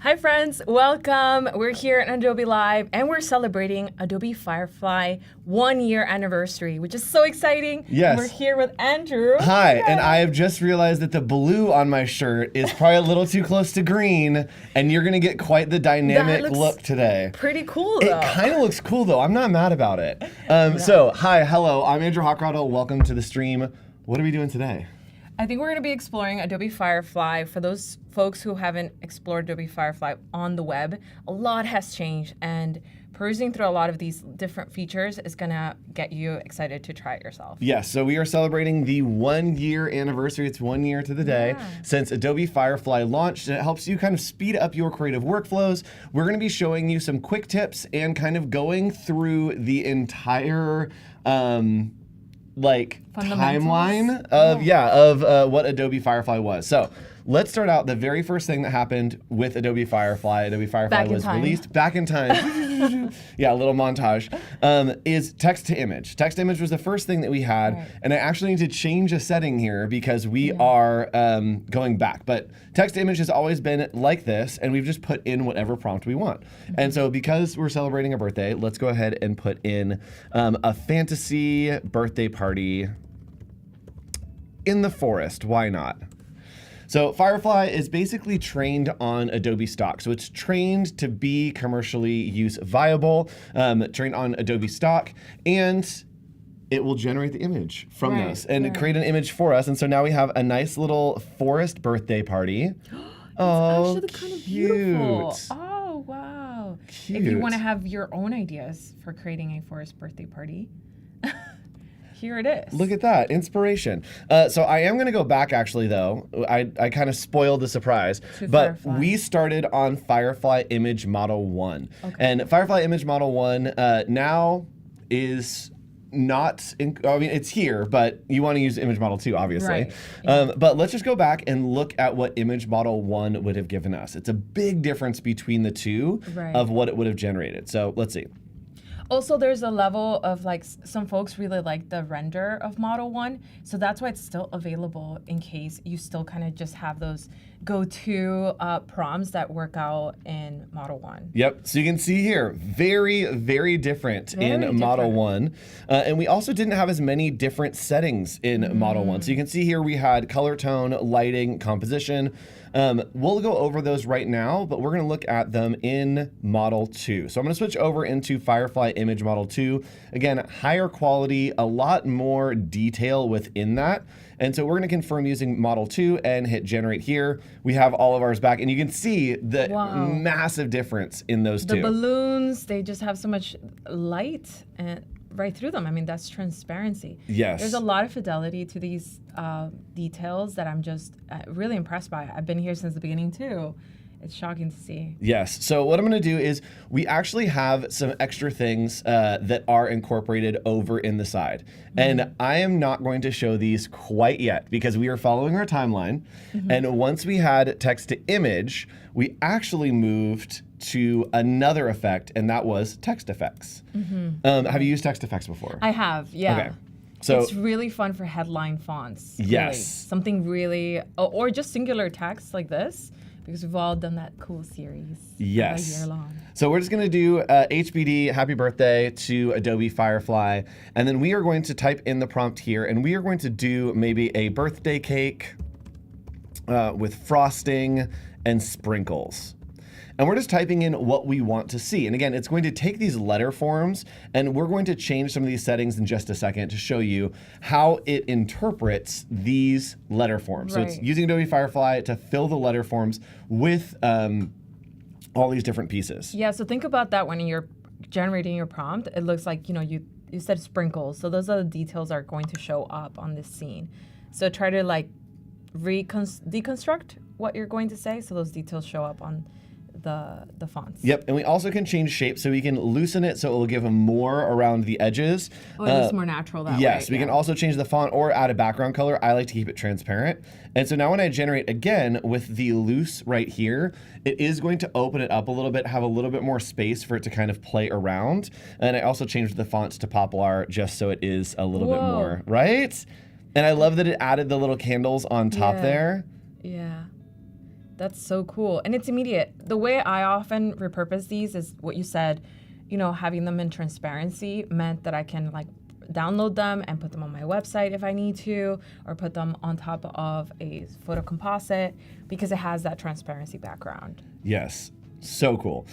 Hi friends, welcome. We're here at Adobe Live and we're celebrating Adobe Firefly 1-year anniversary, which is so exciting. Yes. We're here with Andrew. Hi, and I have just realized that the blue on my shirt is probably a little too close to green, and you're gonna get quite the dynamic look today. Pretty cool though. It kind of looks cool though, I'm not mad about it. So, hi, hello, I'm Andrew Hockrottle, welcome to the stream. What are we doing today? I think we're going to be exploring Adobe Firefly. For those folks who haven't explored Adobe Firefly on the web, a lot has changed, and perusing through a lot of these different features is going to get you excited to try it yourself. Yes, so we are celebrating the 1-year anniversary. It's 1 year to the day since Adobe Firefly launched, and it helps you kind of speed up your creative workflows. We're going to be showing you some quick tips and kind of going through the entire timeline of what Adobe Firefly was. So let's start out. The very first thing that happened with Adobe Firefly was released back in time. Yeah, a little montage. Is text to image. Text to image was the first thing that we had, and I actually need to change a setting here because we are going back. But text to image has always been like this, and we've just put in whatever prompt we want. And so because we're celebrating a birthday, let's go ahead and put in a fantasy birthday party in the forest. Why not? So Firefly is basically trained on Adobe stock. So it's trained to be commercially use viable, trained on Adobe stock, and it will generate the image from this and create an image for us. And so now we have a nice little forest birthday party. Oh, actually kind of beautiful. Oh, wow. Cute. If you want to have your own ideas for creating a forest birthday party, here it is. Look at that, inspiration. So I am gonna go back actually though. I kind of spoiled the surprise, but Firefly. We started on Firefly Image Model 1. Okay. And Firefly Image Model 1 now is not, it's here, but you wanna use Image Model 2, obviously. Right. Yeah. But let's just go back and look at what Image Model 1 would have given us. It's a big difference between the two of what it would have generated. So let's see. Also, there's a level of some folks really like the render of Model 1, so that's why it's still available in case you still kind of just have those go-to prompts that work out in Model 1. Yep, so you can see here, very, very different in Model 1. And we also didn't have as many different settings in Model 1. So you can see here we had color tone, lighting, composition. We'll go over those right now, but we're gonna look at them in Model 2. So I'm gonna switch over into Firefly Image Model 2. Again, higher quality, a lot more detail within that. And so we're gonna confirm using Model 2 and hit generate here. We have all of ours back, and you can see the massive difference in those two. The balloons, they just have so much light and right through them. I mean, that's transparency. Yes. There's a lot of fidelity to these details that I'm just really impressed by. I've been here since the beginning too. It's shocking to see. Yes, so what I'm gonna do is we actually have some extra things that are incorporated over in the side. And I am not going to show these quite yet because we are following our timeline. And once we had text to image, we actually moved to another effect, and that was text effects. Have you used text effects before? I have, yeah. Okay. So it's really fun for headline fonts. Yes. Really. Something really, or just singular text like this, because we've all done that cool series. Yes. A year long. So we're just gonna do HBD, happy birthday to Adobe Firefly, and then we are going to type in the prompt here, and we are going to do maybe a birthday cake with frosting and sprinkles. And we're just typing in what we want to see. And again, it's going to take these letter forms, and we're going to change some of these settings in just a second to show you how it interprets these letter forms. So it's using Adobe Firefly to fill the letter forms with all these different pieces. Yeah, so think about that when you're generating your prompt. It looks like, you said sprinkles. So those are the details that are going to show up on this scene. So try to deconstruct what you're going to say so those details show up on the fonts. Yep, and we also can change shape, so we can loosen it so it will give them more around the edges. Oh, it looks more natural that way. Yes, we can also change the font or add a background color. I like to keep it transparent. And so now when I generate again with the loose right here, it is going to open it up a little bit, have a little bit more space for it to kind of play around. And I also changed the fonts to Poplar just so it is a little bit more, right? And I love that it added the little candles on top there. Yeah. That's so cool. And it's immediate. The way I often repurpose these is what you said, you know, having them in transparency meant that I can like download them and put them on my website if I need to, or put them on top of a photo composite because it has that transparency background. Yes. So cool.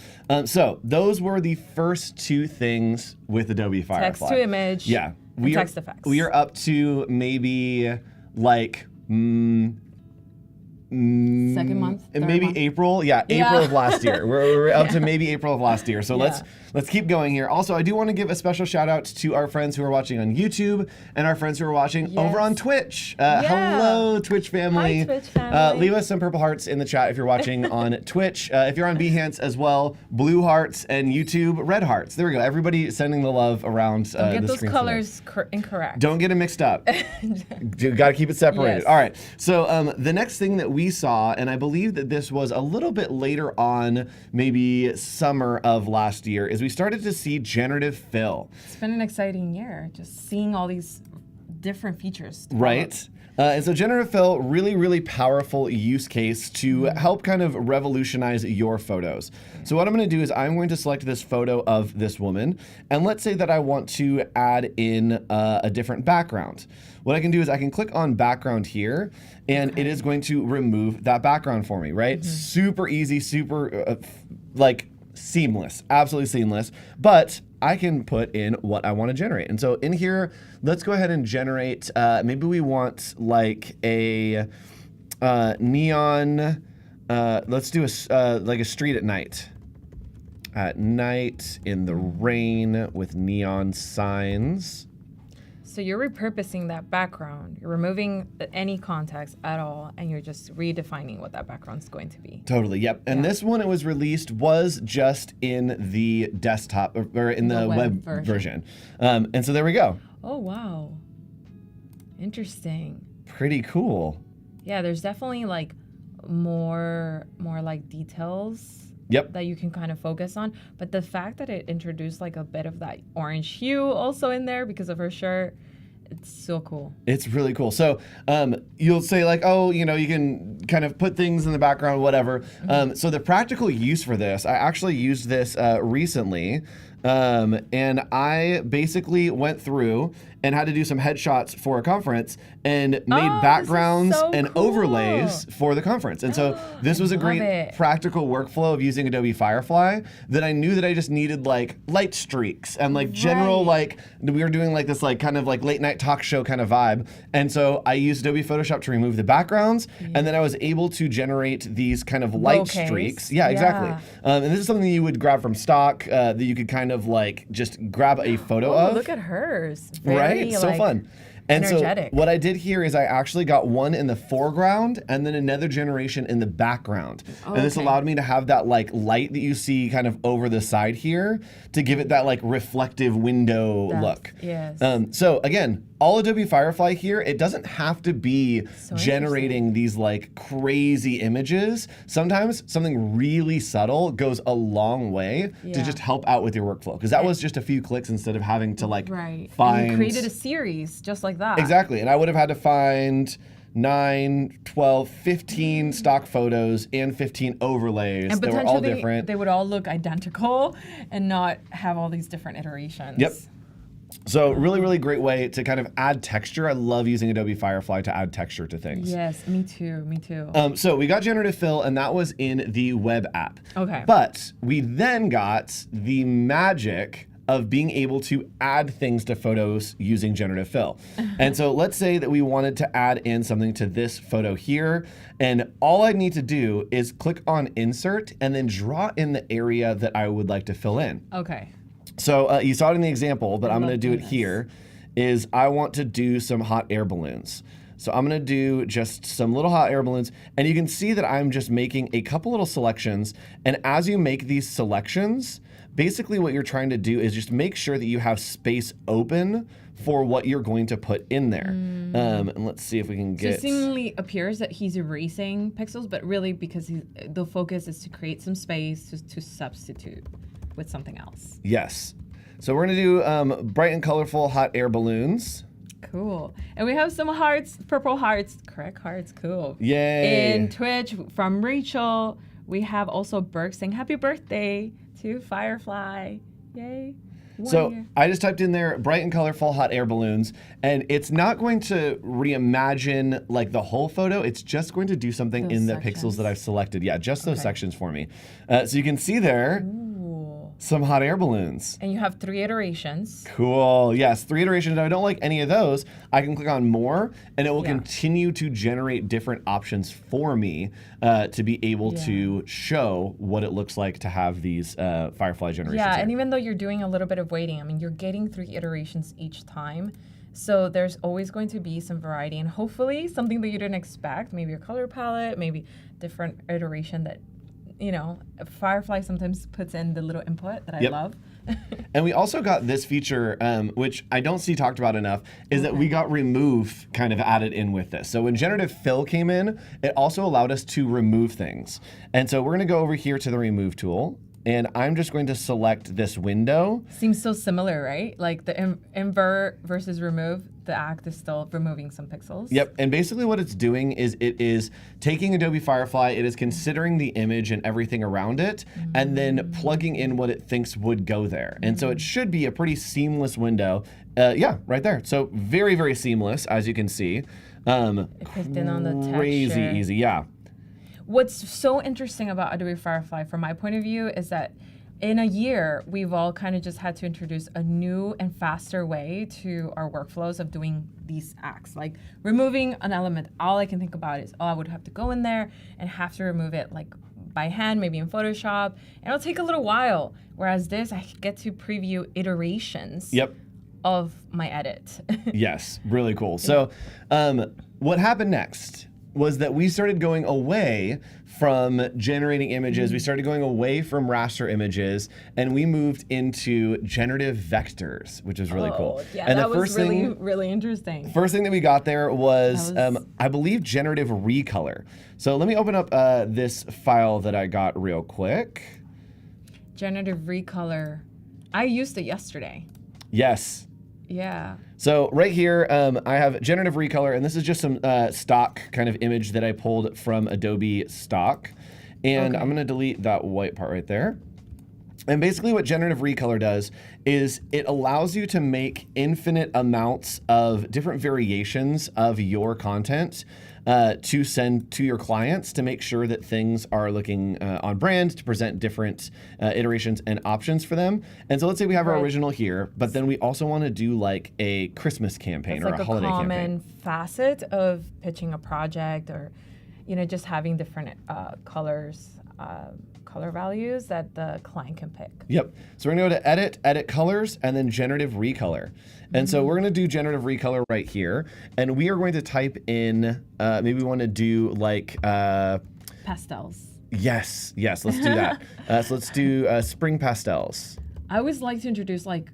So those were the first two things with Adobe Firefly. Text to image. Yeah. Text effects. We are up to maybe like second month, maybe month? April. Yeah, April of last year. We're up to maybe April of last year. So let's keep going here. Also, I do want to give a special shout out to our friends who are watching on YouTube and our friends who are watching over on Twitch. Hello, Twitch family. Hi, Twitch family. Leave us some purple hearts in the chat if you're watching on Twitch. If you're on Behance as well, blue hearts, and YouTube, red hearts. There we go. Everybody sending the love around the screen. Don't get those colors incorrect. Don't get them mixed up. You got to keep it separated. Yes. All right. So the next thing that we saw, and I believe that this was a little bit later on, maybe summer of last year, is we started to see generative fill. It's been an exciting year, just seeing all these different features. Right. And so generative fill, really, really powerful use case to help kind of revolutionize your photos. So what I'm going to do is I'm going to select this photo of this woman, and let's say that I want to add in a different background. What I can do is I can click on background here, and it is going to remove that background for me, right? Super easy, super like seamless, absolutely seamless. But I can put in what I want to generate. And so in here, let's go ahead and generate, maybe we want like a neon, let's do like a street at night. At night, in the rain, with neon signs. So you're repurposing that background. You're removing any context at all, and you're just redefining what that background's going to be. Totally, yep. And this one, it was released, was just in the desktop, or in the web version. And so there we go. Oh, wow. Interesting. Pretty cool. Yeah, there's definitely like more like details that you can kind of focus on. But the fact that it introduced like a bit of that orange hue also in there because of her shirt, it's so cool. It's really cool. So you'll say like, oh, you know, you can kind of put things in the background, whatever. So the practical use for this, I actually used this recently. And I basically went through and had to do some headshots for a conference and made backgrounds and overlays for the conference. And so this was a great practical workflow of using Adobe Firefly that I knew that I just needed like light streaks and like general, like we were doing like this like kind of like late night talk show kind of vibe. And so I used Adobe Photoshop to remove the backgrounds and then I was able to generate these kind of light streaks. Yeah, exactly. And this is something that you would grab from stock that you could kind of like just grab a photo of. Look at hers. Right? So fun. And energetic. So what I did here is I actually got one in the foreground and then another generation in the background. And this allowed me to have that like light that you see kind of over the side here to give it that like reflective window look. Yes. So again, all Adobe Firefly here, it doesn't have to be generating these like crazy images. Sometimes something really subtle goes a long way to just help out with your workflow. Because that was just a few clicks instead of having to like find... And you created a series just like that. Exactly. And I would have had to find 9, 12, 15 stock photos and 15 overlays and that were all different. They would all look identical and not have all these different iterations. Yep. So really, really great way to kind of add texture. I love using Adobe Firefly to add texture to things. Yes, me too, me too. So we got Generative Fill, and that was in the web app. Okay. But we then got the magic of being able to add things to photos using Generative Fill. And so let's say that we wanted to add in something to this photo here, and all I need to do is click on Insert and then draw in the area that I would like to fill in. Okay. So you saw it in the example, but I'm going to do it here, is I want to do some hot air balloons. So I'm going to do just some little hot air balloons, and you can see that I'm just making a couple little selections, and as you make these selections, basically what you're trying to do is just make sure that you have space open for what you're going to put in there. And let's see if we can get... So it seemingly appears that he's erasing pixels, but really because the focus is to create some space to substitute with something else. Yes. So we're going to do bright and colorful hot air balloons. Cool. And we have some hearts, purple hearts, correct hearts, cool. Yay. In Twitch from Rachel, we have also Burke saying happy birthday to Firefly. Yay. So I just typed in there bright and colorful hot air balloons, and it's not going to reimagine like the whole photo. It's just going to do something Those in the sections. pixels that I've selected. Yeah, just those sections for me. So you can see there some hot air balloons. And you have 3 iterations. Cool. Yes, 3 iterations. If I don't like any of those, I can click on more, and it will continue to generate different options for me to be able to show what it looks like to have these Firefly generations. Yeah, here. and even though you're doing a little bit of waiting, I mean, you're getting 3 iterations each time. So there's always going to be some variety, and hopefully something that you didn't expect, maybe a color palette, maybe different iteration that, you know, Firefly sometimes puts in the little input that I love. And we also got this feature, which I don't see talked about enough, is that we got remove kind of added in with this. So when Generative Fill came in, it also allowed us to remove things. And so we're going to go over here to the remove tool, and I'm just going to select this window. Seems so similar, right? Like the invert versus remove, the act is still removing some pixels. Yep, and basically what it's doing is it is taking Adobe Firefly, it is considering the image and everything around it, and then plugging in what it thinks would go there. And so it should be a pretty seamless window. Yeah, right there. So very, very seamless, as you can see. It picked in on the texture. Crazy easy, yeah. What's so interesting about Adobe Firefly, from my point of view, is that in a year, we've all kind of just had to introduce a new and faster way to our workflows of doing these acts. Like removing an element, all I can think about is, oh, I would have to go in there and have to remove it like by hand, maybe in Photoshop, and it'll take a little while. Whereas this, I get to preview iterations of my edit. Yes, really cool. So what happened next was that we started going away from generating images. We started going away from raster images, and we moved into generative vectors, which is really cool. Yeah, and that was really interesting. First thing that we got there was, I believe, generative recolor. So let me open up this file that I got real quick. Generative recolor. I used it yesterday. Yes. Yeah. So right here, I have generative recolor, and this is just some stock kind of image that I pulled from Adobe stock. And I'm going to delete that white part right there. And basically what generative recolor does is it allows you to make infinite amounts of different variations of your content to send to your clients to make sure that things are looking on brand, to present different iterations and options for them. And so let's say we have our original here, but then we also want to do like a Christmas campaign or a holiday campaign. That's like a common facet of pitching a project, or, you know, just having different colors, color values that the client can pick. Yep. So we're going to go to edit, edit colors, and then generative recolor. And so we're going to do generative recolor right here. And we are going to type in, maybe we want to do like... pastels. Yes, let's do that. So let's do spring pastels. I always like to introduce like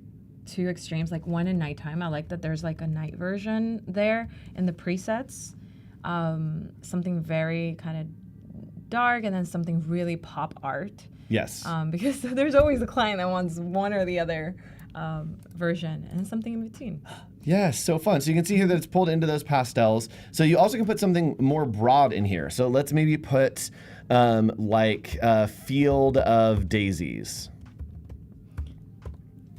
2 extremes, like one in nighttime. I like that there's like a night version there in the presets. Something very kind of dark, and then something really pop art. Yes. Because there's always a client that wants one or the other version, and something in between. Yes, so fun. So you can see here that it's pulled into those pastels. So you also can put something more broad in here. So let's maybe put like a field of daisies.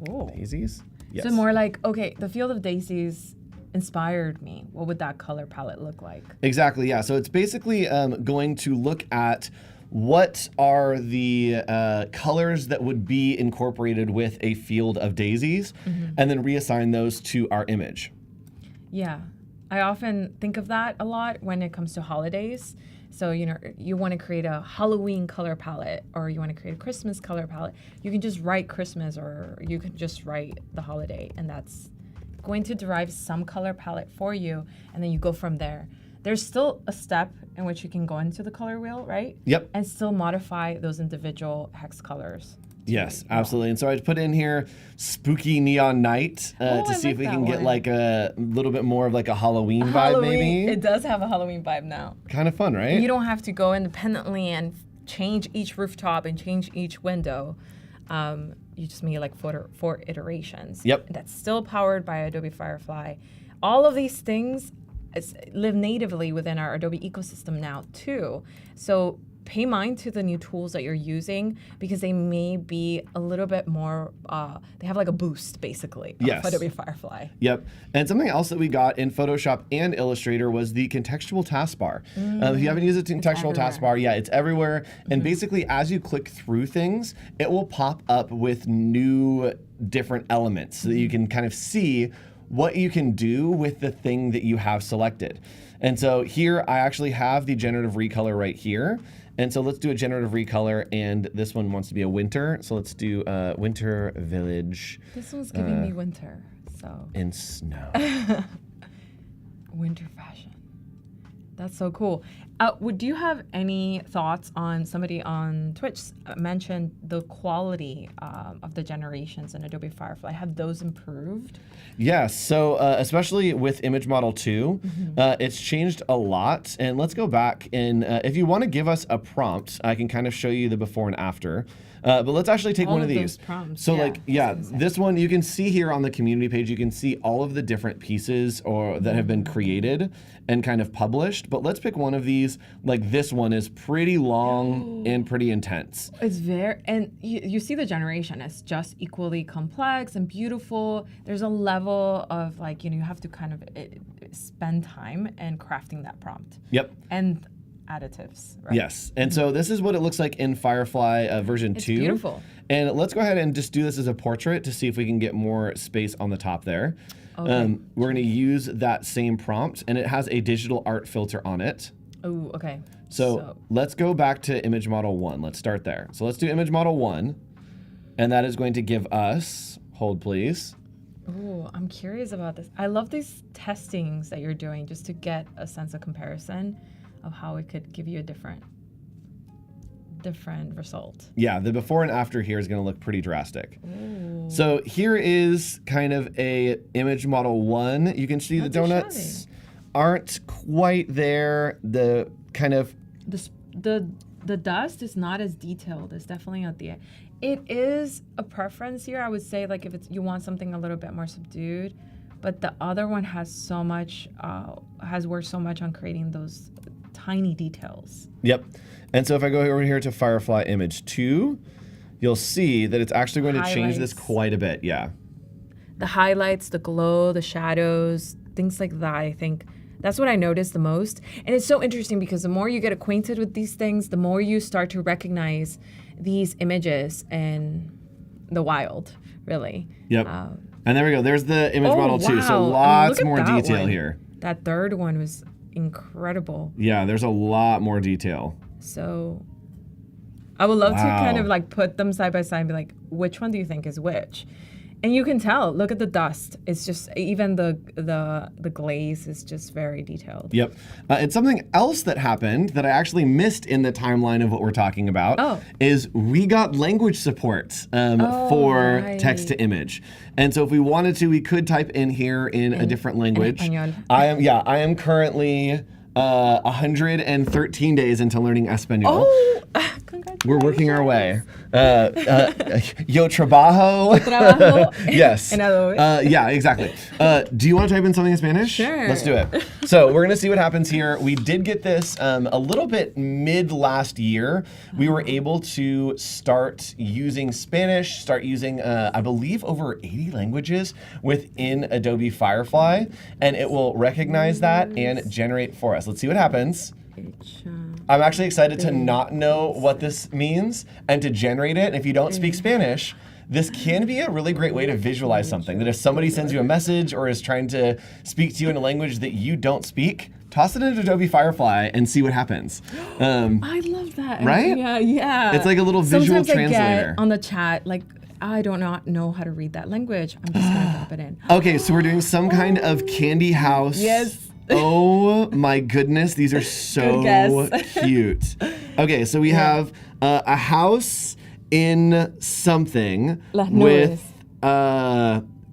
Oh. Daisies? Yes. So more like, okay, the field of daisies inspired me. What would that color palette look like? Exactly, yeah. So it's basically going to look at what are the colors that would be incorporated with a field of daisies, and then reassign those to our image. Yeah, I often think of that a lot when it comes to holidays. So, you know, you want to create a Halloween color palette, or you want to create a Christmas color palette. You can just write Christmas, or you can just write the holiday, and that's going to derive some color palette for you, and then you go from there. There's still a step in which you can go into the color wheel, right? Yep. And still modify those individual hex colors. Yes, absolutely. And so I put in here spooky neon night to see if we can get like a little bit more of like a Halloween vibe, maybe. It does have a Halloween vibe now. Kind of fun, right? You don't have to go independently and change each rooftop and change each window. You just make like 4 iterations. Yep. That's still powered by Adobe Firefly. all of these things live natively within our Adobe ecosystem now too. So pay mind to the new tools that you're using because they may be a little bit more, they have like a boost basically of Adobe Firefly. Yep. And something else that we got in Photoshop and Illustrator was the contextual taskbar. If you haven't used the contextual taskbar, it's everywhere. And basically as you click through things, it will pop up with new different elements so that you can kind of see what you can do with the thing that you have selected. And so here I actually have the generative recolor right here. And so let's do a generative recolor, and this one wants to be a winter. So let's do winter village. This one's giving me winter, so. In snow. Winter fashion. That's so cool. Would you have any thoughts on somebody on Twitch mentioned the quality of the generations in Adobe Firefly? Have those improved? Yes, so especially with Image Model 2, it's changed a lot. And let's go back and if you want to give us a prompt, I can kind of show you the before and after. But let's actually take one of these. Prompts, so this one you can see here on the community page, you can see all of the different pieces that have been created and kind of published. But let's pick one of these. Like this one is pretty long and pretty intense. It's and you see the generation, it's just equally complex and beautiful. There's a level of like, you have to kind of spend time in crafting that prompt. Yep. And additives, right? Yes, and so this is what it looks like in Firefly version 2. It's beautiful. And let's go ahead and just do this as a portrait to see if we can get more space on the top there. Okay. We're going to use that same prompt, and it has a digital art filter on it. Oh, okay. So let's go back to Image Model 1. Let's start there. So let's do Image Model 1, and that is going to give us, hold please. Oh, I'm curious about this. I love these testings that you're doing just to get a sense of comparison of how it could give you a different result. Yeah, the before and after here is going to look pretty drastic. Ooh. So here is kind of a Image Model 1. You can see the donuts aren't quite there. The kind of the dust is not as detailed. It's definitely not the. It is a preference here. I would say like if you want something a little bit more subdued, but the other one has so much has worked so much on creating those tiny details. Yep. And so if I go over here to Firefly Image 2, you'll see that it's actually going to change this quite a bit. Yeah. The highlights, the glow, the shadows, things like that, I think that's what I noticed the most. And it's so interesting because the more you get acquainted with these things, the more you start to recognize these images in the wild, really. Yep. And there we go. There's the Image Model 2. So lots more detail here. That third one was incredible. Yeah, there's a lot more detail. So I would love to kind of like put them side by side and be like, which one do you think is which? And you can tell, look at the dust. It's just, even the glaze is just very detailed. Yep. And something else that happened that I actually missed in the timeline of what we're talking about is we got language support for text to image. And so if we wanted to, we could type in here in a different language. I am currently 113 days into learning Espanol. Oh, congratulations. We're working our way. Yo trabajo. Yes. Yeah, exactly. Do you want to type in something in Spanish? Sure. Let's do it. So we're going to see what happens here. We did get this a little bit mid last year. We were able to start using Spanish, start using, I believe, over 80 languages within Adobe Firefly, and it will recognize that and generate for us. Let's see what happens. I'm actually excited to not know what this means and to generate it. And if you don't speak Spanish, this can be a really great way to visualize something. That if somebody sends you a message or is trying to speak to you in a language that you don't speak, toss it into Adobe Firefly and see what happens. I love that. Right? Yeah. It's like a little visual translator. I get on the chat, like, I do not know how to read that language. I'm just going to type it in. Okay, so we're doing some kind of candy house. Yes. Oh my goodness, these are so cute. Okay, so we have a house in something with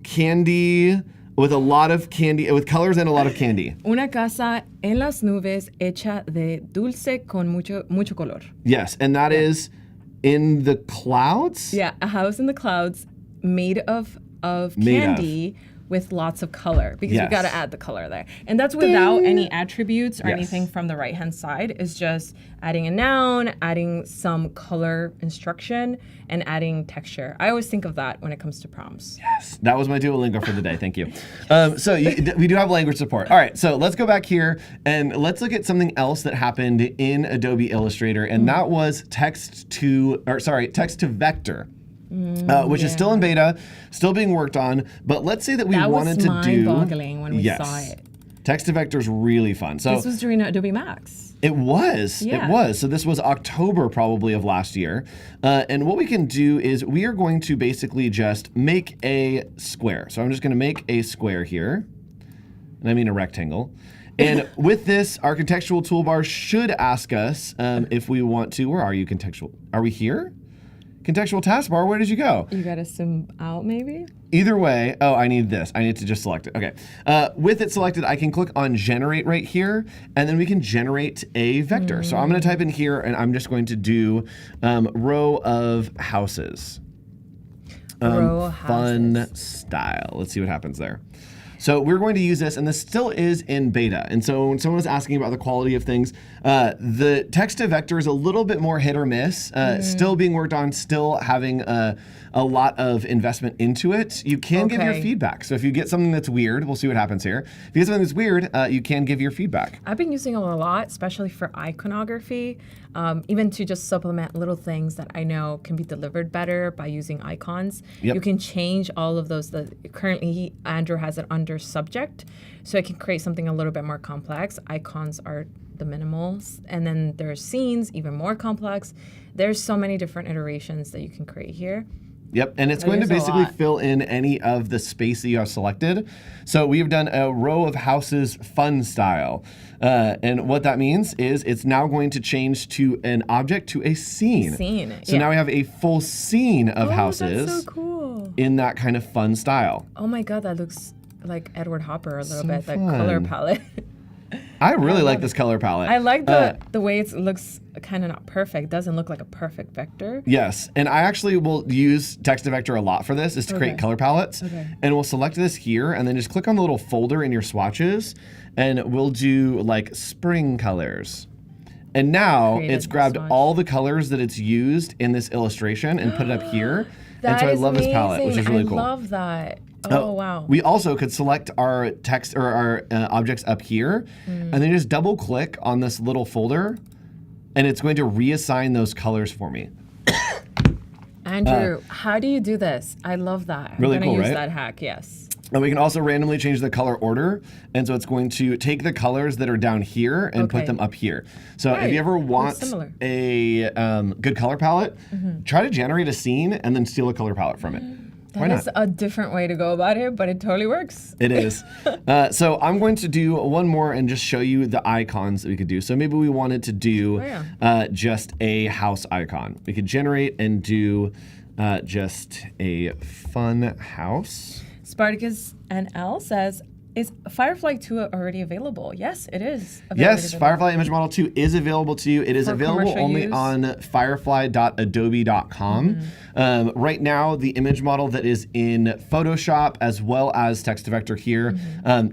candy, with a lot of candy, with colors and a lot of candy. Una casa en las nubes hecha de dulce con mucho color. Yes, and that is in the clouds? Yeah, a house in the clouds made of candy with lots of color because Yes. you got to add the color there. And that's without any attributes or Yes. anything from the right-hand side. It's just adding a noun, adding some color instruction, and adding texture. I always think of that when it comes to prompts. Yes, that was my Duolingo for the day. Thank you. We do have language support. All right, so let's go back here and let's look at something else that happened in Adobe Illustrator, and that was text to vector. Which is still in beta, still being worked on. But let's say that we wanted to do. That was mind-boggling when we saw it. Text to vector is really fun. So this was during Adobe Max. It was. Yeah. It was. So this was October probably of last year. And what we can do is we are going to basically just make a square. So I'm just going to make a square here. And I mean a rectangle. And with this, our contextual toolbar should ask us if we want to. Where are you, contextual? Are we here? Contextual taskbar, where did you go? You got to zoom out maybe? Either way, oh, I need this. I need to just select it. Okay. With it selected, I can click on generate right here, and then we can generate a vector. So I'm going to type in here, and I'm just going to do row of houses. Fun style. Let's see what happens there. So we're going to use this, and this still is in beta. And so when someone was asking about the quality of things, the text to vector is a little bit more hit or miss, still being worked on, still having a lot of investment into it. You can give your feedback. So if you get something that's weird, we'll see what happens here. If you get something that's weird, you can give your feedback. I've been using it a lot, especially for iconography, even to just supplement little things that I know can be delivered better by using icons. Yep. You can change all of those. Currently, Andrew has it under subject, so I can create something a little bit more complex. Icons are the minimals, and then there's scenes, even more complex. There's so many different iterations that you can create here. Yep, and it's going to basically fill in any of the space that you have selected. So we've done a row of houses fun style. And what that means is it's now going to change to an object to a scene. So now we have a full scene of houses that's so cool. In that kind of fun style. Oh my God, that looks like Edward Hopper a little bit, that color palette. I really like this color palette. I like the way it looks kind of not perfect. It doesn't look like a perfect vector. Yes, and I actually will use text to vector a lot for this, is to create color palettes. And we'll select this here, and then just click on the little folder in your swatches, and we'll do like spring colors. And now it's grabbed all the colors that it's used in this illustration and put it up here. And so I love this palette, which is really cool. I love that. Oh, wow. We also could select our text or our objects up here, and then just double click on this little folder, and it's going to reassign those colors for me. Andrew, how do you do this? I love that. Really cool, I'm going to use right? that hack, yes. And we can also randomly change the color order, and so it's going to take the colors that are down here and put them up here. So if you ever want a good color palette, try to generate a scene and then steal a color palette from it. That is a different way to go about it, but it totally works. It is. So I'm going to do one more and just show you the icons that we could do. So maybe we wanted to do just a house icon. We could generate and do just a fun house. Spartacus NL says, is Firefly 2 already available? Yes, it is. Yes, Firefly Image Model 2 is available to you. It is available only on firefly.adobe.com. Right now, the image model that is in Photoshop as well as text to vector here.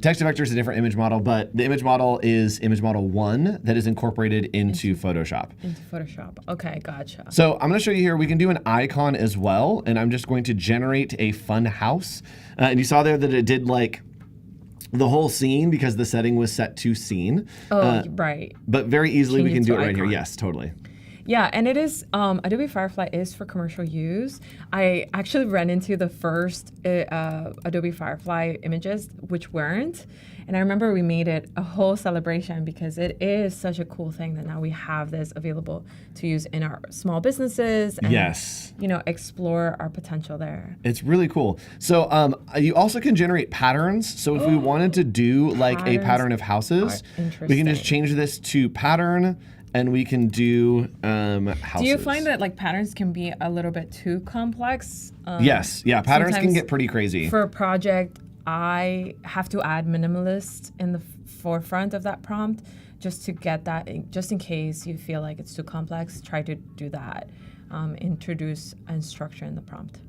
Text to vector is a different image model, but the image model is image model 1 that is incorporated into Photoshop. Into Photoshop. Okay, gotcha. So I'm going to show you here. We can do an icon as well, and I'm just going to generate a fun house. And you saw there that it did like the whole scene because the setting was set to scene. Oh, right. But very easily we can do it right here. Yes, totally. Yeah, and it is, Adobe Firefly is for commercial use. I actually ran into the first Adobe Firefly images, which weren't. And I remember we made it a whole celebration because it is such a cool thing that now we have this available to use in our small businesses and, you know, explore our potential there. It's really cool. So you also can generate patterns. So if we wanted to do like a pattern of houses, we can just change this to pattern. And we can do houses. Do you find that like patterns can be a little bit too complex? Yes, yeah, patterns can get pretty crazy. For a project, I have to add minimalist in the forefront of that prompt just to get that, just in case you feel like it's too complex, try to do that. Introduce and structure in the prompt.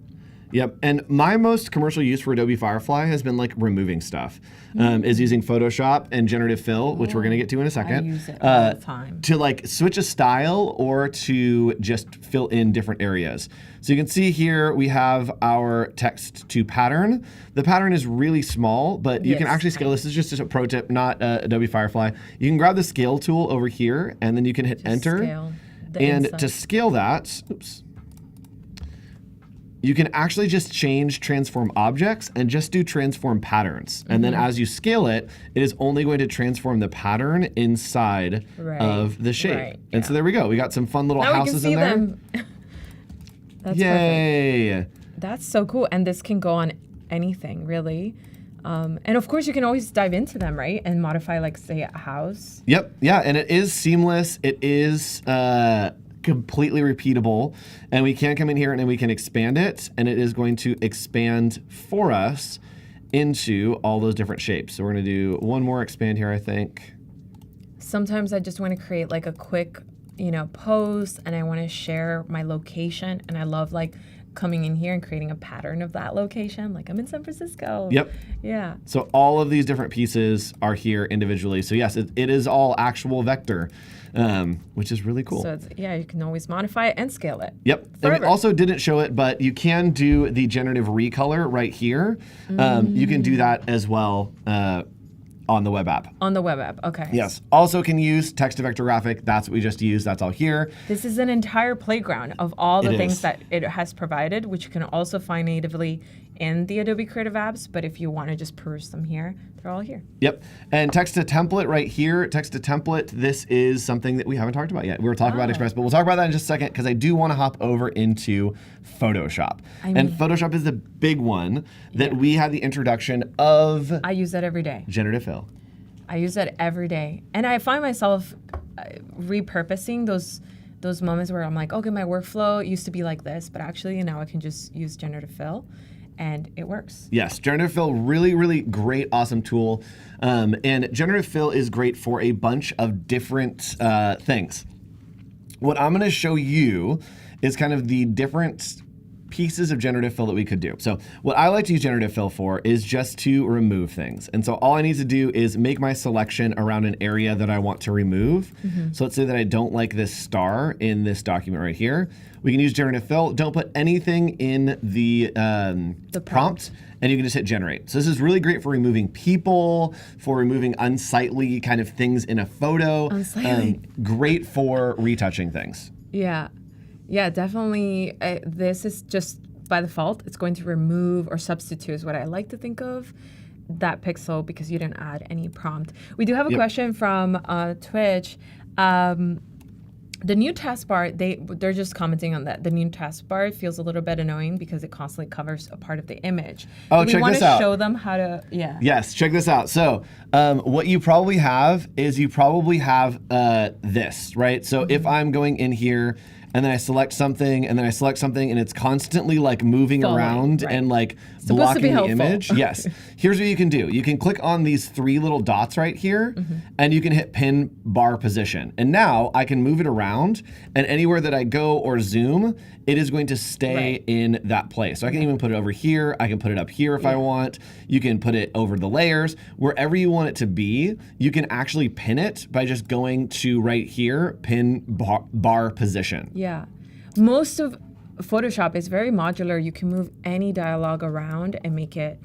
Yep. And my most commercial use for Adobe Firefly has been like removing stuff, is using Photoshop and Generative Fill, which we're going to get to in a second. I use it all the time. To like switch a style or to just fill in different areas. So you can see here we have our text to pattern. The pattern is really small, but you can actually scale. This is just a pro tip, not Adobe Firefly. You can grab the scale tool over here, and then you can hit Just enter. scale the And inside. to scale that, oops. You can actually just change transform objects and just do transform patterns. And then as you scale it, it is only going to transform the pattern inside of the shape. Right, and so there we go. We got some fun little now houses we in can see there. them. That's Yay. perfect. That's so cool. And this can go on anything, really. And of course, you can always dive into them, right? And modify, like, say, a house. Yep. Yeah. And it is seamless. It is completely repeatable. And we can come in here and then we can expand it. And it is going to expand for us into all those different shapes. So we're going to do one more expand here, I think. Sometimes I just want to create, like, a quick, post. And I want to share my location. And I love, like, coming in here and creating a pattern of that location. Like, I'm in San Francisco. Yep. Yeah. So all of these different pieces are here individually. So yes, it is all actual vector, which is really cool. So you can always modify it and scale it. Yep. And we also didn't show it, but you can do the generative recolor right here. You can do that as well on the web app. On the web app, okay. Yes. Also can use text to vector graphic. That's what we just used. That's all here. This is an entire playground of all the things that it has provided, which you can also find natively in the Adobe Creative apps. But if you want to just peruse them here, they're all here. Yep. And text to template right here. Text to template, this is something that we haven't talked about yet. We were talking about Express, but we'll talk about that in just a second because I do want to hop over into Photoshop. And Photoshop is the big one that we had the introduction of. I use that every day. Generative Fill. I use that every day. And I find myself repurposing those moments where I'm like, okay, my workflow used to be like this, but actually now I can just use Generative Fill. And it works. Yes, Generative Fill, really, really great, awesome tool. And Generative Fill is great for a bunch of different things. What I'm going to show you is kind of the different pieces of Generative Fill that we could do. So what I like to use Generative Fill for is just to remove things. And so all I need to do is make my selection around an area that I want to remove. So let's say that I don't like this star in this document right here. We can use Generative Fill. Don't put anything in the prompt, and you can just hit generate. So this is really great for removing people, for removing unsightly kind of things in a photo. Great for retouching things. Yeah. Yeah, definitely. This is just by default. It's going to remove or substitute is what I like to think of that pixel because you didn't add any prompt. We do have a question from Twitch. The new taskbar, they're just commenting on that. The new taskbar feels a little bit annoying because it constantly covers a part of the image. Oh, check this out. We want to show them how to, Yes, check this out. So what you probably have is this, right? So if I'm going in here and then I select something, and then I select something, and it's constantly like moving around and like blocking the image. Yes. Here's what you can do. You can click on these three little dots right here, and you can hit pin bar position. And now I can move it around, and anywhere that I go or zoom, it is going to stay in that place. So I can even put it over here. I can put it up here if I want. You can put it over the layers. Wherever you want it to be, you can actually pin it by just going to right here, pin bar position. Yeah. Most of Photoshop is very modular. You can move any dialogue around and make it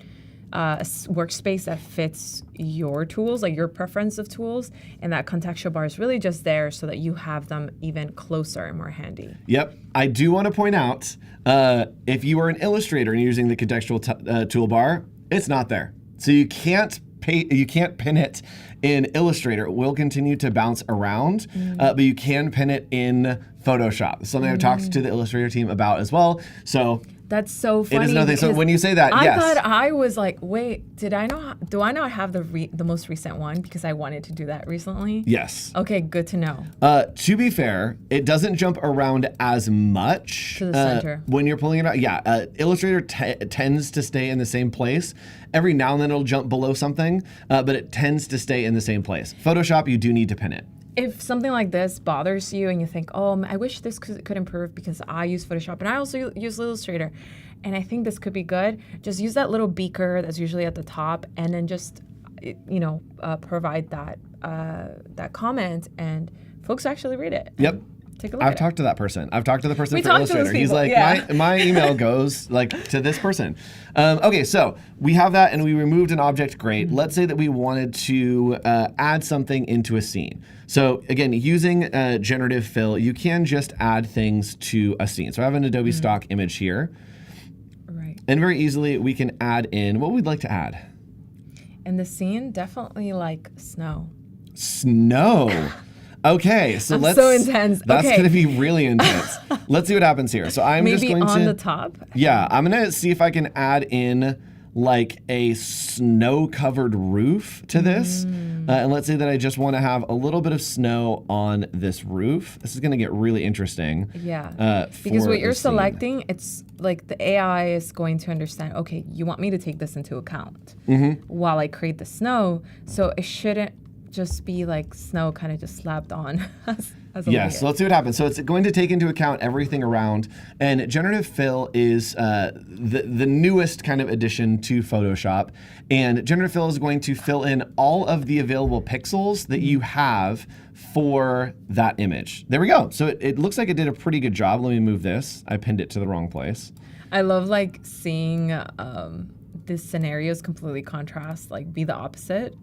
a workspace that fits your tools, like your preference of tools. And that contextual bar is really just there so that you have them even closer and more handy. Yep. I do want to point out, if you are an illustrator and you're using the contextual toolbar, it's not there. So you can't pin it in Illustrator. It will continue to bounce around, but you can pin it in Photoshop. Something I've talked to the Illustrator team about as well. So that's so funny. It is another thing. So when you say that, I thought I was like, wait, do I not have the most recent one because I wanted to do that recently? Yes. Okay, good to know. To be fair, it doesn't jump around as much to the center when you're pulling it out. Yeah, Illustrator tends to stay in the same place. Every now and then it'll jump below something, but it tends to stay in the same place. Photoshop, you do need to pin it. If something like this bothers you and you think, oh, I wish this could improve because I use Photoshop and I also use Illustrator, and I think this could be good, just use that little beaker that's usually at the top, and then just, provide that comment, and folks actually read it. Yep. Take a look. I've talked to that person. I've talked to the person We for talked to Illustrator. those He's people, like, yeah. my email goes like to this person. Okay, so we have that and we removed an object. Great. Let's say that we wanted to add something into a scene. So again, using Generative Fill, you can just add things to a scene. So I have an Adobe stock image here. Right. And very easily we can add in what we'd like to add. And the scene, definitely like snow. Snow. Okay, so let's. So intense. That's Okay. going to be really intense. Let's see what happens here. So I'm Maybe just going on to. the top. Yeah, I'm going to see if I can add in like a snow-covered roof to this. And let's say that I just want to have a little bit of snow on this roof. This is going to get really interesting. Yeah. Because for what you're the scene. selecting, it's like the AI is going to understand, okay, you want me to take this into account while I create the snow. So it shouldn't just be like snow kind of just slapped on as a layer. So let's see what happens. So it's going to take into account everything around, and Generative Fill is the newest kind of addition to Photoshop, and Generative Fill is going to fill in all of the available pixels that you have for that image. There we go. So it looks like it did a pretty good job. Let me move this. I pinned it to the wrong place. I love like seeing the scenarios completely contrast, like be the opposite.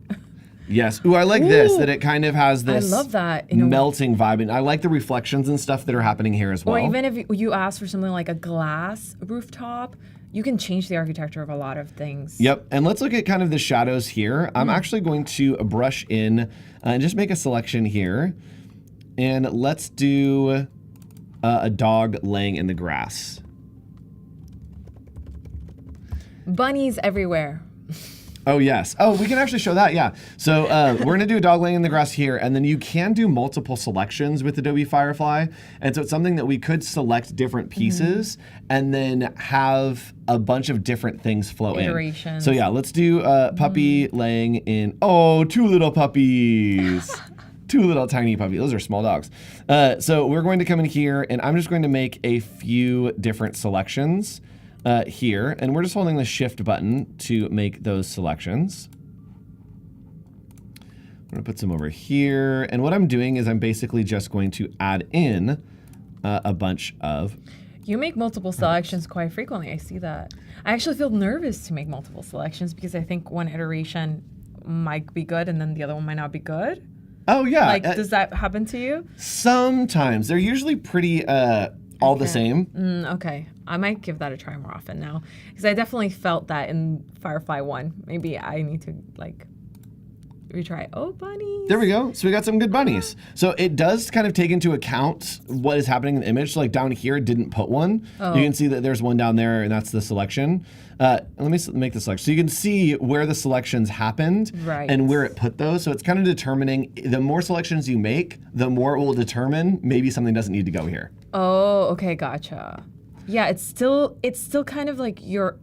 Yes. Ooh, I like this, that it kind of has this I love that. melting vibe. And I like the reflections and stuff that are happening here as well. Or even if you ask for something like a glass rooftop, you can change the architecture of a lot of things. Yep. And let's look at kind of the shadows here. I'm actually going to brush in and just make a selection here. And let's do a dog laying in the grass. Bunnies everywhere. Oh, yes. Oh, we can actually show that, yeah. So we're going to do a dog laying in the grass here, and then you can do multiple selections with Adobe Firefly. And so it's something that we could select different pieces and then have a bunch of different things flow Iterations. in. So yeah, let's do puppy laying in, oh, 2 little puppies. 2 little tiny puppies. Those are small dogs. So we're going to come in here, and I'm just going to make a few different selections. Here, and we're just holding the shift button to make those selections. I'm gonna put some over here, and what I'm doing is I'm basically just going to add in a bunch of... You make multiple selections quite frequently, I see that. I actually feel nervous to make multiple selections because I think one iteration might be good and then the other one might not be good. Oh yeah. Like, does that happen to you? Sometimes. They're usually pretty all the same. Okay. I might give that a try more often now because I definitely felt that in Firefly 1. Maybe I need to like retry. Oh, bunnies. There we go. So we got some good bunnies. So it does kind of take into account what is happening in the image. So like down here, it didn't put one. Oh. You can see that there's one down there, and that's the selection. Let me make the selection. So you can see where the selections happened and where it put those. So it's kind of determining, the more selections you make, the more it will determine maybe something doesn't need to go here. Oh, okay, gotcha. Yeah, it's still kind of like your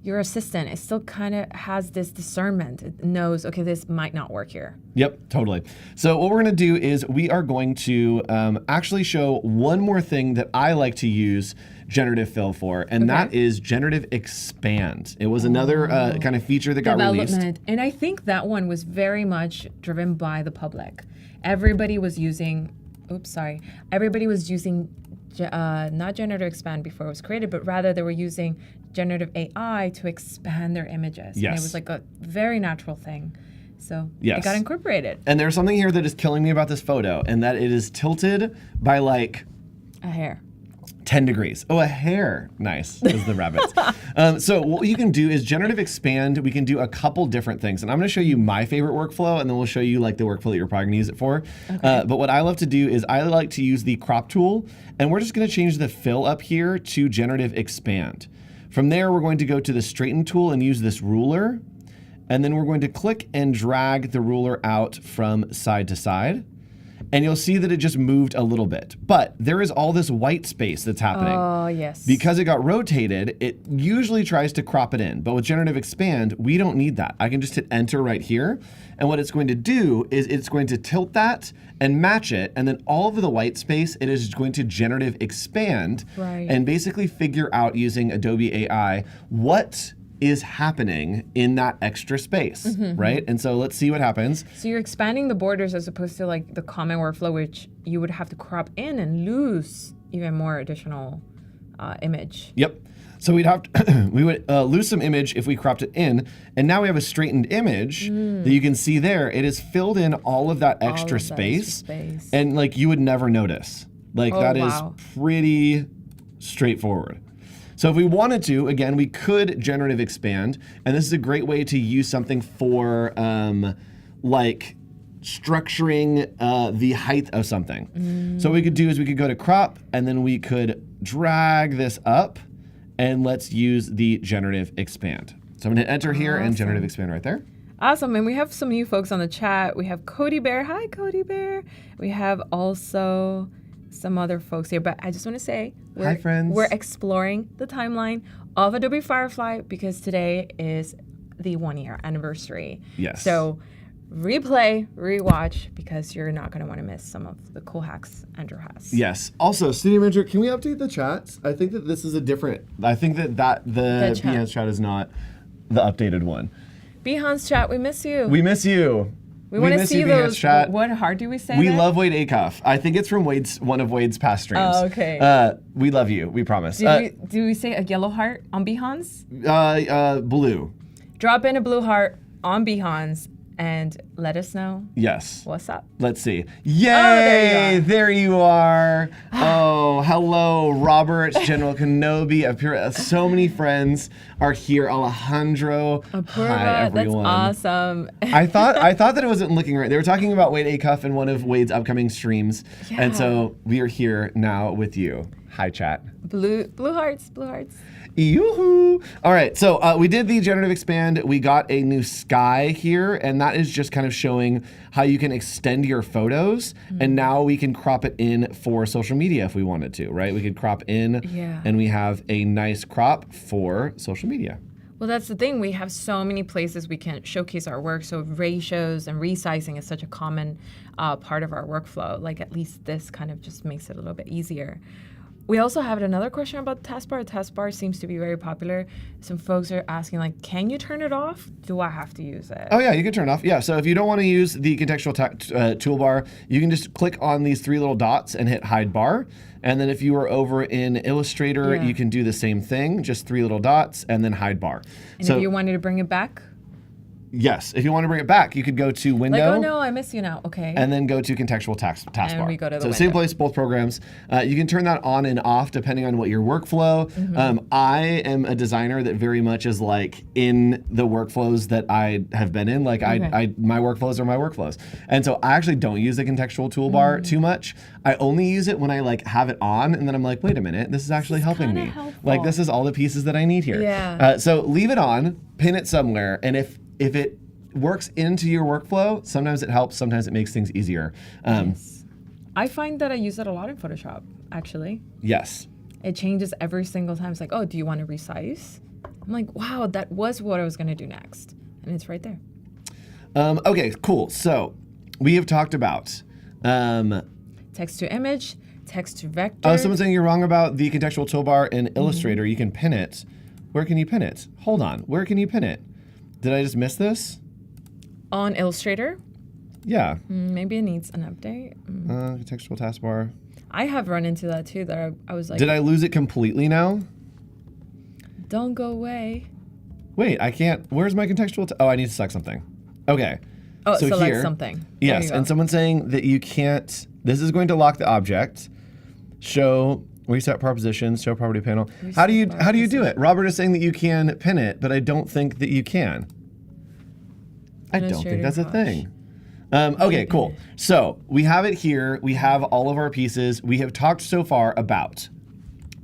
assistant. It still kind of has this discernment. It knows, okay, this might not work here. Yep, totally. So what we're going to do is we are going to actually show one more thing that I like to use Generative Fill for, and that is Generative Expand. It was another kind of feature that got released. And I think that one was very much driven by the public. Everybody was using, everybody was using not Generative Expand before it was created, but rather they were using generative AI to expand their images. Yes. And it was like a very natural thing. So yes. it got incorporated. And there's something here that is killing me about this photo, and that it is tilted by like... a hair. 10 degrees. Oh, a hair. Nice, as the rabbits. So what you can do is Generative Expand. We can do a couple different things. And I'm going to show you my favorite workflow, and then we'll show you like the workflow that you're probably going to use it for. Okay. But what I love to do is I like to use the crop tool, and we're just going to change the fill up here to Generative Expand. From there, we're going to go to the straighten tool and use this ruler. And then we're going to click and drag the ruler out from side to side. and you'll see that it just moved a little bit. But there is all this white space that's happening. Oh, yes. Because it got rotated, it usually tries to crop it in. But with Generative Expand, we don't need that. I can just hit Enter right here. And what it's going to do is it's going to tilt that and match it. And then all of the white space, it is going to Generative Expand and basically figure out using Adobe AI what is happening in that extra space, right? And so let's see what happens. So you're expanding the borders as opposed to like the common workflow, which you would have to crop in and lose even more additional image. Yep. So we'd have to we would lose some image if we cropped it in, and now we have a straightened image that you can see there. It has filled in all of that extra space, and like you would never notice. Like that is pretty straightforward. So if we wanted to, again, we could generative expand, and this is a great way to use something for like structuring the height of something. So what we could do is we could go to crop, and then we could drag this up, and let's use the generative expand. So I'm gonna hit enter here and generative expand right there. Awesome, and we have some new folks on the chat. We have Cody Bear, hi Cody Bear. We have also some other folks here, but I just wanna say, hi friends. We're exploring the timeline of Adobe Firefly because today is the 1-year anniversary. Yes. So replay, rewatch, because you're not gonna wanna miss some of the cool hacks Andrew has. Yes. Also, Studio Manager, can we update the chats? I think that this is a different, I think that the Behance chat is not the updated one. Behance chat, we miss you. We miss you. We want to see those. Chat. What heart do we say? We love Wade Acuff. I think it's from one of Wade's past streams. Oh, okay. We love you. We promise. Do we say a yellow heart on Behance? Blue. Drop in a blue heart on Behance and let us know. Yes. What's up? Let's see. Yay! Oh, there you are. Oh, hello, Robert, General Kenobi. So many friends are here. Alejandro. Apurva, hi, everyone. That's awesome. I thought that it wasn't looking right. They were talking about Wade Acuff in one of Wade's upcoming streams, and so we are here now with you. Hi, chat. Blue hearts, blue hearts. Yoo-hoo! All right, so we did the generative expand. We got a new sky here, and that is just kind of showing how you can extend your photos, and now we can crop it in for social media if we wanted to, right? We could crop in, and we have a nice crop for social media. Well, that's the thing. We have so many places we can showcase our work. So ratios and resizing is such a common part of our workflow. Like at least this kind of just makes it a little bit easier. We also have another question about the taskbar. The taskbar seems to be very popular. Some folks are asking, like, can you turn it off? Do I have to use it? Oh, yeah, you can turn it off. Yeah, so if you don't want to use the contextual toolbar, you can just click on these 3 little dots and hit hide bar. And then if you are over in Illustrator, you can do the same thing, just 3 little dots and then hide bar. And if you wanted to bring it back? Yes, if you want to bring it back, you could go to Window. Like, oh no, I miss you now. Okay. And then go to Contextual Taskbar. And we go to the window. Same place, both programs. You can turn that on and off depending on what your workflow. I am a designer that very much is like in the workflows that I have been in. Like my workflows are my workflows, and so I actually don't use the contextual toolbar too much. I only use it when I like have it on, and then I'm like, wait a minute, this is actually helping me. Like this is all the pieces that I need here. Yeah. So leave it on, pin it somewhere, and if it works into your workflow, sometimes it helps, sometimes it makes things easier. Yes. I find that I use it a lot in Photoshop, actually. Yes. It changes every single time. It's like, oh, do you want to resize? I'm like, wow, that was what I was going to do next. And it's right there. Okay, cool. So we have talked about text to image, text to vector. Oh, someone's saying you're wrong about the contextual toolbar in Illustrator. You can pin it. Where can you pin it? Hold on. Where can you pin it? Did I just miss this? On Illustrator? Yeah. Maybe it needs an update. Contextual taskbar. I have run into that too. That I was like, did I lose it completely now? Don't go away. Wait, I can't. Where's my contextual? Oh, I need to select something. Okay. Oh, so select here, something. Yes, and someone's saying that you can't. This is going to lock the object. Show reset propositions. Show property panel. How do you do it? Robert is saying that you can pin it, but I don't think that you can. I don't think that's a thing. Okay, cool. So we have it here. We have all of our pieces. We have talked so far about,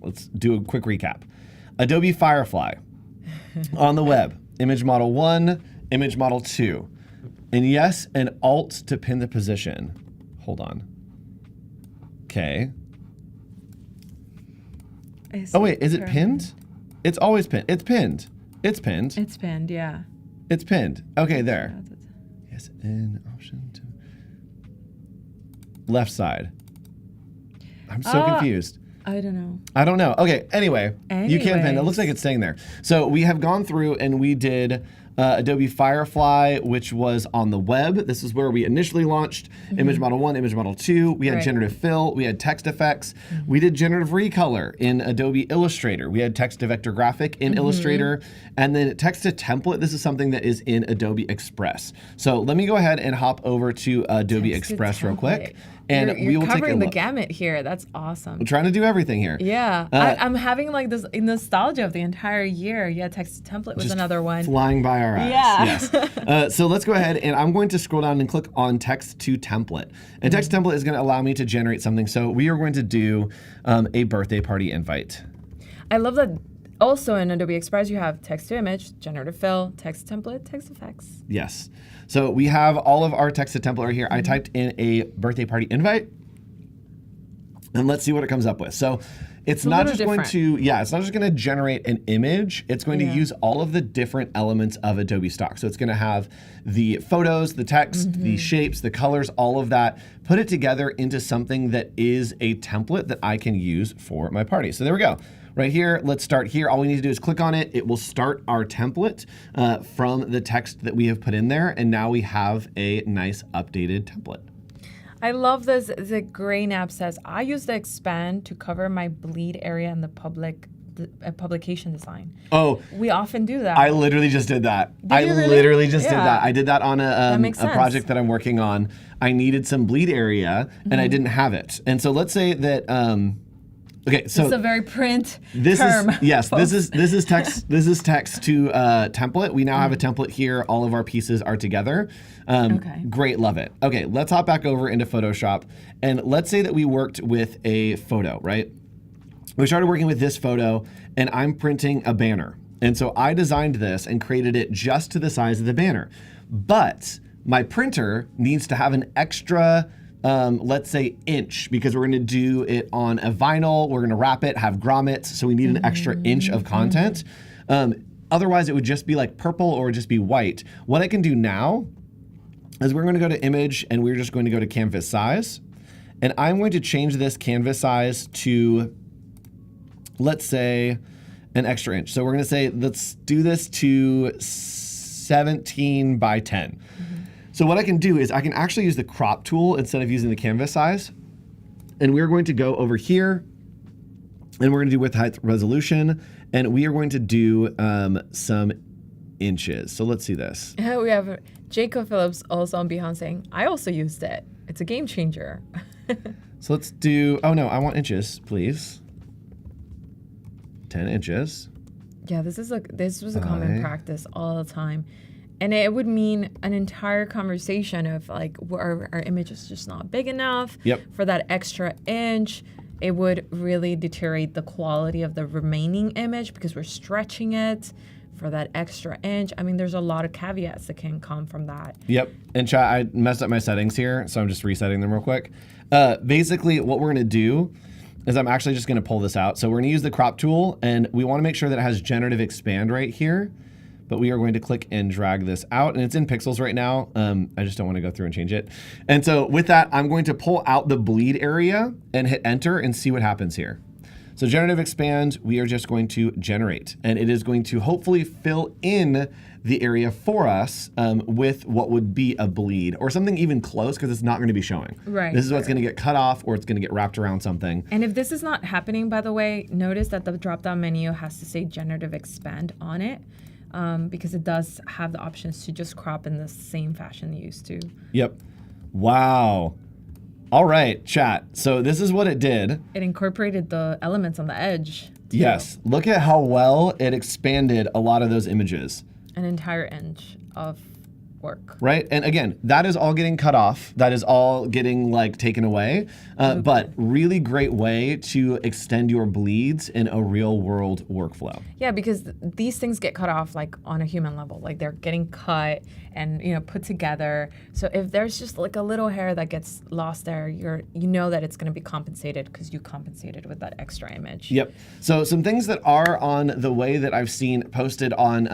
let's do a quick recap. Adobe Firefly on the web, image model 1, image model 2. And yes, an alt to pin the position. Hold on. Okay. Oh wait, is it pinned? It's always pinned. It's pinned. It's pinned. It's pinned, yeah. It's pinned. Okay, there. Yes, in option 2. Left side. I'm so confused. I don't know. I don't know. Okay, anyway, you can pin. It looks like it's staying there. So we have gone through and we did Adobe Firefly, which was on the web. This is where we initially launched Image Model 1, Image Model 2. We had Generative Fill. We had text effects. We did Generative Recolor in Adobe Illustrator. We had text to vector graphic in Illustrator. And then text to template. This is something that is in Adobe Express. So let me go ahead and hop over to Adobe Express real quick. And we will take a look. You're covering the gamut here. That's awesome. I'm trying to do everything here. Yeah. I'm having like this nostalgia of the entire year. Yeah, text to template was another one. Flying by our eyes. Yeah. Yes. So let's go ahead and I'm going to scroll down and click on text to template. And text template is going to allow me to generate something. So we are going to do a birthday party invite. I love that. Also in Adobe Express, you have text to image, generative fill, text template, text effects. Yes. So we have all of our text to template right here. I typed in a birthday party invite. And let's see what it comes up with. So it's not just going to, it's not just going to generate an image. It's going to use all of the different elements of Adobe stock. So it's going to have the photos, the text, the shapes, the colors, all of that, put it together into something that is a template that I can use for my party. So there we go. Right here, let's start here. All we need to do is click on it. It will start our template from the text that we have put in there. And now we have a nice updated template. I love this. The gray nab says, I use the expand to cover my bleed area in the publication design. Oh. We often do that. I literally just did that. Literally just did that. I did that on a project that I'm working on. I needed some bleed area and I didn't have it. And so let's say that okay, so this is a very print term. This is text. This is text to template. We now have a template here. All of our pieces are together. Great, love it. Okay, let's hop back over into Photoshop, and let's say that we worked with a photo, right? We started working with this photo, and I'm printing a banner, and so I designed this and created it just to the size of the banner, but my printer needs to have an extra. Let's say inch, because we're going to do it on a vinyl. We're going to wrap it, have grommets, so we need an extra inch of content. Otherwise, it would just be like purple or just be white. What I can do now is we're going to go to image and we're just going to go to canvas size. And I'm going to change this canvas size to, let's say, an extra inch. So we're going to say, let's do this to 17 by 10. So what I can do is I can actually use the crop tool instead of using the canvas size. And we're going to go over here and we're going to do width, height, resolution. And we are going to do some inches. So let's see this. We have Jacob Phillips also on behind saying, I also used it. It's a game changer. So let's do, oh no, I want inches, please. 10 inches. Yeah, this was a common practice all the time. And it would mean an entire conversation of like, our image is just not big enough for that extra inch. It would really deteriorate the quality of the remaining image because we're stretching it for that extra inch. I mean, there's a lot of caveats that can come from that. Yep. And chat, I messed up my settings here, so I'm just resetting them real quick. Basically, what we're going to do is I'm actually just going to pull this out. So we're going to use the crop tool, and we want to make sure that it has generative expand right here. But we are going to click and drag this out, and it's in pixels right now. I just don't want to go through and change it. And so with that, I'm going to pull out the bleed area and hit enter and see what happens here. So generative expand, we are just going to generate, and it is going to hopefully fill in the area for us with what would be a bleed or something even close, because it's not going to be showing. Right. This is what's going to get cut off, or it's going to get wrapped around something. And if this is not happening, by the way, notice that the drop-down menu has to say generative expand on it. Because it does have the options to just crop in the same fashion you used to. Yep. Wow. All right, chat. So this is what it did. It incorporated the elements on the edge, too. Yes. Look at how well it expanded a lot of those images. An entire inch of work. Right? And again, that is all getting cut off. That is all getting like taken away. But really great way to extend your bleeds in a real world workflow. Yeah, because these things get cut off like on a human level. Like they're getting cut and put together. So if there's just like a little hair that gets lost there, you know that it's going to be compensated because you compensated with that extra image. Yep. So some things that are on the way that I've seen posted on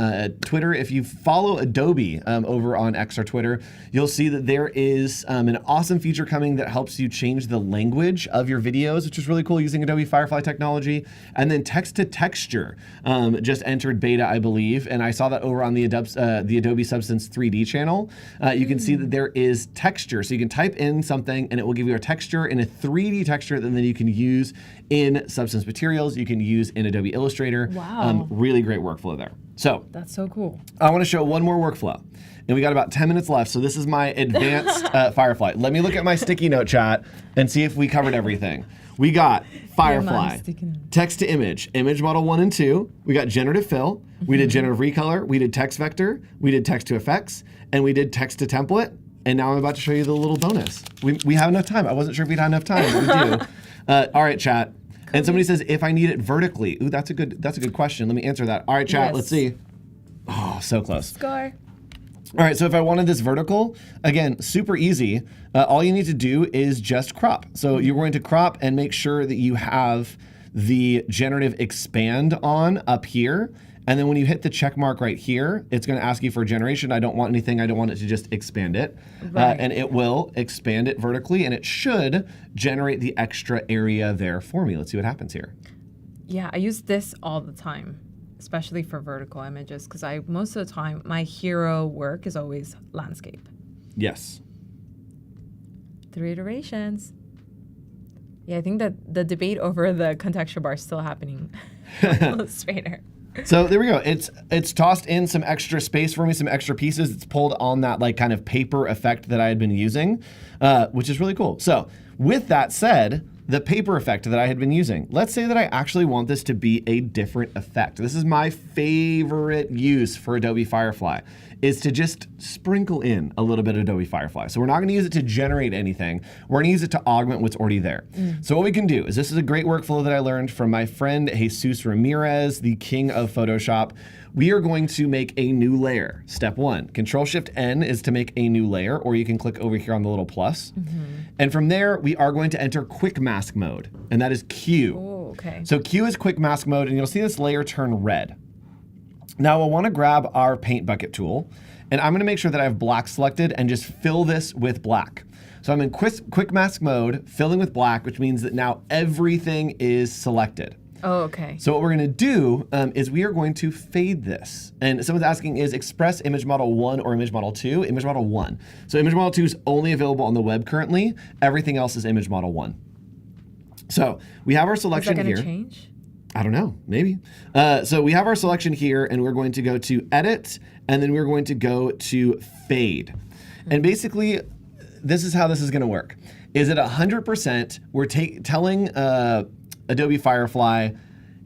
Twitter. If you follow Adobe over on X or Twitter, you'll see that there is an awesome feature coming that helps you change the language of your videos, which is really cool using Adobe Firefly technology. And then text to texture just entered beta, I believe. And I saw that over on the Adobe Substance 3D channel. You can see that there is texture. So you can type in something and it will give you a texture in a 3D texture that then you can use in Substance Materials. You can use in Adobe Illustrator. Wow. Really great workflow there. So that's so cool. I want to show one more workflow. And we got about 10 minutes left. So this is my advanced Firefly. Let me look at my sticky note chat and see if we covered everything. We got Firefly, text to image, image model 1 and 2. We got generative fill. We did generative recolor. We did text vector. We did text to effects. And we did text to template. And now I'm about to show you the little bonus. We have enough time. I wasn't sure if we'd have enough time, but we do. All right, chat. And somebody says, if I need it vertically. Ooh, that's a good question. Let me answer that. All right, chat, let's see. Oh, so close. Score. All right, so if I wanted this vertical, again, super easy. All you need to do is just crop. So you're going to crop and make sure that you have the generative expand on up here. And then when you hit the check mark right here, it's going to ask you for generation. I don't want anything. I don't want it to just expand it. Right. And it will expand it vertically, and it should generate the extra area there for me. Let's see what happens here. Yeah, I use this all the time, especially for vertical images, because most of the time, my hero work is always landscape. Yes. 3 iterations. Yeah, I think that the debate over the contextual bar is still happening on Illustrator. So there we go. It's tossed in some extra space for me, some extra pieces. It's pulled on that like kind of paper effect that I had been using, which is really cool. So with that said, the paper effect that I had been using, let's say that I actually want this to be a different effect. This is my favorite use for Adobe Firefly, is to just sprinkle in a little bit of Adobe Firefly. So we're not gonna use it to generate anything. We're gonna use it to augment what's already there. So what we can do is, this is a great workflow that I learned from my friend Jesus Ramirez, the king of Photoshop. We are going to make a new layer. Step 1, Control-Shift-N is to make a new layer, or you can click over here on the little plus. And from there, we are going to enter quick mask mode, and that is Q. Oh, okay. So Q is quick mask mode, and you'll see this layer turn red. Now we'll want to grab our paint bucket tool, and I'm going to make sure that I have black selected and just fill this with black. So I'm in quick mask mode, filling with black, which means that now everything is selected. Oh, okay. So what we're going to do is we are going to fade this. And someone's asking, is Express Image Model 1 or Image Model 2? Image Model 1. So Image Model 2 is only available on the web currently. Everything else is Image Model 1. So we have our selection here. Is that going to change? I don't know, maybe. So we have our selection here, and we're going to go to Edit, and then we're going to go to Fade. And basically, this is how this is going to work. Is at 100%, we're telling Adobe Firefly,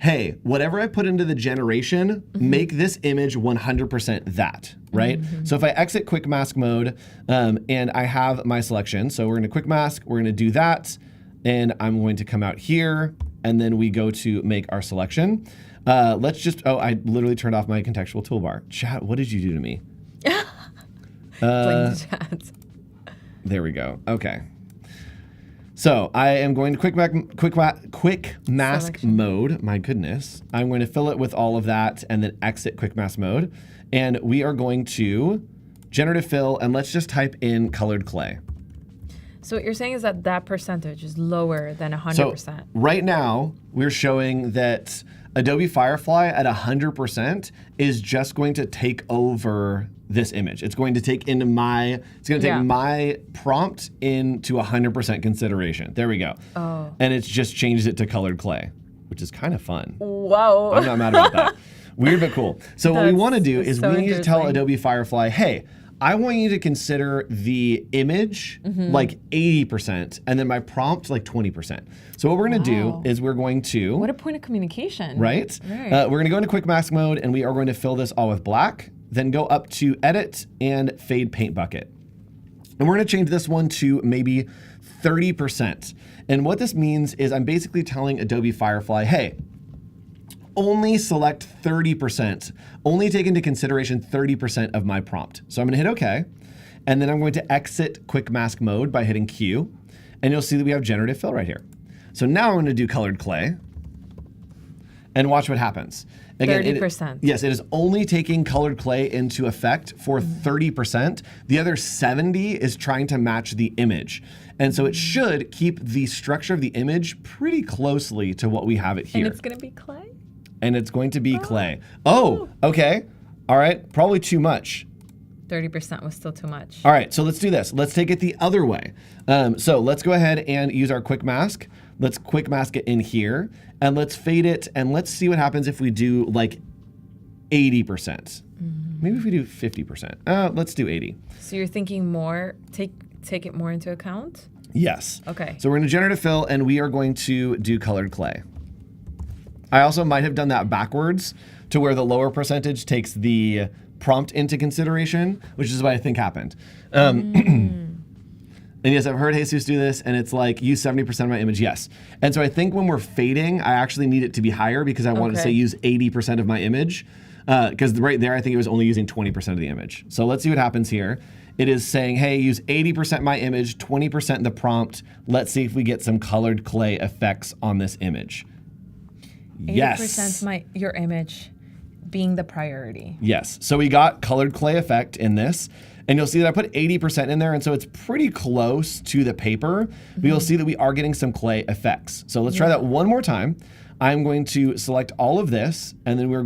hey, whatever I put into the generation, make this image 100% that, right? So if I exit quick mask mode and I have my selection, so we're going to quick mask, we're going to do that, and I'm going to come out here, and then we go to make our selection. Let's just, I literally turned off my contextual toolbar. Chat, what did you do to me? Blame the chat. There we go. Okay. So I am going to quick mask Selection. mode. My goodness. I'm going to fill it with all of that and then exit quick mask mode. And we are going to generative fill, and let's just type in colored clay. So what you're saying is that that percentage is lower than 100%. So right now, we're showing that Adobe Firefly at 100% is just going to take over this image. It's going to take my prompt into 100% consideration. There we go. Oh. And it just changes it to colored clay, which is kind of fun. Wow. I'm not mad about that. Weird but cool. So what we want to do is so we need to tell interesting. Adobe Firefly, hey, I want you to consider the image like 80% and then my prompt like 20%. So what we're going to do is we're going to... What a point of communication. Right? We're going to go into quick mask mode, and we are going to fill this all with black. then go up to Edit and Fade Paint Bucket. And we're gonna change this one to maybe 30%. And what this means is I'm basically telling Adobe Firefly, hey, only select 30%, only take into consideration 30% of my prompt. So I'm gonna hit OK, and then I'm going to exit Quick Mask mode by hitting Q, and you'll see that we have Generative Fill right here. So now I'm gonna do colored clay, and watch what happens. Again, 30%. Yes, it is only taking colored clay into effect for 30%. The other 70 is trying to match the image. And so it should keep the structure of the image pretty closely to what we have it here. And it's gonna be clay? And it's going to be clay. Oh, okay. All right, probably too much. 30% was still too much. All right, so let's do this. Let's take it the other way. So let's go ahead and use our quick mask. Let's quick mask it in here, and let's fade it, and let's see what happens if we do like 80%. Maybe if we do 50%. Let's do 80. So you're thinking more, take it more into account? Yes. Okay. So we're going to Generative Fill, and we are going to do colored clay. I also might have done that backwards to where the lower percentage takes the prompt into consideration, which is what I think happened. And yes, I've heard Jesus do this, and it's like, use 70% of my image, yes. And so I think when we're fading, I actually need it to be higher because I wanted to say use 80% of my image, because right there, I think it was only using 20% of the image. So let's see what happens here. It is saying, hey, use 80% my image, 20% the prompt. Let's see if we get some colored clay effects on this image. 80% Yes. your image being the priority. Yes. So we got colored clay effect in this. And you'll see that I put 80% in there, and so it's pretty close to the paper, but you'll see that we are getting some clay effects. So let's try that one more time. I'm going to select all of this, and then we are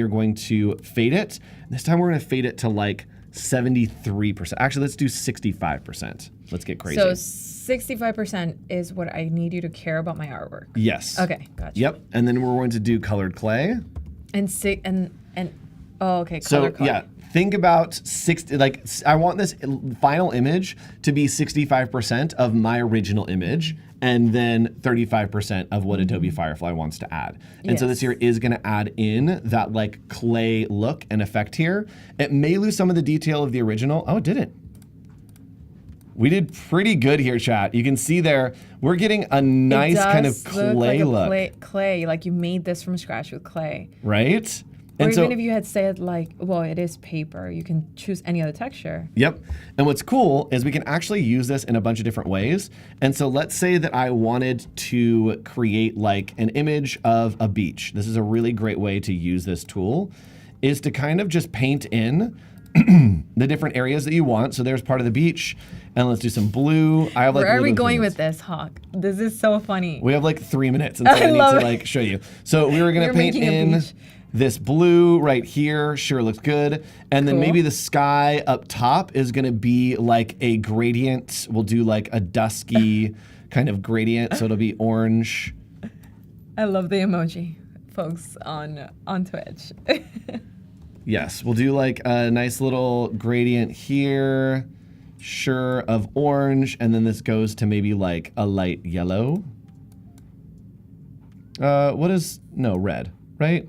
going to fade it. This time we're going to fade it to like 73%. Actually, let's do 65%. Let's get crazy. So 65% is what I need you to care about my artwork. Yes. Okay, gotcha. Yep. And then we're going to do colored clay. Oh, okay. So color. yeah, think about 60. Like I want this final image to be 65% of my original image, and then 35% of what Adobe Firefly wants to add. And so this here is going to add in that like clay look and effect here. It may lose some of the detail of the original. Oh, it didn't. We did pretty good here, chat. You can see there, we're getting a nice kind of clay look. Clay, like you made this from scratch with clay. Right? Or even if you had said like, well, it is paper, you can choose any other texture. Yep. And what's cool is we can actually use this in a bunch of different ways. And so let's say that I wanted to create like an image of a beach. This is a really great way to use this tool, is to kind of just paint in the different areas that you want. So there's part of the beach, and let's do some blue. I have like. Where are we going with this, Hawk? This is so funny. We have like 3 minutes, and so I need to like show you. So we were gonna paint in this blue right here. Sure, looks good. And then maybe the sky up top is gonna be like a gradient. We'll do like a dusky kind of gradient, so it'll be orange. I love the emoji, folks on Twitch. Yes, we'll do like a nice little gradient here, sure, of orange, and then this goes to maybe like a light yellow. Red, right?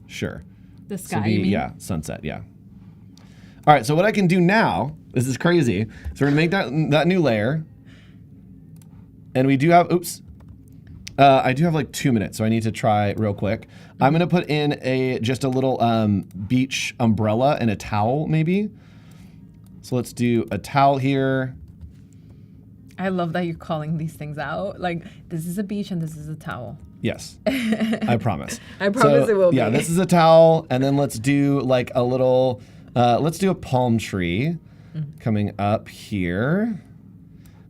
Sure. The sky, you mean? Yeah, sunset, yeah. All right, so what I can do now, this is crazy, so we're gonna make that new layer, and we do have, I do have like 2 minutes, so I need to try real quick. I'm gonna put in just a little beach umbrella and a towel, maybe. So let's do a towel here. I love that you're calling these things out. Like, this is a beach and this is a towel. Yes, I promise. I promise it will be. Yeah, this is a towel, and then let's do like a little, let's do a palm tree coming up here.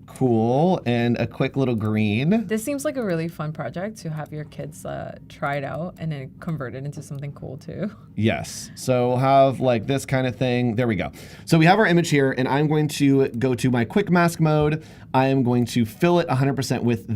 Cool, and a quick little green. This seems like a really fun project to have your kids try it out and then convert it into something cool too. Yes, so we'll have like this kind of thing. There we go. So we have our image here, and I'm going to go to my quick mask mode. I am going to fill it 100% with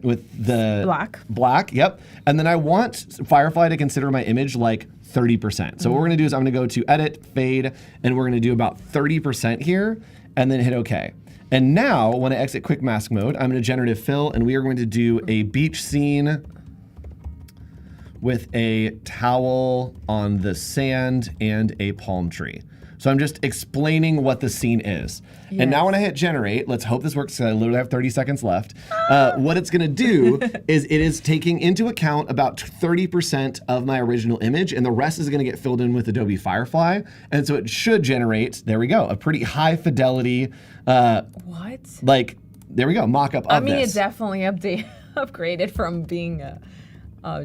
with the black, yep. And then I want Firefly to consider my image like 30%. So what we're gonna do is I'm gonna go to edit, fade, and we're gonna do about 30% here, and then hit OK. And now, when I exit quick mask mode, I'm going to generative fill, and we are going to do a beach scene with a towel on the sand and a palm tree. So I'm just explaining what the scene is. Yes. And now when I hit generate, let's hope this works because I literally have 30 seconds left. What it's gonna do is it is taking into account about 30% of my original image, and the rest is gonna get filled in with Adobe Firefly. And so it should generate, there we go, a pretty high fidelity, what? Like, there we go, mock-up of this. I mean, it definitely upgraded from being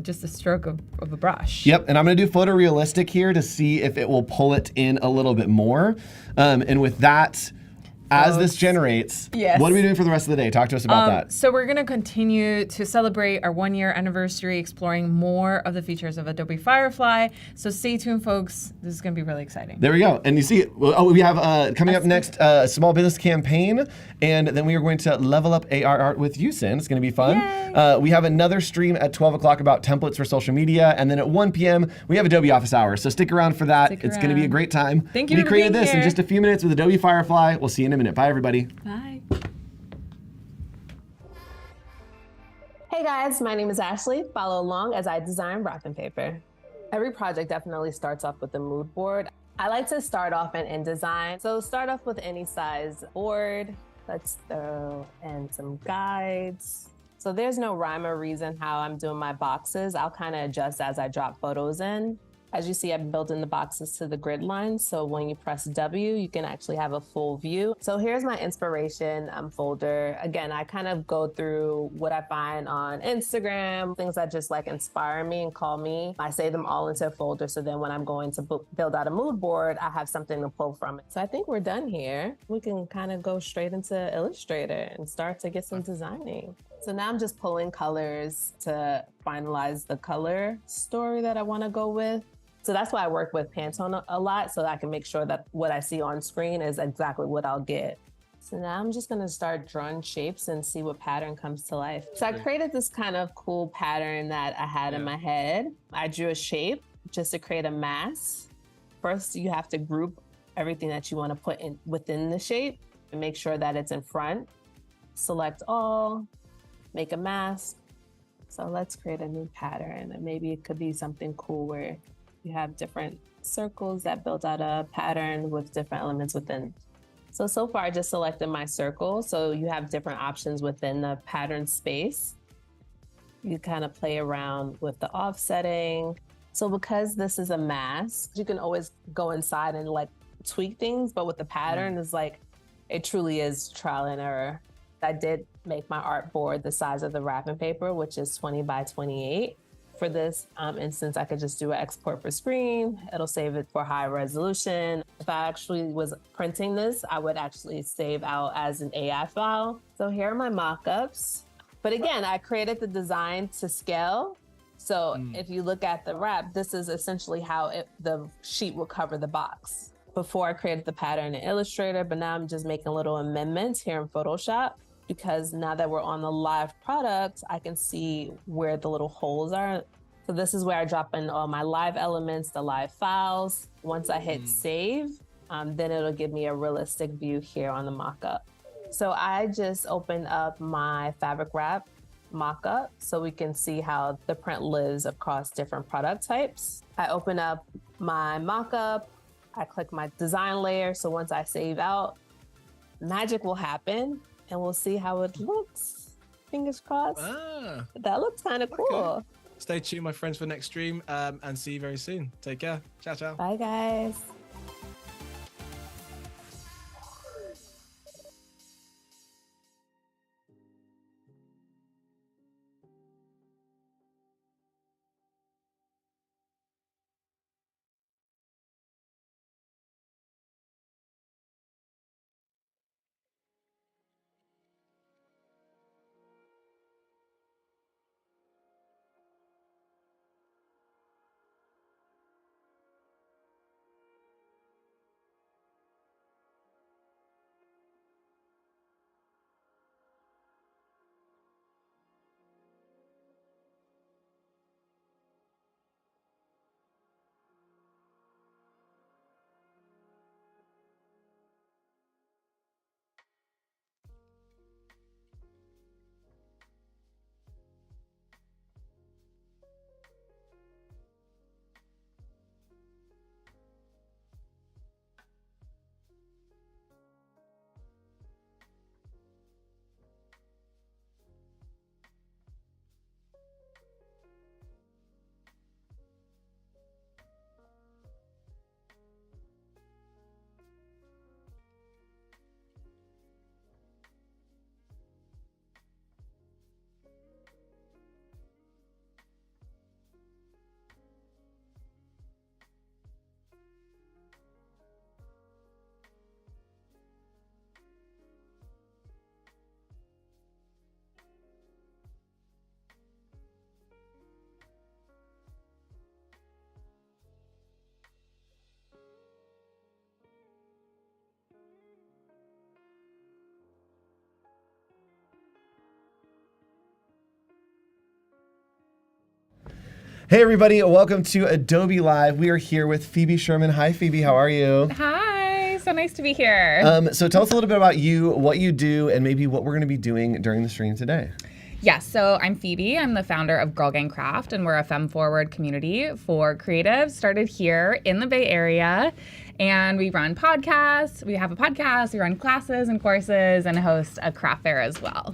just a stroke of a brush. Yep, and I'm gonna do photorealistic here to see if it will pull it in a little bit more. And with that, as this generates, what are we doing for the rest of the day? Talk to us about that. So we're gonna continue to celebrate our 1-year anniversary, exploring more of the features of Adobe Firefly. So stay tuned, folks. This is gonna be really exciting. There we go. And you see, we have coming up next a small business campaign, and then we are going to level up AR art with you, Cyn. It's gonna be fun. We have another stream at 12 o'clock about templates for social media, and then at 1 p.m. we have Adobe Office Hours. So stick around for that. It's gonna be a great time. Thank you for We created being this here. in just a few minutes with Adobe Firefly. We'll see you in a minute. Bye, everybody. Bye. Hey guys, my name is Ashley. Follow along as I design wrapping paper. Every project definitely starts off with a mood board. I like to start off in InDesign. So start off with any size board. Let's throw in some guides. So there's no rhyme or reason how I'm doing my boxes. I'll kind of adjust as I drop photos in. As you see, I'm building the boxes to the grid line. So when you press W, you can actually have a full view. So here's my inspiration folder. Again, I kind of go through what I find on Instagram, things that just like inspire me and call me. I save them all into a folder. So then when I'm going to build out a mood board, I have something to pull from it. So I think we're done here. We can kind of go straight into Illustrator and start to get some designing. So now I'm just pulling colors to finalize the color story that I want to go with. So that's why I work with Pantone a lot, so that I can make sure that what I see on screen is exactly what I'll get. So now I'm just gonna start drawing shapes and see what pattern comes to life. So I created this kind of cool pattern that I had in my head. I drew a shape just to create a mask. First, you have to group everything that you want to put in within the shape and make sure that it's in front. Select all, make a mask. So let's create a new pattern, and maybe it could be something cool where you have different circles that build out a pattern with different elements within. So far I just selected my circle. So you have different options within the pattern space. You kind of play around with the offsetting. So because this is a mask, you can always go inside and like tweak things, but with the pattern is like, it truly is trial and error. I did make my art board the size of the wrapping paper, which is 20 by 28. For this instance, I could just do an export for screen. It'll save it for high resolution. If I actually was printing this, I would actually save out as an AI file. So here are my mock-ups. But again, I created the design to scale. So if you look at the wrap, this is essentially how the sheet will cover the box. Before I created the pattern in Illustrator, but now I'm just making little amendments here in Photoshop, because now that we're on the live product, I can see where the little holes are. So this is where I drop in all my live elements, the live files. Once I hit save, then it'll give me a realistic view here on the mockup. So I just opened up my fabric wrap mockup so we can see how the print lives across different product types. I open up my mockup, I click my design layer. So once I save out, magic will happen. And we'll see how it looks. Fingers crossed. That looks kind of cool. Okay. Stay tuned, my friends, for the next stream, and see you very soon. Take care. Ciao, ciao. Bye, guys. Hey everybody, welcome to Adobe Live. We are here with Phoebe Sherman. Hi Phoebe, how are you? Hi, so nice to be here. So tell us a little bit about you, what you do, and maybe what we're going to be doing during the stream today. Yes, so I'm Phoebe. I'm the founder of Girl Gang Craft, and we're a femme-forward community for creatives started here in the Bay Area. And we run podcasts, we have a podcast, we run classes and courses, and host a craft fair as well.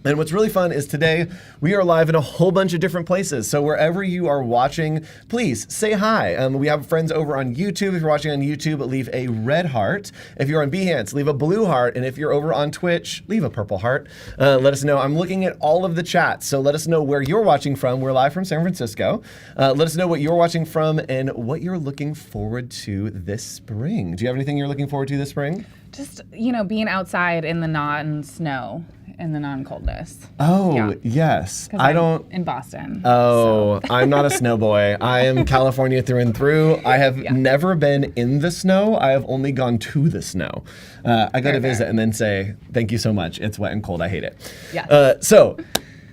And what's really fun is today we are live in a whole bunch of different places. So wherever you are watching, please say hi. We have friends over on YouTube. If you're watching on YouTube, leave a red heart. If you're on Behance, leave a blue heart. And if you're over on Twitch, leave a purple heart. Let us know. I'm looking at all of the chats. So let us know where you're watching from. We're live from San Francisco. Let us know what you're watching from and what you're looking forward to this spring. Do you have anything you're looking forward to this spring? Just, being outside in the non-snow and the non-coldness. Oh, yeah. Yes. I'm in Boston. Oh, so. I'm not a snow boy. I am California through and through. I have never been in the snow. I have only gone to the snow. I go to visit and then say, thank you so much. It's wet and cold. I hate it. Yes. So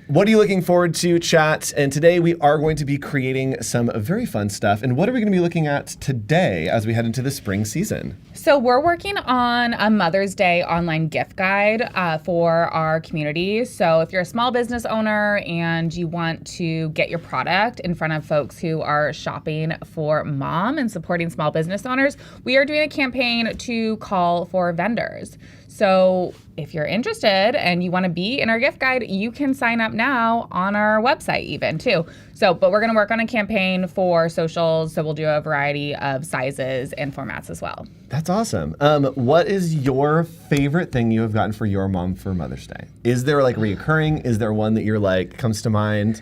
what are you looking forward to, chat? And today we are going to be creating some very fun stuff. And what are we going to be looking at today as we head into the spring season? So we're working on a Mother's Day online gift guide for our community. So if you're a small business owner and you want to get your product in front of folks who are shopping for mom and supporting small business owners, we are doing a campaign to call for vendors. So if you're interested and you want to be in our gift guide, you can sign up now on our website even too. But we're going to work on a campaign for socials. So we'll do a variety of sizes and formats as well. That's awesome. What is your favorite thing you have gotten for your mom for Mother's Day? Is there like reoccurring? Is there one that you're like comes to mind?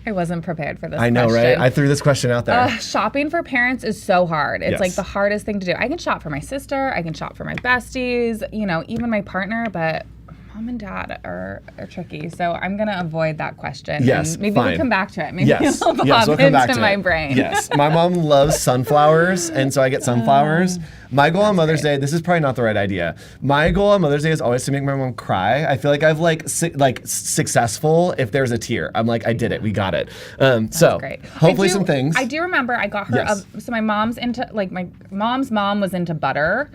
I wasn't prepared for this I know, question. right? I threw this question out there. Shopping for parents is so hard. It's Yes. like the hardest thing to do. I can shop for my sister. I can shop for my besties, even my partner, but mom and dad are tricky. So I'm going to avoid that question. Yes, and maybe fine. we'll come back to it. Maybe Yes. it'll pop Yes, we'll come back into to my it. brain. Yes. My mom loves sunflowers, and so I get sunflowers. My goal on Mother's Day, this is probably not the right idea. My goal on Mother's Day is always to make my mom cry. I feel like I've successful if there's a tear. I'm like, I did it. We got it. So Great. hopefully some things. I do remember I got her, Yes. so my mom's my mom's mom was into butter.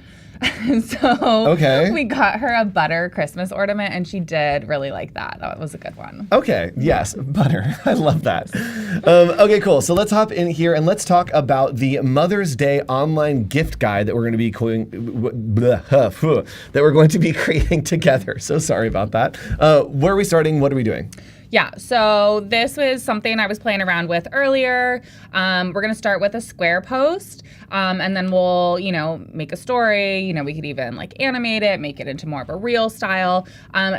So we got her a butter Christmas ornament, and she did really like that. That was a good one. Okay, yes, butter. I love that. Okay, cool. So let's hop in here and let's talk about the Mother's Day online gift guide that we're going to be creating together. So sorry about that. Where are we starting? What are we doing? Yeah, so this was something I was playing around with earlier. We're going to start with a square post, and then we'll, make a story. We could even animate it, make it into more of a reel style.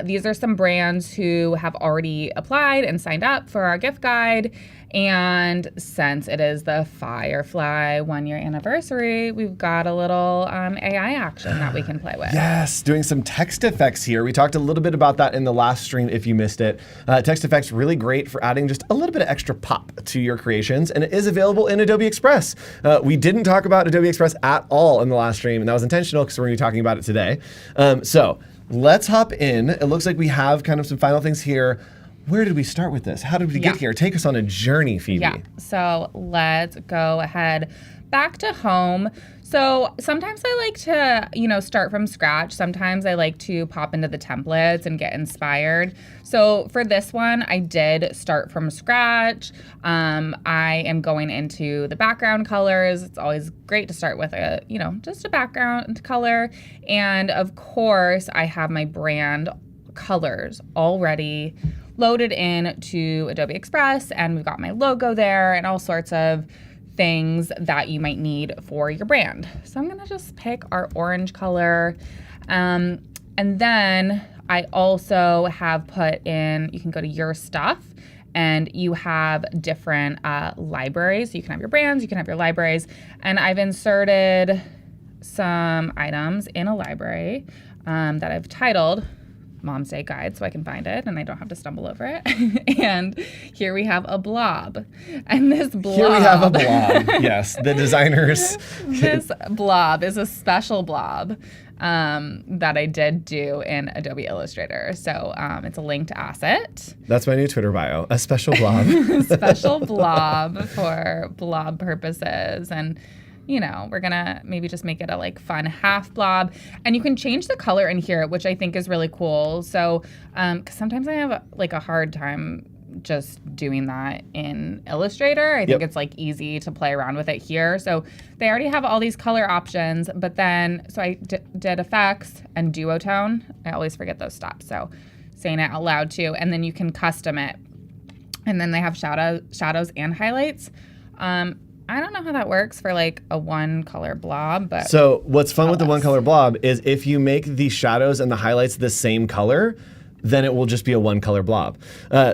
These are some brands who have already applied and signed up for our gift guide. And since it is the Firefly 1-year anniversary, we've got a little AI action that we can play with. Yes, doing some text effects here. We talked a little bit about that in the last stream if you missed it. Text effects really great for adding just a little bit of extra pop to your creations, and it is available in Adobe Express. We didn't talk about Adobe Express at all in the last stream, and that was intentional because we're going to be talking about it today. So let's hop in. It looks like we have kind of some final things here. Where did we start with this? How did we get here? Take us on a journey, Phoebe. Yeah, so let's go ahead back to home. So sometimes I like to, start from scratch. Sometimes I like to pop into the templates and get inspired. So for this one, I did start from scratch. I am going into the background colors. It's always great to start with just a background color. And of course, I have my brand colors already loaded in to Adobe Express, and we've got my logo there and all sorts of things that you might need for your brand. So I'm gonna just pick our orange color. And then I also have put in, you can go to your stuff and you have different libraries. You can have your brands, you can have your libraries. And I've inserted some items in a library that I've titled Mom's Day guide so I can find it and I don't have to stumble over it. And here we have a blob. And this blob. Here we have a blob. Yes, the designers. This blob is a special blob that I did do in Adobe Illustrator. So it's a linked asset. That's my new Twitter bio, a special blob. Special blob for blob purposes. And you know, we're gonna maybe just make it a like fun half blob, and you can change the color in here, which I think is really cool. So, because sometimes I have like a hard time just doing that in Illustrator. I think it's like easy to play around with it here. So they already have all these color options, but then, so I did effects and duotone. I always forget those steps. So saying it out loud too, and then you can custom it. And then they have shadows and highlights. I don't know how that works for like a one color blob, but. So what's fun with the one color blob is if you make the shadows and the highlights the same color, then it will just be a one color blob.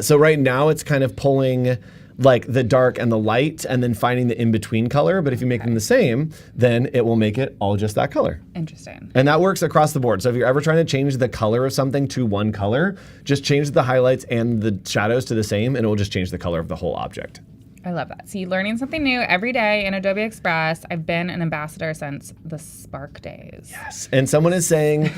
So right now it's kind of pulling like the dark and the light and then finding the in-between color. But if you make them the same, then it will make it all just that color. Interesting. And that works across the board. So if you're ever trying to change the color of something to one color, just change the highlights and the shadows to the same and it will just change the color of the whole object. I love that. See, learning something new every day in Adobe Express. I've been an ambassador since the Spark days. Yes. And someone is saying,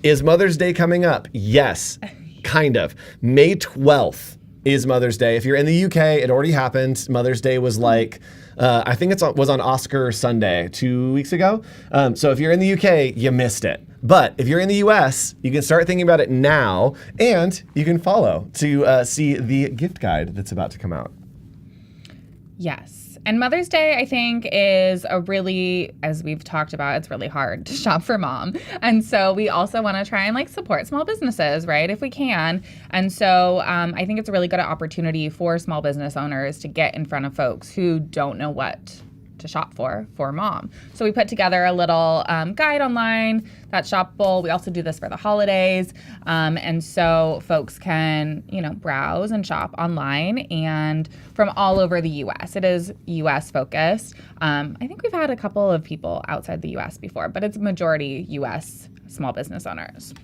is Mother's Day coming up? Yes, kind of. May 12th is Mother's Day. If you're in the UK, it already happened. Mother's Day was like, I think it was on Oscar Sunday 2 weeks ago. So if you're in the UK, you missed it. But if you're in the US, you can start thinking about it now, and you can follow to see the gift guide that's about to come out. Yes. And Mother's Day, I think, is a really, as we've talked about, it's really hard to shop for mom. And so we also want to try and like support small businesses, right, if we can. And so I think it's a really good opportunity for small business owners to get in front of folks who don't know what to shop for mom. So we put together a little guide online that's shoppable. We also do this for the holidays. And so folks can, you know, browse and shop online and from all over the US. It is US focused. I think we've had a couple of people outside the US before, but it's majority US small business owners.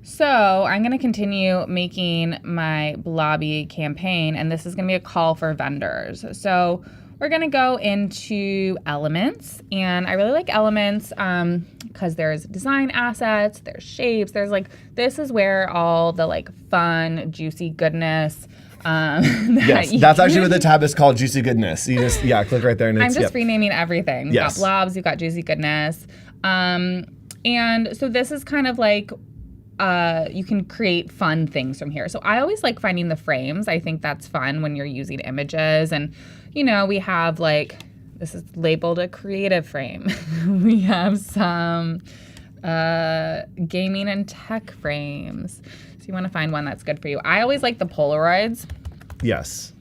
So I'm going to continue making my blobby campaign, and this is going to be a call for vendors. So we're going to go into elements, and I really like elements because there's design assets, there's shapes, there's like, this is where all the like fun, juicy goodness. Yes, that's actually what the tab is called, Juicy Goodness. You just, click right there and it's, I'm just renaming everything. Yes. You've got blobs, you've got Juicy Goodness. And so this is kind of like, you can create fun things from here. So I always like finding the frames. I think that's fun when you're using images. And, you know, we have like, this is labeled a creative frame. We have some gaming and tech frames. So you want to find one that's good for you. I always like the Polaroids. Yes.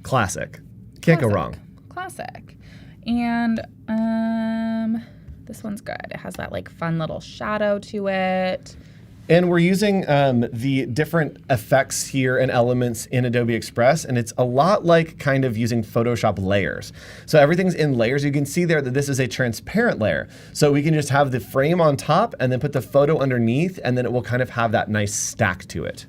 Classic. Can't go wrong. Classic. And this one's good. It has that like fun little shadow to it. And we're using the different effects here and elements in Adobe Express, and it's a lot like kind of using Photoshop layers. So everything's in layers. You can see there that this is a transparent layer. So we can just have the frame on top and then put the photo underneath, and then it will kind of have that nice stack to it.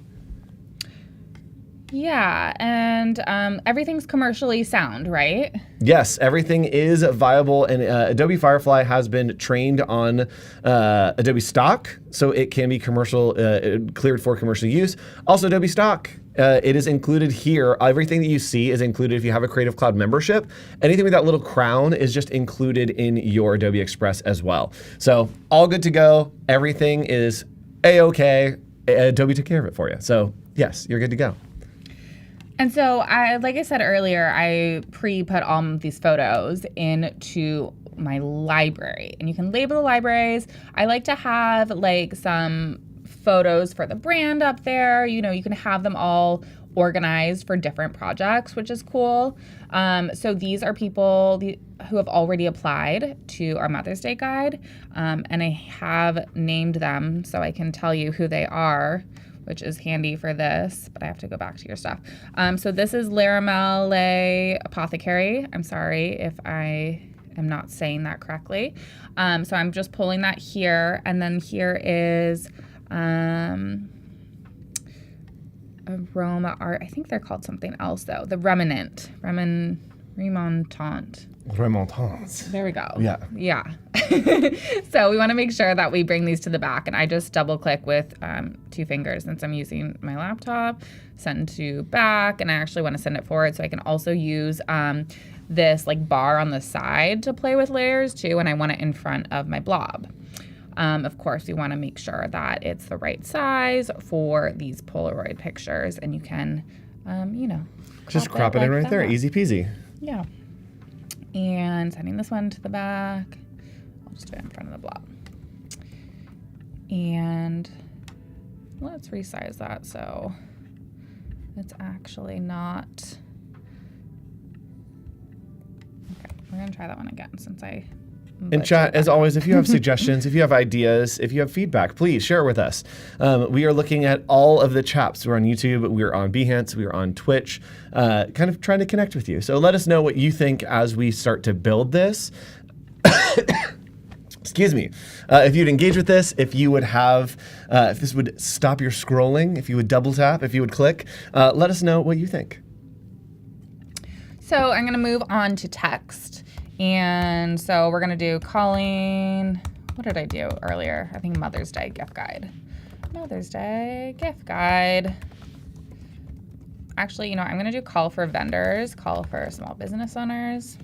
Yeah, and everything's commercially sound, right? Yes, everything is viable, and Adobe Firefly has been trained on Adobe Stock, so it can be commercial, cleared for commercial use. Also, Adobe Stock, it is included here. Everything that you see is included if you have a Creative Cloud membership. Anything with that little crown is just included in your Adobe Express as well. So all good to go. Everything is A-OK. Adobe took care of it for you. So yes, you're good to go. And so, like I said earlier, I pre-put all of these photos into my library. And you can label the libraries. I like to have like some photos for the brand up there. You know, you can have them all organized for different projects, which is cool. So these are people who have already applied to our Mother's Day guide. And I have named them so I can tell you who they are, which is handy for this, but I have to go back to your stuff. So this is Laramelle Apothecary. I'm sorry if I am not saying that correctly. So I'm just pulling that here. And then here is aroma art. I think they're called something else though. The remontant. Remontant. Remontants. There we go. Yeah. Yeah. So we want to make sure that we bring these to the back, and I just double click with 2 fingers since I'm using my laptop, send to back, and I actually want to send it forward so I can also use this like bar on the side to play with layers too, and I want it in front of my blob. Of course, we want to make sure that it's the right size for these Polaroid pictures, and you can, just crop it in right there. Easy peasy. Yeah. And sending this one to the back. I'll just do it in front of the blob. And let's resize that so it's actually not. Okay, we're going to try that one again since I. In chat, as always, if you have suggestions, if you have ideas, if you have feedback, please share with us. We are looking at all of the chaps. We're on YouTube, we're on Behance, we're on Twitch, kind of trying to connect with you. So let us know what you think as we start to build this. Excuse me. If you'd engage with this, if you would have, if this would stop your scrolling, if you would double tap, if you would click, let us know what you think. So I'm going to move on to text. And so we're going to do calling, what did I do earlier? I think Mother's Day gift guide. Mother's Day gift guide. Actually, I'm going to do call for vendors, call for small business owners.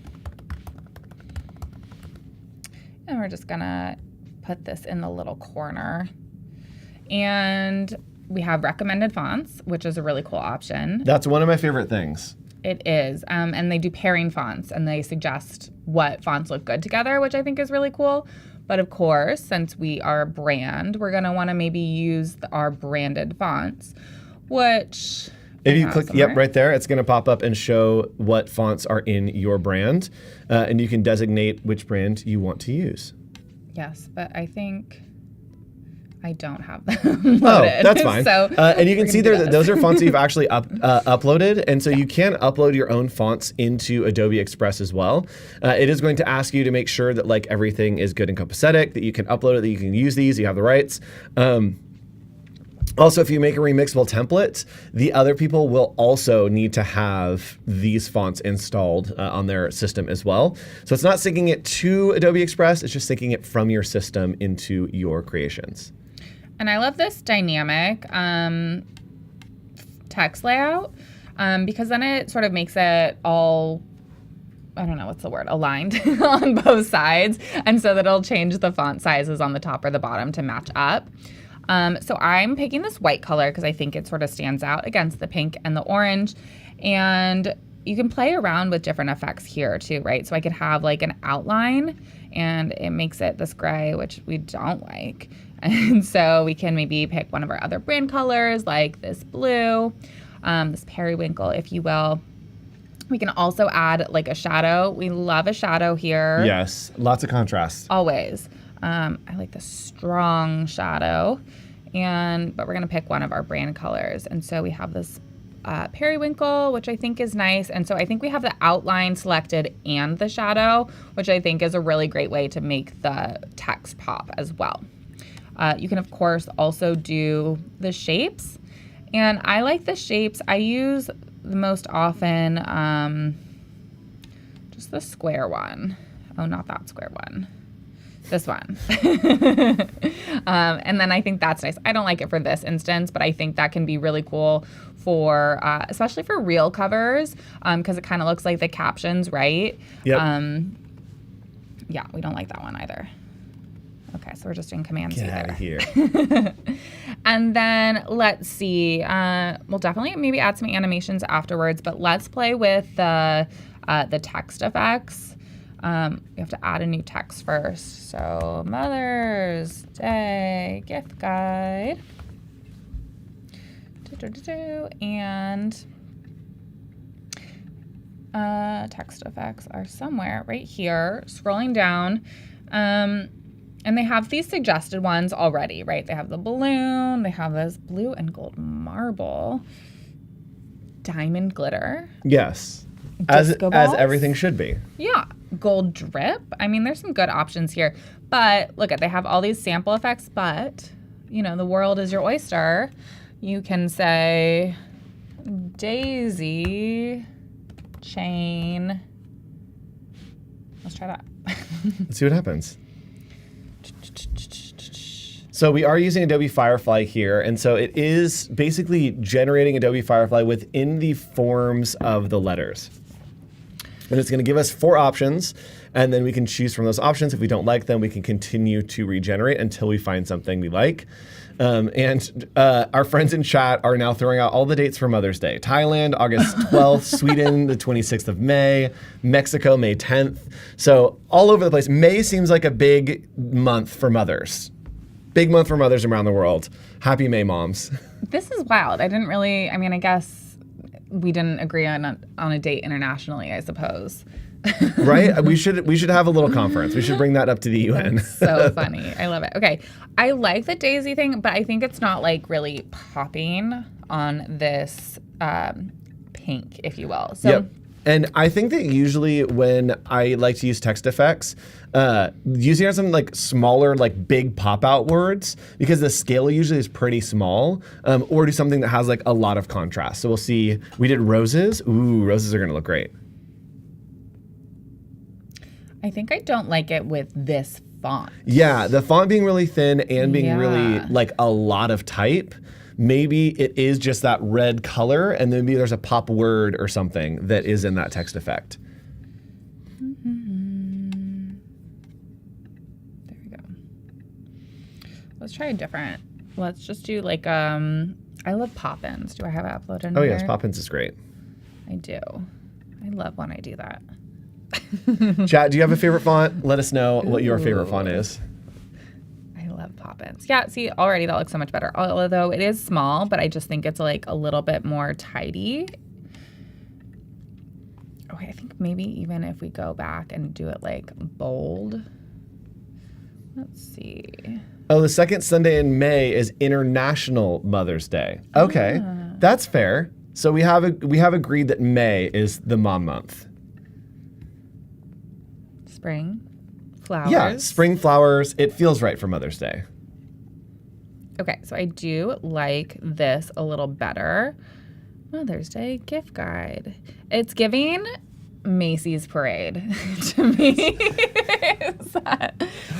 And we're just going to put this in the little corner. And we have recommended fonts, which is a really cool option. That's one of my favorite things. It is. And they do pairing fonts, and they suggest what fonts look good together, which I think is really cool. But of course, since we are a brand, we're going to want to maybe use our branded fonts, which... If you click, yep, right there, it's going to pop up and show what fonts are in your brand. And you can designate which brand you want to use. Yes, but I think... I don't have them loaded. Oh, that's fine. So and you can see there that those are fonts that you've actually uploaded. And so you can upload your own fonts into Adobe Express as well. It is going to ask you to make sure that like everything is good and copacetic, that you can upload it, that you can use these, you have the rights. Also, if you make a remixable template, the other people will also need to have these fonts installed on their system as well. So it's not syncing it to Adobe Express, it's just syncing it from your system into your creations. And I love this dynamic text layout because then it sort of makes it all, I don't know, what's the word, aligned on both sides. And so that it'll change the font sizes on the top or the bottom to match up. So I'm picking this white color because I think it sort of stands out against the pink and the orange. And you can play around with different effects here too, right? So I could have like an outline and it makes it this gray, which we don't like. And so we can maybe pick one of our other brand colors like this blue, this periwinkle, if you will. We can also add like a shadow. We love a shadow here. Yes, lots of contrast. Always. I like the strong shadow, but we're gonna pick one of our brand colors. And so we have this periwinkle, which I think is nice. And so I think we have the outline selected and the shadow, which I think is a really great way to make the text pop as well. You can, of course, also do the shapes. And I like the shapes. I use the most often just the square one. Oh, not that square one. This one. And then I think that's nice. I don't like it for this instance, but I think that can be really cool for, especially for reel covers, because it kind of looks like the captions, right? Yep. Yeah, we don't like that one either. Okay, so we're just doing Command C Get there. out of here. And then let's see. We'll definitely maybe add some animations afterwards, but let's play with the text effects. We have to add a new text first. So Mother's Day gift guide. And text effects are somewhere right here. Scrolling down. And they have these suggested ones already, right? They have the balloon. They have this blue and gold marble. Diamond glitter. Yes. As everything should be. Yeah. gold drip. I mean, there's some good options here. But look, they have all these sample effects, but, you know, the world is your oyster. You can say daisy chain. Let's try that. Let's see what happens. So we are using Adobe Firefly here, and so it is basically generating Adobe Firefly within the forms of the letters. And it's going to give us 4 options, and then we can choose from those options. If we don't like them, we can continue to regenerate until we find something we like. Our friends in chat are now throwing out all the dates for Mother's Day. Thailand, August 12th, Sweden, the 26th of May, Mexico, May 10th. So all over the place. May seems like a big month for mothers. Big month for mothers around the world. Happy May, moms. This is wild. I guess we didn't agree on a date internationally, I suppose. Right? We should have a little conference. We should bring that up to the UN. So funny. I love it. Okay. I like the daisy thing, but I think it's not like really popping on this pink, if you will. So yep. And I think that usually when I like to use text effects, using on some like smaller, like big pop out words, because the scale usually is pretty small, or do something that has like a lot of contrast. So we'll see, we did roses. Ooh, roses are gonna look great. I think I don't like it with this font. Yeah, the font being really thin and being really like a lot of type. Maybe it is just that red color, and then maybe there's a pop word or something that is in that text effect. Mm-hmm. There we go. Let's try a different. Let's just do like, I love Poppins. Do I have it uploaded? Oh, yes, Poppins is great. I do. I love when I do that. Chat, do you have a favorite font? Let us know what your favorite font is. I love Poppins. Yeah, see, already that looks so much better. Although it is small, but I just think it's like a little bit more tidy. Okay, I think maybe even if we go back and do it like bold. Let's see. Oh, the second Sunday in May is International Mother's Day. Okay, that's fair. So we have agreed that May is the mom month. Spring flowers. Yeah, spring flowers. It feels right for Mother's Day. Okay, so I do like this a little better. Mother's Day gift guide. It's giving Macy's Parade to me.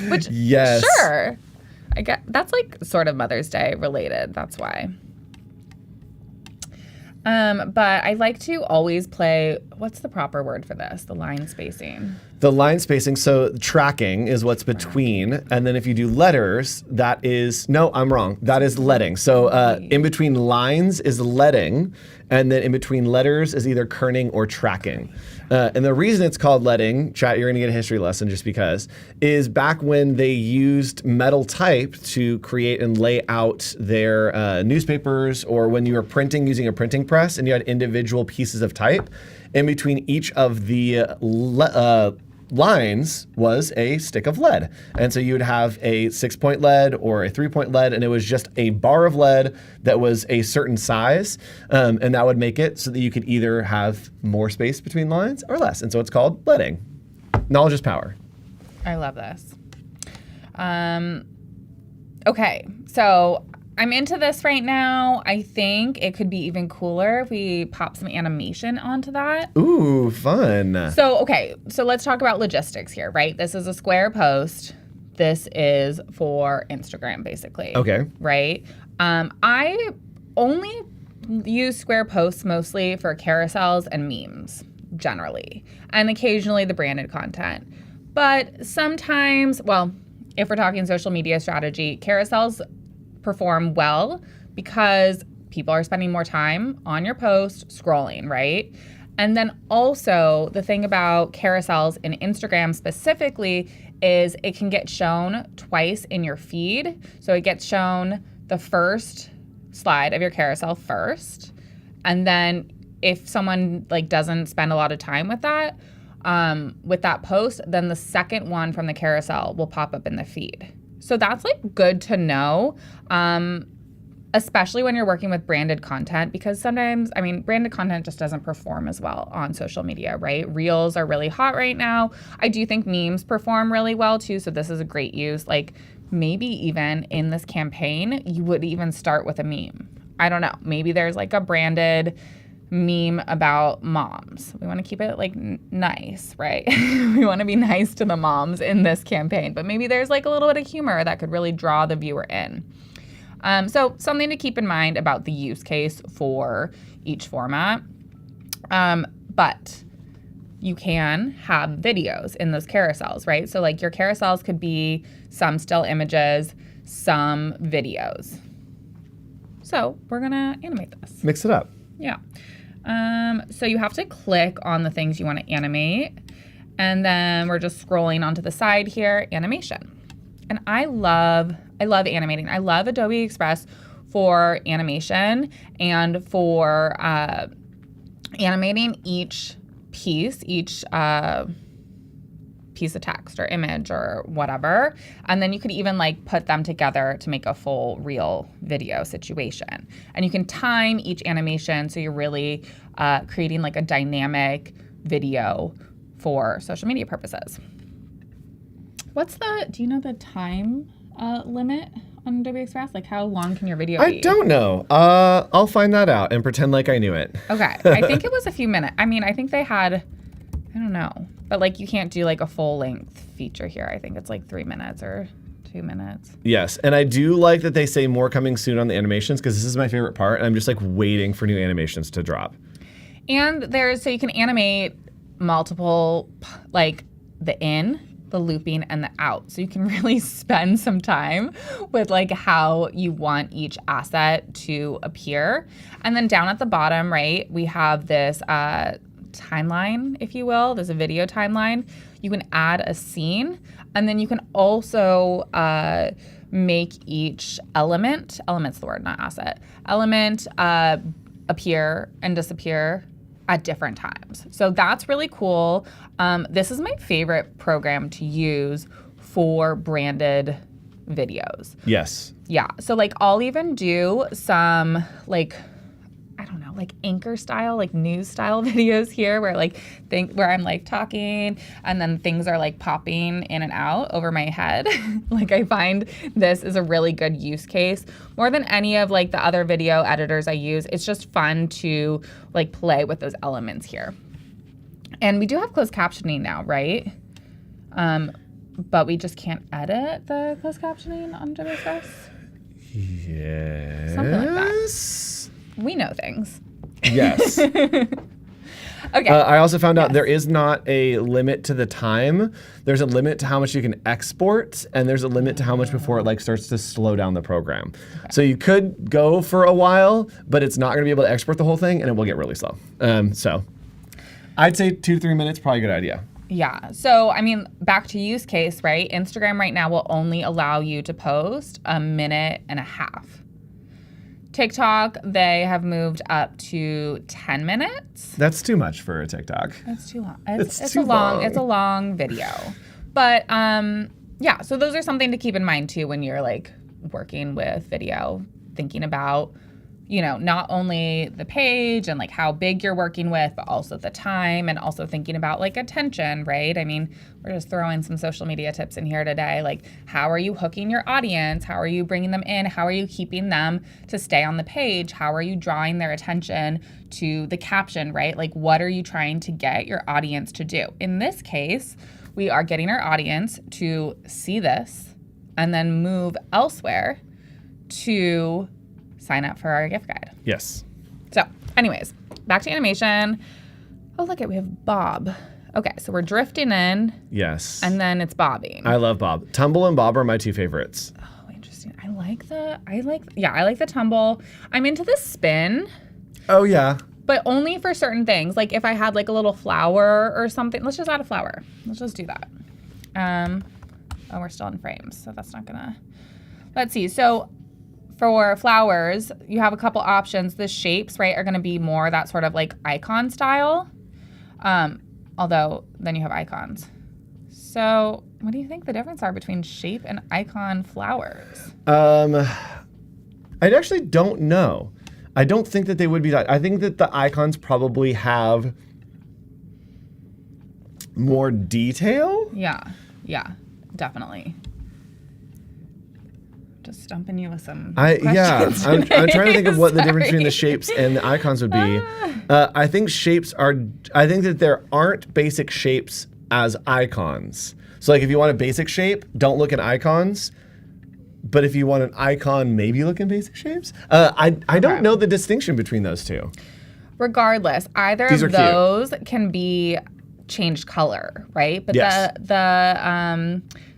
Which, yes. Sure. I get that's like sort of Mother's Day related. That's why. But I like to always play, what's the proper word for this? The line spacing. The line spacing, so tracking is what's between, and then if you do letters, that is, no, I'm wrong. That is leading. So in between lines is leading, and then in between letters is either kerning or tracking. And the reason it's called leading, chat, you're gonna get a history lesson just because, is back when they used metal type to create and lay out their newspapers, or when you were printing using a printing press and you had individual pieces of type, in between each of the lines was a stick of lead. And so you would have a 6-point lead or a 3-point lead, and it was just a bar of lead that was a certain size, and that would make it so that you could either have more space between lines or less. And so it's called leading. Knowledge is power. I love this. Okay, so I'm into this right now. I think it could be even cooler if we pop some animation onto that. Ooh, fun. So, okay, so let's talk about logistics here, right? This is a square post. This is for Instagram, basically. Okay. Right? I only use square posts mostly for carousels and memes, generally, and occasionally the branded content. But sometimes, well, if we're talking social media strategy, carousels perform well because people are spending more time on your post scrolling, right? And then also the thing about carousels in Instagram specifically is it can get shown twice in your feed. So it gets shown the first slide of your carousel first, and then if someone like doesn't spend a lot of time with that post, then the second one from the carousel will pop up in the feed. So that's like good to know. especially when you're working with branded content, because sometimes, branded content just doesn't perform as well on social media, right? Reels are really hot right now. I do think memes perform really well too, so this is a great use. Like maybe even in this campaign, you would even start with a meme. I don't know. Maybe there's like a branded meme about moms. We want to keep it like nice, right? We want to be nice to the moms in this campaign, but maybe there's like a little bit of humor that could really draw the viewer in. So something to keep in mind about the use case for each format. But you can have videos in those carousels, right? So like your carousels could be some still images, some videos. So we're gonna animate this. Mix it up. Yeah. So you have to click on the things you want to animate, and then we're just scrolling onto the side here, animation. And I love animating. I love Adobe Express for animation and for animating each piece of text or image or whatever. And then you could even like put them together to make a full real video situation. And you can time each animation so you're really creating like a dynamic video for social media purposes. Do you know the time limit on Adobe Express? Like how long can your video be? I don't know. I'll find that out and pretend like I knew it. Okay. I think it was a few minutes. I think they had, I don't know. But like you can't do like a full length feature here. I think it's like 3 minutes or 2 minutes. Yes, and I do like that they say more coming soon on the animations because this is my favorite part. And I'm just like waiting for new animations to drop. And so you can animate multiple, like the in, the looping, and the out. So you can really spend some time with like how you want each asset to appear. And then down at the bottom, right, we have this timeline, if you will. There's a video timeline. You can add a scene, and then you can also make each element's the word, not asset, element appear and disappear at different times. So that's really cool. This is my favorite program to use for branded videos. Yes. Yeah. So like I'll even do some like, I don't know, like anchor style, like news style videos here where where I'm like talking and then things are like popping in and out over my head. Like I find this is a really good use case more than any of like the other video editors I use. It's just fun to like play with those elements here. And we do have closed captioning now, right? But we just can't edit the closed captioning on Adobe Express? Yes. Something like that. We know things. Yes. Okay. I also found out there is not a limit to the time. There's a limit to how much you can export, and there's a limit to how much before it like starts to slow down the program. Okay. So you could go for a while, but it's not going to be able to export the whole thing, and it will get really slow. So I'd say 2 to 3 minutes, probably a good idea. Yeah. So, back to use case, right? Instagram right now will only allow you to post 1.5 minutes. TikTok, they have moved up to 10 minutes. That's too much for a TikTok. That's too long. It's too long. It's a long video. But yeah, so those are something to keep in mind too when you're like working with video, thinking about, not only the page and like how big you're working with, but also the time and also thinking about like attention, right? We're just throwing some social media tips in here today. Like, how are you hooking your audience? How are you bringing them in? How are you keeping them to stay on the page? How are you drawing their attention to the caption, right? Like, what are you trying to get your audience to do? In this case, we are getting our audience to see this and then move elsewhere to sign up for our gift guide. Yes. So anyways, back to animation. Oh, look, we have Bob. Okay, so we're drifting in. Yes. And then it's bobbing. I love Bob. Tumble and Bob are my 2 favorites. Oh, interesting. I like the tumble. I'm into the spin. Oh, yeah. But only for certain things. Like if I had like a little flower or something. Let's just add a flower. Let's just do that. Oh, we're still in frames, so that's not gonna. Let's see. So for flowers, you have a couple options. The shapes, right, are going to be more that sort of like icon style. Although then you have icons. So what do you think the difference are between shape and icon flowers? I actually don't know. I don't think that they would be. I think that the icons probably have more detail. Yeah, definitely. Just stumping you with some questions. I'm trying to think of what the difference between the shapes and the icons would be. I think that there aren't basic shapes as icons. So like if you want a basic shape, don't look at icons. But if you want an icon, maybe look in basic shapes. I don't know the distinction between those two. Regardless, either These of those can be changed color, right? But Yes.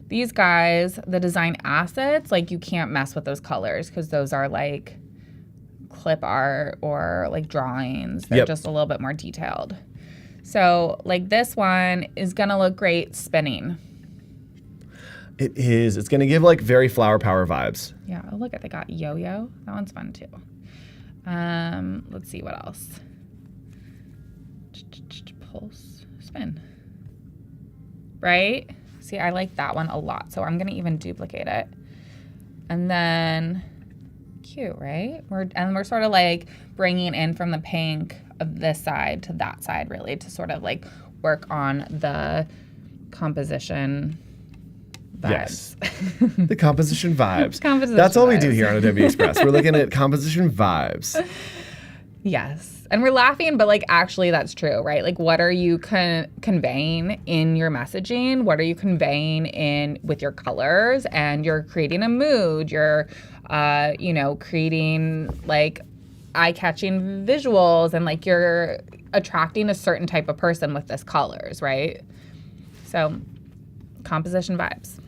these guys, the design assets, like you can't mess with those colors because those are like clip art or like drawings. They're just a little bit more detailed. So like this one is gonna look great spinning. It is. It's going to give like very flower power vibes. Yeah. Oh, look at they got yo-yo. That one's fun too. Let's see what else. Pulse, spin. Right? See, I like that one a lot, so I'm gonna even duplicate it. And then, cute, right? We're sort of like bringing in from the pink of this side to that side, really, to sort of like work on the composition vibes. Yes. The composition vibes. Composition That's all we vibes. do here on Adobe Express. We're looking at composition vibes. Yes. And we're laughing, but like actually that's true, right? Like what are you conveying in your messaging? What are you conveying in with your colors? And you're creating a mood. You're, creating like eye-catching visuals and like you're attracting a certain type of person with this colors, right? So composition vibes.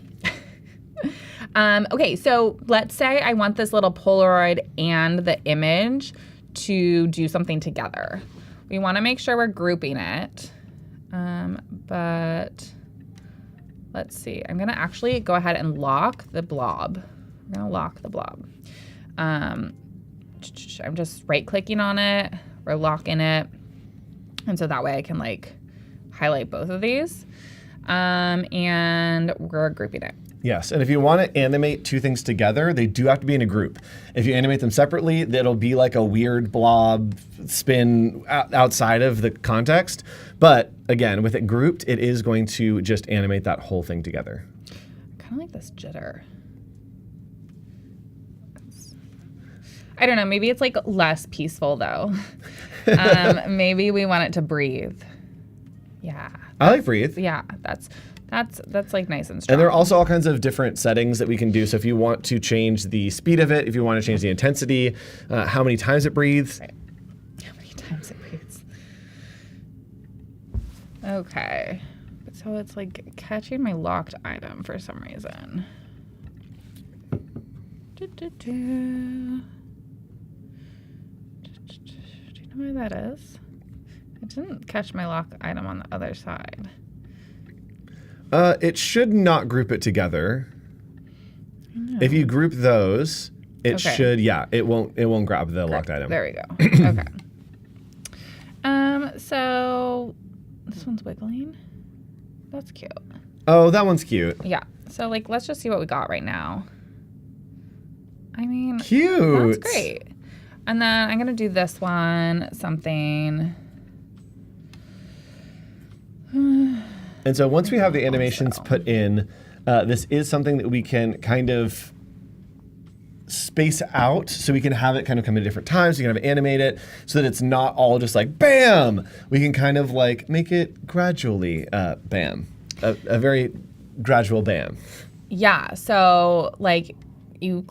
Okay, so let's say I want this little Polaroid and the image to do something together. We want to make sure we're grouping it, but let's see. I'm going to actually go ahead and lock the blob. I'm going to lock the blob. I'm just right-clicking on it or locking it, and so that way I can like highlight both of these, and we're grouping it. Yes, and if you want to animate two things together, they do have to be in a group. If you animate them separately, that'll be like a weird blob spin outside of the context. But again, with it grouped, it is going to just animate that whole thing together. I kind of like this jitter. I don't know, maybe it's like less peaceful though. Maybe we want it to breathe. Yeah. I like breathe. Yeah, that's like nice and strong. And there are also all kinds of different settings that we can do. So if you want to change the speed of it, if you want to change the intensity, how many times it breathes. Right. How many times it breathes. Okay. So it's like catching my locked item for some reason. Do you know where that is? It didn't catch my lock item on the other side. It should not group it together. If you group those, it should, it won't grab the locked item. There we go. Okay. So this one's wiggling. That's cute. Oh, that one's cute. Yeah. So like, let's just see what we got right now. I mean, cute. That's great. And then I'm gonna do this one, something. And so once we have the animations put in, this is something that we can kind of space out so we can have it kind of come at different times. We can have it animate it so that it's not all just like bam. We can kind of like make it gradually bam, a very gradual bam. Yeah. So like you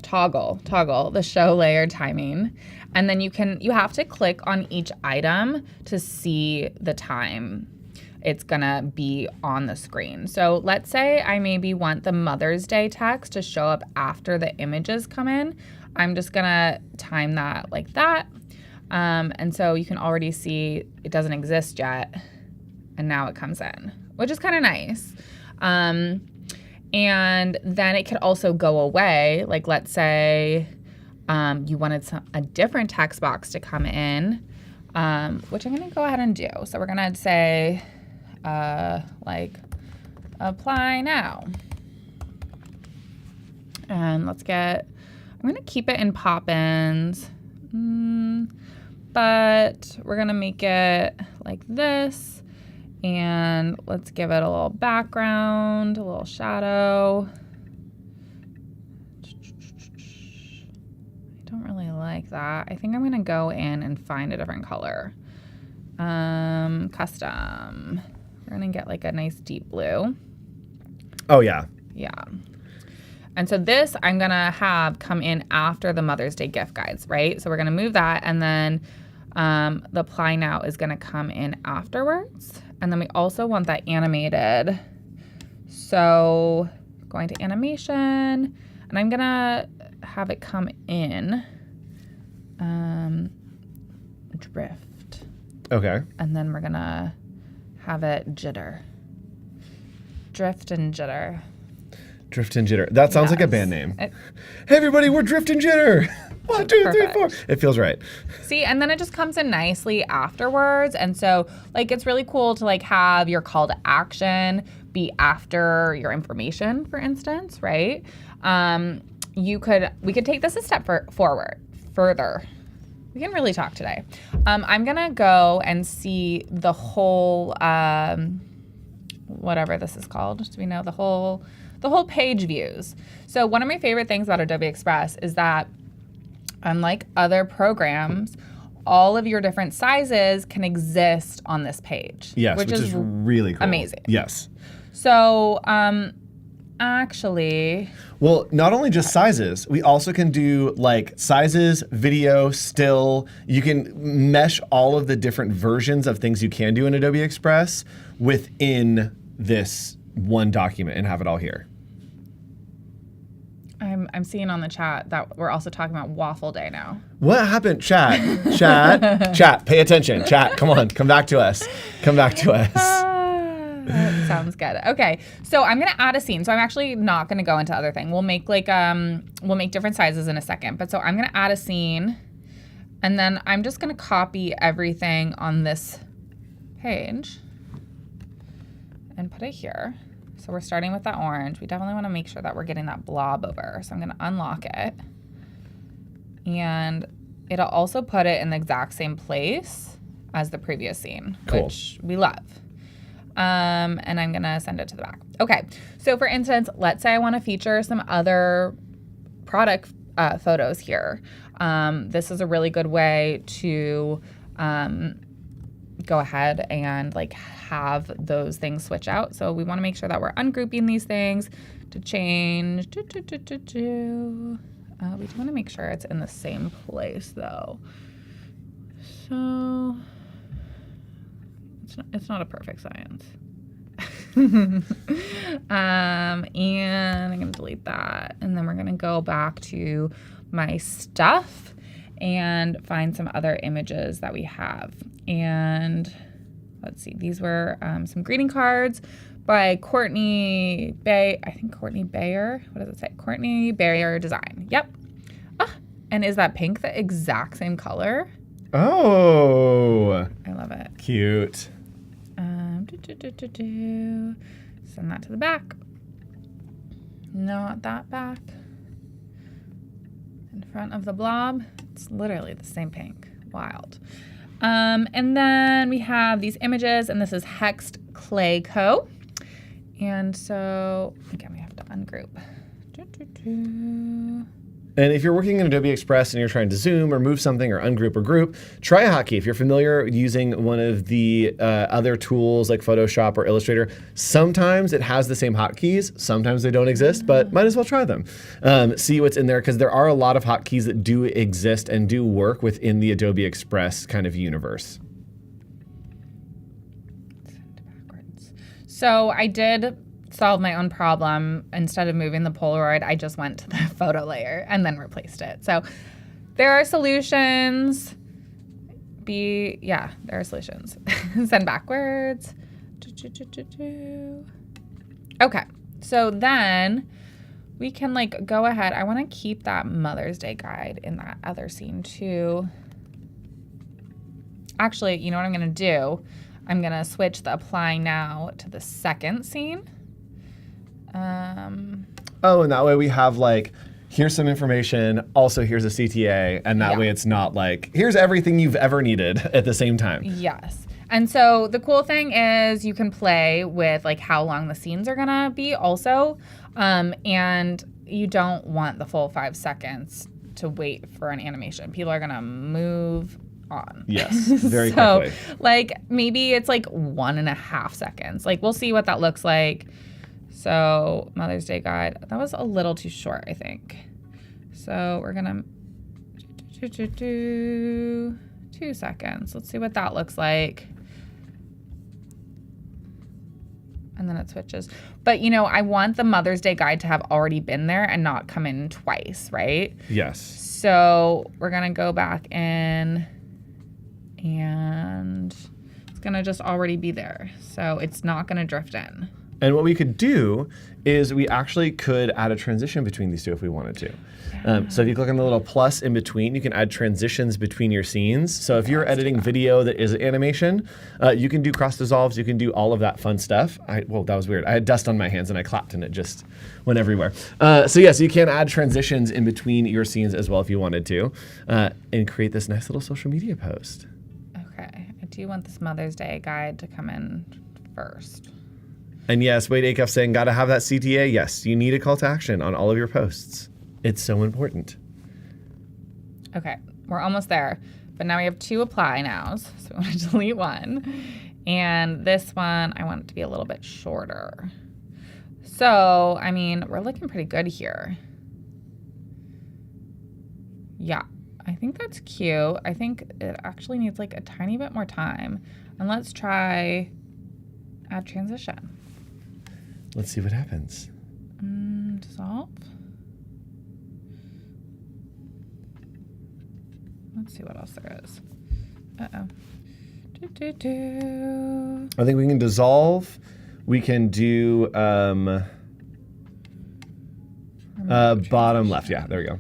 toggle the show layer timing, and then you have to click on each item to see the time it's gonna be on the screen. So let's say I maybe want the Mother's Day text to show up after the images come in. I'm just gonna time that like that. And so you can already see it doesn't exist yet, and now it comes in, which is kind of nice. And then it could also go away. Like let's say you wanted a different text box to come in, which I'm gonna go ahead and do. So we're gonna say, like apply now. And let's get I'm gonna keep it in pop-ins, but we're gonna make it like this, and let's give it a little background, a little shadow. I don't really like that. I think I'm gonna go in and find a different color. Custom. We're gonna get like a nice deep blue. Oh yeah. Yeah. And so this I'm gonna have come in after the Mother's Day gift guides, right? So we're gonna move that, and then the apply now is gonna come in afterwards. And then we also want that animated. So going to animation, and I'm gonna have it come in drift. Okay. And then we're gonna have it jitter. Drift and jitter. Drift and Jitter. That sounds like a band name. Hey everybody, we're Drift and Jitter. 1, 2, 3, 4. It feels right. See, and then it just comes in nicely afterwards. And so like it's really cool to like have your call to action be after your information, for instance, right? We could take this a step further. We can really talk today. I'm gonna go and see the whole whatever this is called. Do we know the whole page views? So one of my favorite things about Adobe Express is that unlike other programs, all of your different sizes can exist on this page. Yes, which is really cool. Amazing. Yes. So actually, well, not only just sizes, we also can do like sizes, video, still. You can mesh all of the different versions of things you can do in Adobe Express within this one document and have it all here. I'm seeing on the chat that we're also talking about Waffle Day now. What happened? Chat, pay attention. Chat, come on, come back to us. That sounds good. Okay, so I'm gonna add a scene. So I'm actually not gonna go into other thing. We'll make like we'll make different sizes in a second. But so I'm gonna add a scene, and then I'm just gonna copy everything on this page and put it here. So we're starting with that orange. We definitely want to make sure that we're getting that blob over. So I'm going to unlock it. And it'll also put it in the exact same place as the previous scene, cool. Which we love. And I'm going to send it to the back. Okay. So for instance, let's say I want to feature some other product photos here. This is a really good way to go ahead and like have those things switch out. So we want to make sure that we're ungrouping these things to change. We do want to make sure it's in the same place though. So it's not a perfect science. And I'm going to delete that. And then we're going to go back to my stuff and find some other images that we have. And let's see, these were some greeting cards by Courtney Bay. I think Courtney Bayer. What does it say? Courtney Bayer Design. Yep. And is that pink the exact same color? Oh. I love it. Cute. Send that to the back. Not that back. In front of the blob. It's literally the same pink. Wild. And then we have these images, and this is Hexed Clay Co. And so, again, we have to ungroup. And if you're working in Adobe Express and you're trying to zoom or move something or ungroup or group, try a hotkey. If you're familiar using one of the other tools like Photoshop or Illustrator, sometimes it has the same hotkeys, sometimes they don't exist, but might as well try them. See what's in there, because there are a lot of hotkeys that do exist and do work within the Adobe Express kind of universe. So I did solve my own problem. Instead of moving the Polaroid, I just went to the photo layer and then replaced it. So there are solutions. There are solutions. Send backwards. Okay, so then we can like go ahead. I want to keep that Mother's Day guide in that other scene too. Actually, you know what I'm gonna do? I'm gonna switch the apply now to the second scene. Oh, and that way we have like, here's some information, also here's a CTA, and that way it's not like, here's everything you've ever needed at the same time. Yes. And so the cool thing is you can play with like how long the scenes are gonna be also, and you don't want the full 5 seconds to wait for an animation. People are gonna move on. Yes, very quickly. Like maybe it's like 1.5 seconds. Like we'll see what that looks like. So Mother's Day guide, that was a little too short, I think. So we're gonna do 2 seconds. Let's see what that looks like. And then it switches. But you know, I want the Mother's Day guide to have already been there and not come in twice, right? Yes. So we're gonna go back in and it's gonna just already be there. So it's not gonna drift in. And what we could do is we actually could add a transition between these two if we wanted to. So if you click on the little plus in between, you can add transitions between your scenes. So if you're editing video that is animation, you can do cross dissolves, you can do all of that fun stuff. Well, that was weird. I had dust on my hands and I clapped and it just went everywhere. So yes, you can add transitions in between your scenes as well if you wanted to, and create this nice little social media post. Okay, I do want this Mother's Day guide to come in first. And yes, Wade Acuff saying, gotta have that CTA. Yes, you need a call to action on all of your posts. It's so important. Okay, we're almost there. But now we have 2 apply nows. So we want to delete one. And this one, I want it to be a little bit shorter. So, I mean, we're looking pretty good here. Yeah, I think that's cute. I think it actually needs like a tiny bit more time. And let's try add transition. Let's see what happens. Dissolve. Let's see what else there is. Uh-oh. I think we can dissolve. We can do bottom left. Yeah, there we go.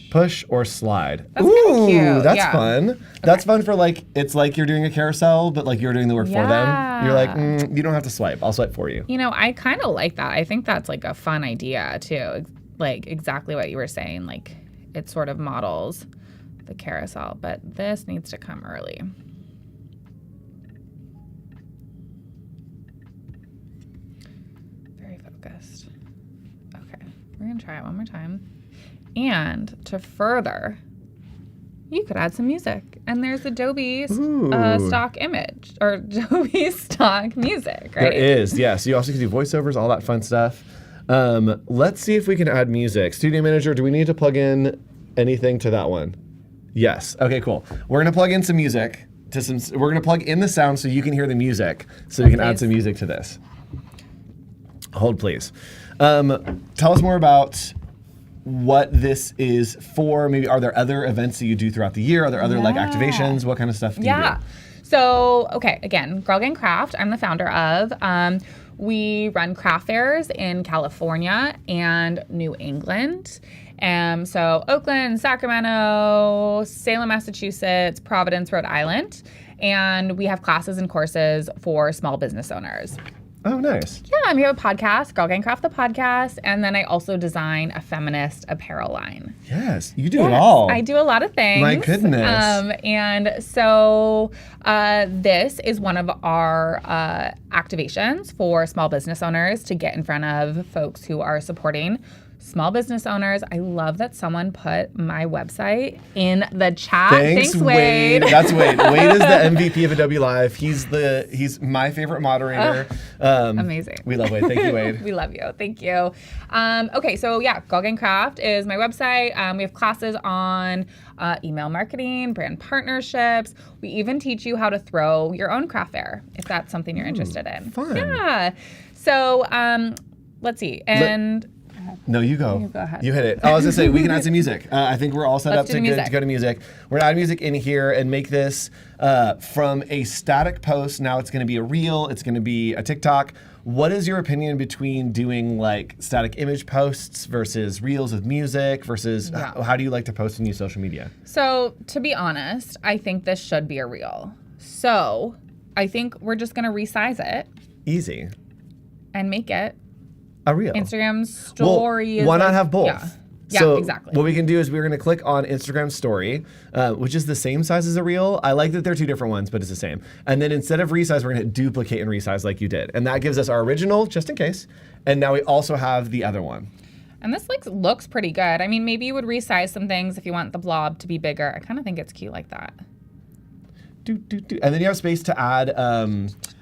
Push or slide. That's kinda cute. That's fun. That's fun for like, it's like you're doing a carousel, but like you're doing the work for them. You're like, you don't have to swipe. I'll swipe for you. You know, I kind of like that. I think that's like a fun idea too. Like exactly what you were saying. Like it sort of models the carousel, but this needs to come early. Very focused. Okay, we're gonna try it one more time. And to further, you could add some music. And there's Adobe's stock image, or Adobe stock music, right? There is, yes. You also can do voiceovers, all that fun stuff. Let's see if we can add music. Studio Manager, do we need to plug in anything to that one? Yes. Okay, cool. We're gonna plug in some music to some. We're gonna plug in the sound so you can hear the music, so we can add some music to this. Hold, please. Tell us more about what this is for. Maybe are there other events that you do throughout the year? Are there other like activations? What kind of stuff do you do? So, okay, again, Girl Gang Craft, I'm the founder of. We run craft fairs in California and New England. So Oakland, Sacramento, Salem, Massachusetts, Providence, Rhode Island. And we have classes and courses for small business owners. Oh, nice. Yeah, we have a podcast, Girl Gang Craft the podcast, and then I also design a feminist apparel line. Yes, you do it all. I do a lot of things. My goodness. And so this is one of our activations for small business owners to get in front of folks who are supporting small business owners. I love that someone put my website in the chat. Thanks Wade. That's Wade. Wade is the MVP of Adobe Live. He's my favorite moderator. Amazing. We love Wade. Thank you, Wade. We love you. Thank you. Okay, so yeah, Girl Gang Craft is my website. We have classes on email marketing, brand partnerships. We even teach you how to throw your own craft fair if that's something you're interested in. Fun. Yeah. So let's see. No, you go. You go ahead. You hit it. I was going to say, we can add some music. I think we're all set up to go to music. We're going to add music in here and make this from a static post. Now it's going to be a reel. It's going to be a TikTok. What is your opinion between doing like static image posts versus reels with music versus how do you like to post and use social media? So to be honest, I think this should be a reel. So I think we're just going to resize it. Easy. And make it a reel. Instagram stories. Well, why not have both? Yeah. Yeah, so exactly. What we can do is we're going to click on Instagram story, which is the same size as a reel. I like that they're two different ones, but it's the same. And then instead of resize, we're going to duplicate and resize like you did. And that gives us our original, just in case. And now we also have the other one. And this looks pretty good. I mean, maybe you would resize some things if you want the blob to be bigger. I kind of think it's cute like that. And then you have space to add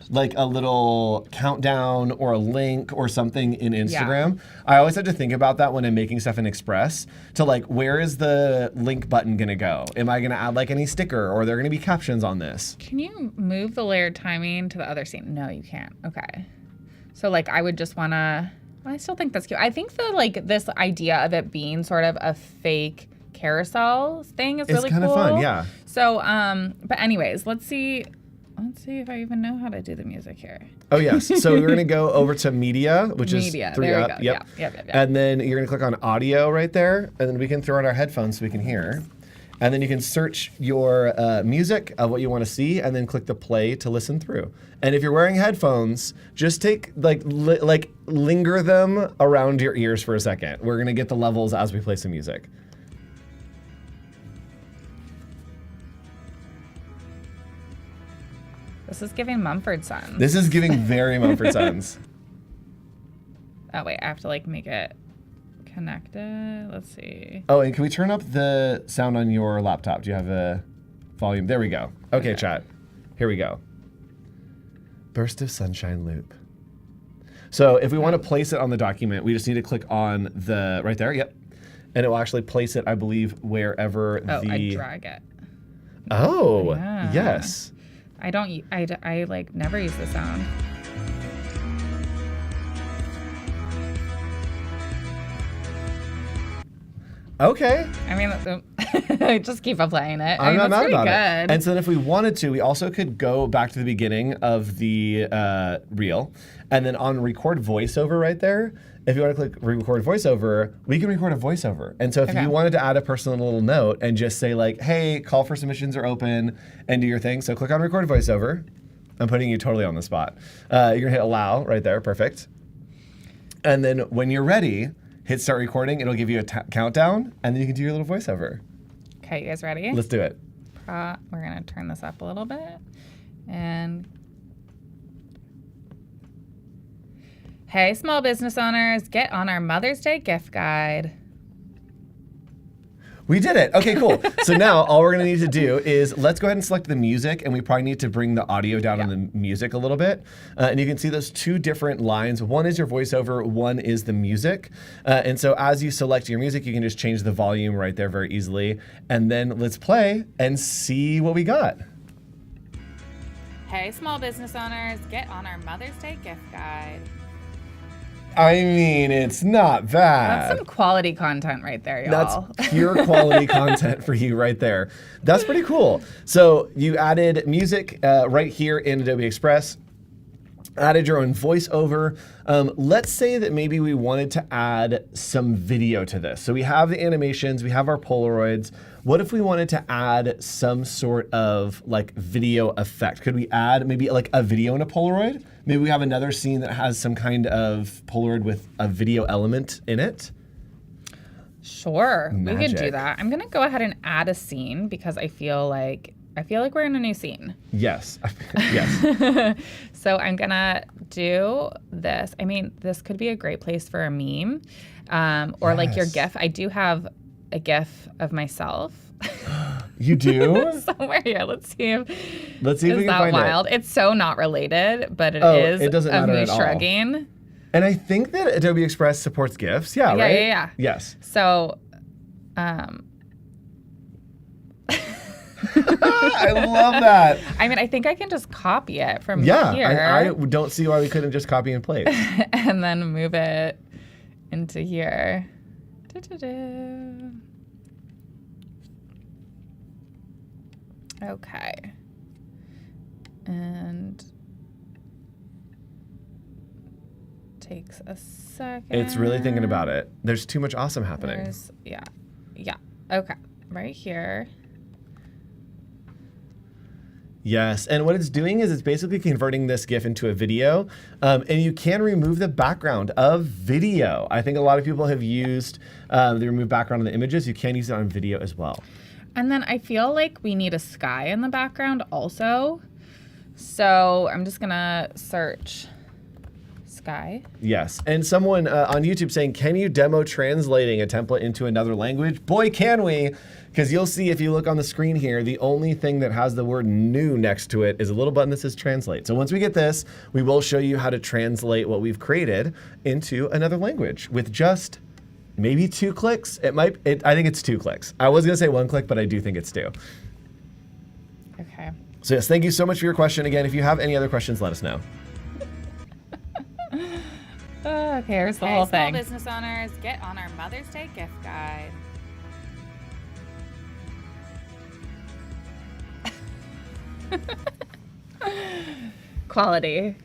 like a little countdown or a link or something in Instagram. Yeah. I always have to think about that when I'm making stuff in Express to like, where is the link button gonna go? Am I gonna add like any sticker or are there gonna be captions on this? Can you move the layered timing to the other scene? No, you can't. Okay. So like I would just wanna, I still think that's cute. I think this idea of it being sort of a fake carousel thing is really cool. It's kind of fun, yeah. So, but anyways, let's see if I even know how to do the music here. Oh yes, so we're gonna go over to media, which is 3 there up. we go. Yep. And then you're gonna click on audio right there, and then we can throw in our headphones so we can hear. And then you can search your music of what you want to see, and then click the play to listen through. And if you're wearing headphones, just take linger them around your ears for a second. We're gonna get the levels as we play some music. This is giving Mumford Sons. This is giving very Mumford Sons. Oh wait, I have to like make it connected. Let's see. Oh, and can we turn up the sound on your laptop? Do you have a volume? There we go. Okay, chat. Here we go. Burst of sunshine loop. So if we want to place it on the document, we just need to click on the, right there, yep. And it will actually place it, I believe, wherever I drag it. Oh, yeah. Yes. I like never use the sound. Okay. I mean, just keep playing it. I'm not mad about it. And so then if we wanted to, we also could go back to the beginning of the reel. And then on record voiceover right there, if you want to click record voiceover, we can record a voiceover. And so if you wanted to add a personal little note and just say like, hey, call for submissions are open and do your thing. So click on record voiceover. I'm putting you totally on the spot. You're gonna hit allow right there, perfect. And then when you're ready, hit start recording. It'll give you a countdown and then you can do your little voiceover. Okay, you guys ready? Let's do it. We're gonna turn this up a little bit. And hey, small business owners, get on our Mother's Day gift guide. We did it. Okay, cool. So now all we're gonna need to do is let's go ahead and select the music, and we probably need to bring the audio down on the music a little bit. And you can see those two different lines. One is your voiceover, one is the music. And so as you select your music, you can just change the volume right there very easily. And then let's play and see what we got. Hey, small business owners, get on our Mother's Day gift guide. I mean, it's not bad. That's some quality content right there, y'all. That's pure quality content for you right there. That's pretty cool. So you added music right here in Adobe Express, added your own voiceover. Let's say that maybe we wanted to add some video to this. So we have the animations, we have our Polaroids. What if we wanted to add some sort of like video effect? Could we add maybe like a video in a Polaroid? Maybe we have another scene that has some kind of Polaroid with a video element in it. Sure, Magic. We could do that. I'm gonna go ahead and add a scene because I feel like we're in a new scene. Yes, yes. So I'm gonna do this. I mean, this could be a great place for a meme, or like your GIF. I do have a GIF of myself. You do? Somewhere here. Let's see if we can find wild. it. It's so not related, but it doesn't matter me at all. shrugging. And I think that Adobe Express supports GIFs. Yeah, right? Yeah. Yes. So, I love that. I mean, I think I can just copy it from here. I don't see why we couldn't just copy and paste. And then move it into here. Da-da-da. Okay. And takes a second. It's really thinking about it. There's too much awesome happening. Yeah. Okay. Right here. Yes, and what it's doing is it's basically converting this GIF into a video, and you can remove the background of video. I think a lot of people have used the remove background on the images. You can use it on video as well. And then I feel like we need a sky in the background also. So I'm just gonna search sky. Yes, and someone on YouTube saying, can you demo translating a template into another language? Boy, can we! Because you'll see if you look on the screen here, the only thing that has the word new next to it is a little button that says translate. So once we get this, we will show you how to translate what we've created into another language with just maybe 2 clicks. I think it's 2 clicks. I was gonna say 1 click, but I do think it's 2. Okay. So yes, thank you so much for your question. Again, if you have any other questions, let us know. Okay, here's the whole thing. Small business owners, get on our Mother's Day gift guide. Quality.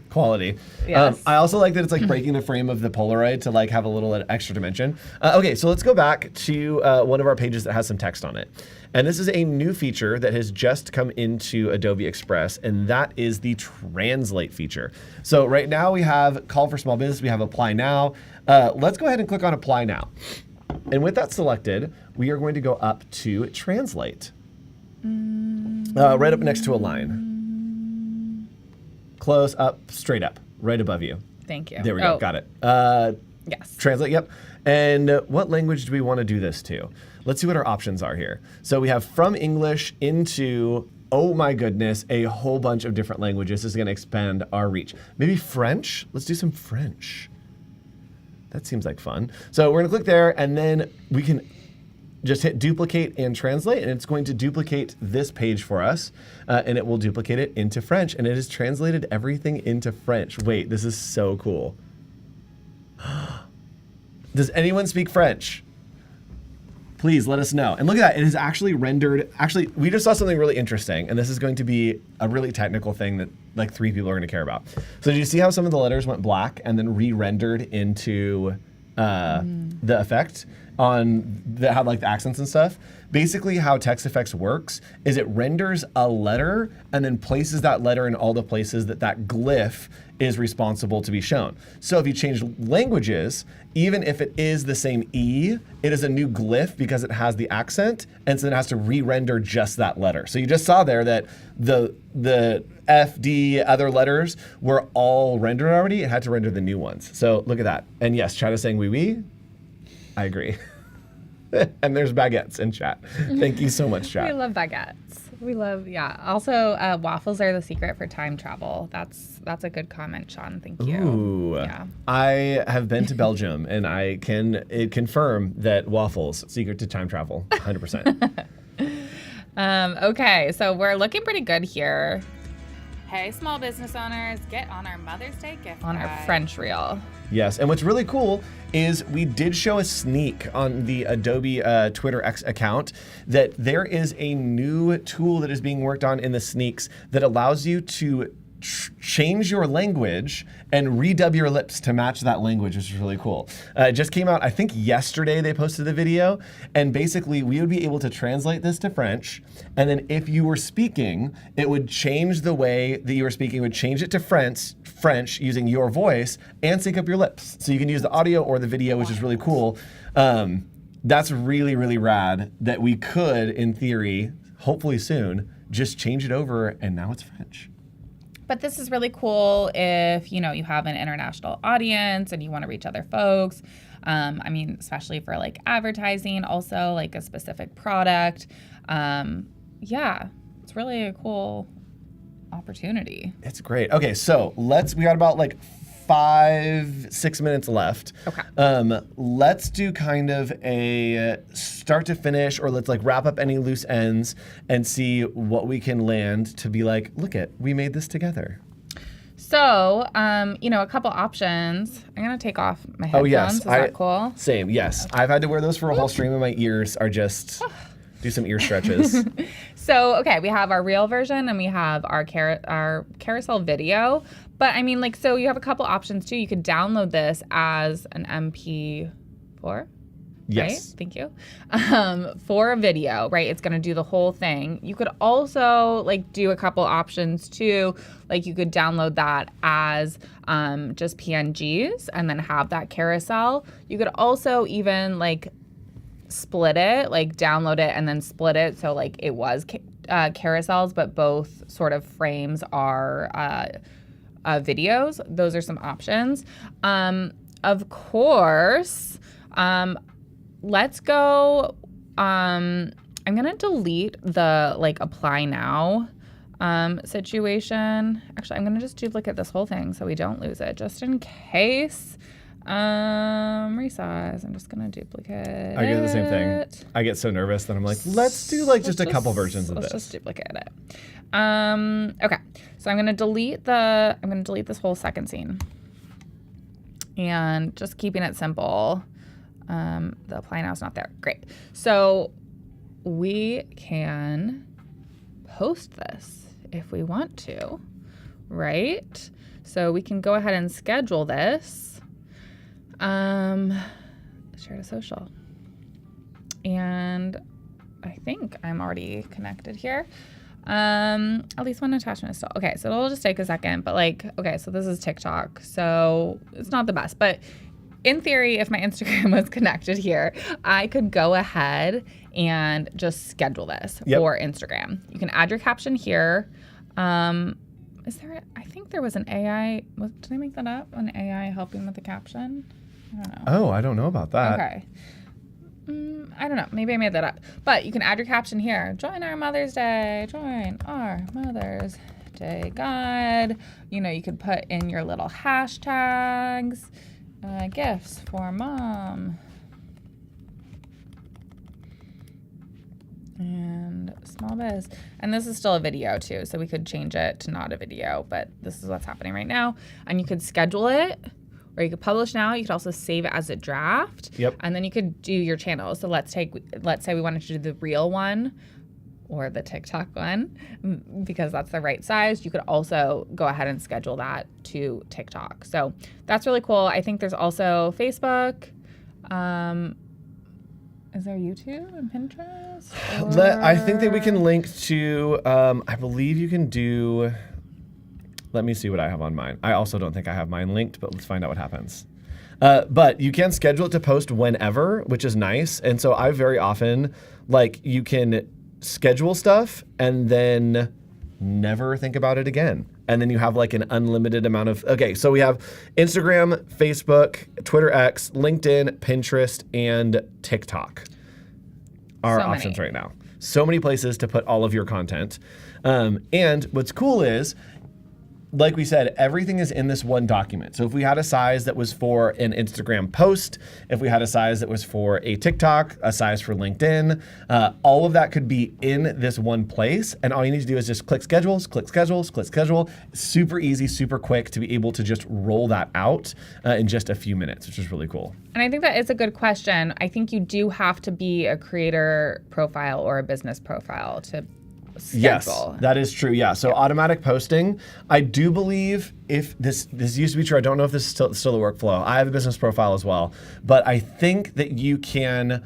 Yes. I also like that it's like breaking the frame of the Polaroid to like have a little extra dimension. Okay, so let's go back to one of our pages that has some text on it. And this is a new feature that has just come into Adobe Express, and that is the translate feature. So right now we have call for small business, we have apply now. Let's go ahead and click on apply now. And with that selected, we are going to go up to translate. Right up next to a line. Close up, straight up, right above you. Thank you. There we go, got it. Yes. Translate, yep. And what language do we want to do this to? Let's see what our options are here. So we have from English into, oh my goodness, a whole bunch of different languages. This is gonna expand our reach. Maybe French? Let's do some French. That seems like fun. So we're gonna click there, and then we can just hit duplicate and translate, and it's going to duplicate this page for us, and it will duplicate it into French, and it has translated everything into French. Wait, this is so cool. Does anyone speak French? Please let us know. And look at that, it is actually rendered. Actually, we just saw something really interesting, and this is going to be a really technical thing that like 3 people are gonna care about. So did you see how some of the letters went black and then re-rendered into the effect on that had like the accents and stuff? Basically how text effects works is it renders a letter and then places that letter in all the places that that glyph is responsible to be shown. So if you change languages, even if it is the same E, it is a new glyph because it has the accent, and so it has to re-render just that letter. So you just saw there that the F, D, other letters were all rendered already. It had to render the new ones. So look at that. And yes, chat is saying oui, oui. I agree. And there's baguettes in chat. Thank you so much, chat. We love baguettes. We love, yeah. Also, waffles are the secret for time travel. That's a good comment, Sean. Thank you. Ooh. Yeah. I have been to Belgium, and I can confirm that waffles, secret to time travel, 100%. Okay, so we're looking pretty good here Hey, small business owners, get on our Mother's Day gift on guide. our French reel. Yes, and what's really cool is we did show a sneak on the Adobe Twitter X account that there is a new tool that is being worked on in the sneaks that allows you to change your language and redub your lips to match that language, which is really cool. It just came out, I think yesterday they posted the video, and basically we would be able to translate this to French, and then if you were speaking, it would change the way that you were speaking, would change it to French using your voice and sync up your lips. So you can use the audio or the video, which is really cool. That's really, really rad that we could, in theory, hopefully soon, just change it over and now it's French. But this is really cool if, you know, you have an international audience and you want to reach other folks. I mean, especially for like advertising, also like a specific product. Yeah, it's really a cool opportunity. It's great. Okay, so we got about like 5-6 minutes left. Okay. Let's do kind of a start to finish, or let's like wrap up any loose ends and see what we can land to be like, look at, we made this together. So, you know, a couple options. I'm going to take off my headphones. Oh, yes. Is that cool? Same, yes. Okay. I've had to wear those for a whole stream and my ears are just, do some ear stretches. So, okay, we have our real version and we have our carousel video. But I mean, like, so you have a couple options too. You could download this as an MP4. Yes. Right? Thank you. For a video, right? It's going to do the whole thing. You could also like do a couple options too. Like you could download that as just PNGs and then have that carousel. You could also even like split it, like download it and then split it. So like it was carousels, but both sort of frames are videos. Those are some options. Of course, let's go. I'm going to delete the like apply now situation. Actually, I'm going to just duplicate this whole thing so we don't lose it just in case. Resize. I'm just going to duplicate I get the same thing. I get so nervous that I'm like, let's do like just a couple versions of this. Let's just duplicate it. Okay. So I'm going to delete this whole second scene. And just keeping it simple. The apply now is not there. Great. So we can post this if we want to, right? So we can go ahead and schedule this. Share to social. And I think I'm already connected here. At least one attachment is still okay. So it'll just take a second, but like, okay, so this is TikTok, so it's not the best, but in theory, if my Instagram was connected here, I could go ahead and just schedule this for Instagram. You can add your caption here. Is there? I think there was an AI. Did I make that up? An AI helping with the caption? I don't know. Oh, I don't know about that. Okay. I don't know. Maybe I made that up. But you can add your caption here. Join our Mother's Day. Join our Mother's Day guide. You know, you could put in your little hashtags. Gifts for mom. And small biz. And this is still a video too, so we could change it to not a video, but this is what's happening right now. And you could schedule it, or you could publish now. You could also save it as a draft. Yep. And then you could do your channel. So let's say we wanted to do the reel one or the TikTok one, because that's the right size. You could also go ahead and schedule that to TikTok. So that's really cool. I think there's also Facebook. Is there YouTube and Pinterest? I think that we can link to, I believe you can do, let me see what I have on mine. I also don't think I have mine linked, but let's find out what happens. But you can schedule it to post whenever, which is nice. And so I very often, like, you can schedule stuff and then never think about it again. And then you have like an unlimited amount of, okay, so we have Instagram, Facebook, Twitter X, LinkedIn, Pinterest, and TikTok are options right now. So many places to put all of your content. And what's cool is, like we said, everything is in this one document. So if we had a size that was for an Instagram post, if we had a size that was for a TikTok, a size for LinkedIn, all of that could be in this one place. And all you need to do is just click schedules, click schedules, click schedule. Super easy, super quick to be able to just roll that out in just a few minutes, which is really cool. And I think that is a good question. I think you do have to be a creator profile or a business profile to schedule. Yes, that is true. Yeah. So automatic posting, I do believe if this used to be true. I don't know if this is still the workflow. I have a business profile as well, but I think that you can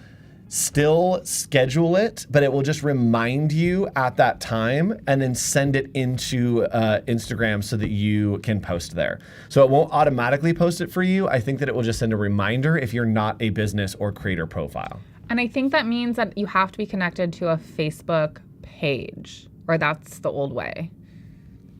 still schedule it, but it will just remind you at that time and then send it into Instagram so that you can post there. So it won't automatically post it for you. I think that it will just send a reminder if you're not a business or creator profile. And I think that means that you have to be connected to a Facebook page, or that's the old way.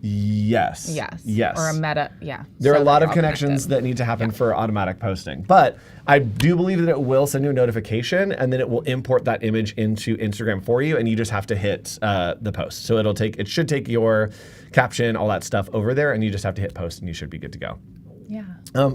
Yes. Yes. Or a meta, yeah. There are a lot of connections that need to happen for automatic posting. But I do believe that it will send you a notification and then it will import that image into Instagram for you, and you just have to hit the post. So it should take your caption, all that stuff over there, and you just have to hit post and you should be good to go. Yeah.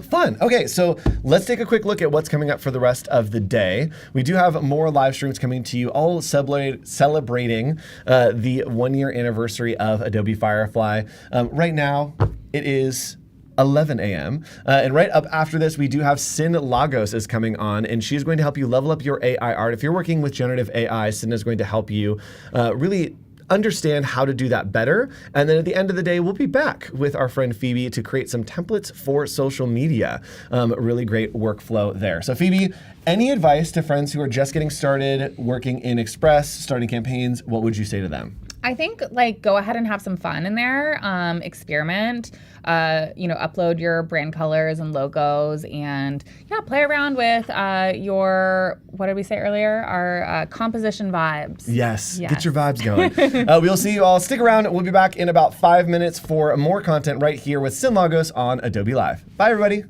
Fun. Okay, so let's take a quick look at what's coming up for the rest of the day. We do have more live streams coming to you, all celebrating the 1-year anniversary of Adobe Firefly. Right now, it is 11 a.m. And right up after this, we do have Cyn Lagos is coming on, and she's going to help you level up your AI art. If you're working with generative AI, Cyn is going to help you really understand how to do that better. And then at the end of the day, we'll be back with our friend Phoebe to create some templates for social media. Really great workflow there. So Phoebe, any advice to friends who are just getting started working in Express, starting campaigns? What would you say to them? I think like go ahead and have some fun in there, experiment, upload your brand colors and logos and play around with your, what did we say earlier? Our composition vibes. Yes, get your vibes going. We'll see you all. Stick around. We'll be back in about 5 minutes for more content right here with Cyn Lagos on Adobe Live. Bye, everybody.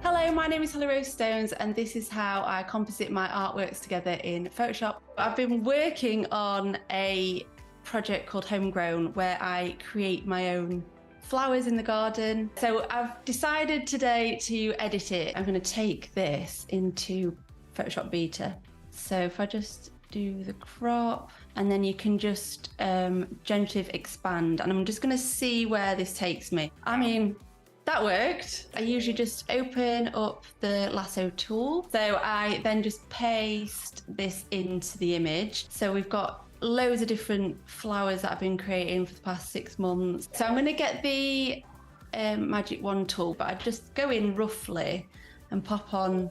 Hello, my name is Holly Rose Stones, and this is how I composite my artworks together in Photoshop. I've been working on a project called Homegrown where I create my own flowers in the garden. So I've decided today to edit it. I'm going to take this into Photoshop Beta. So if I just do the crop, and then you can just generative expand, and I'm just going to see where this takes me. I mean, that worked. I usually just open up the lasso tool. So I then just paste this into the image. So we've got loads of different flowers that I've been creating for the past 6 months. So I'm going to get the magic wand tool, but I just go in roughly and pop on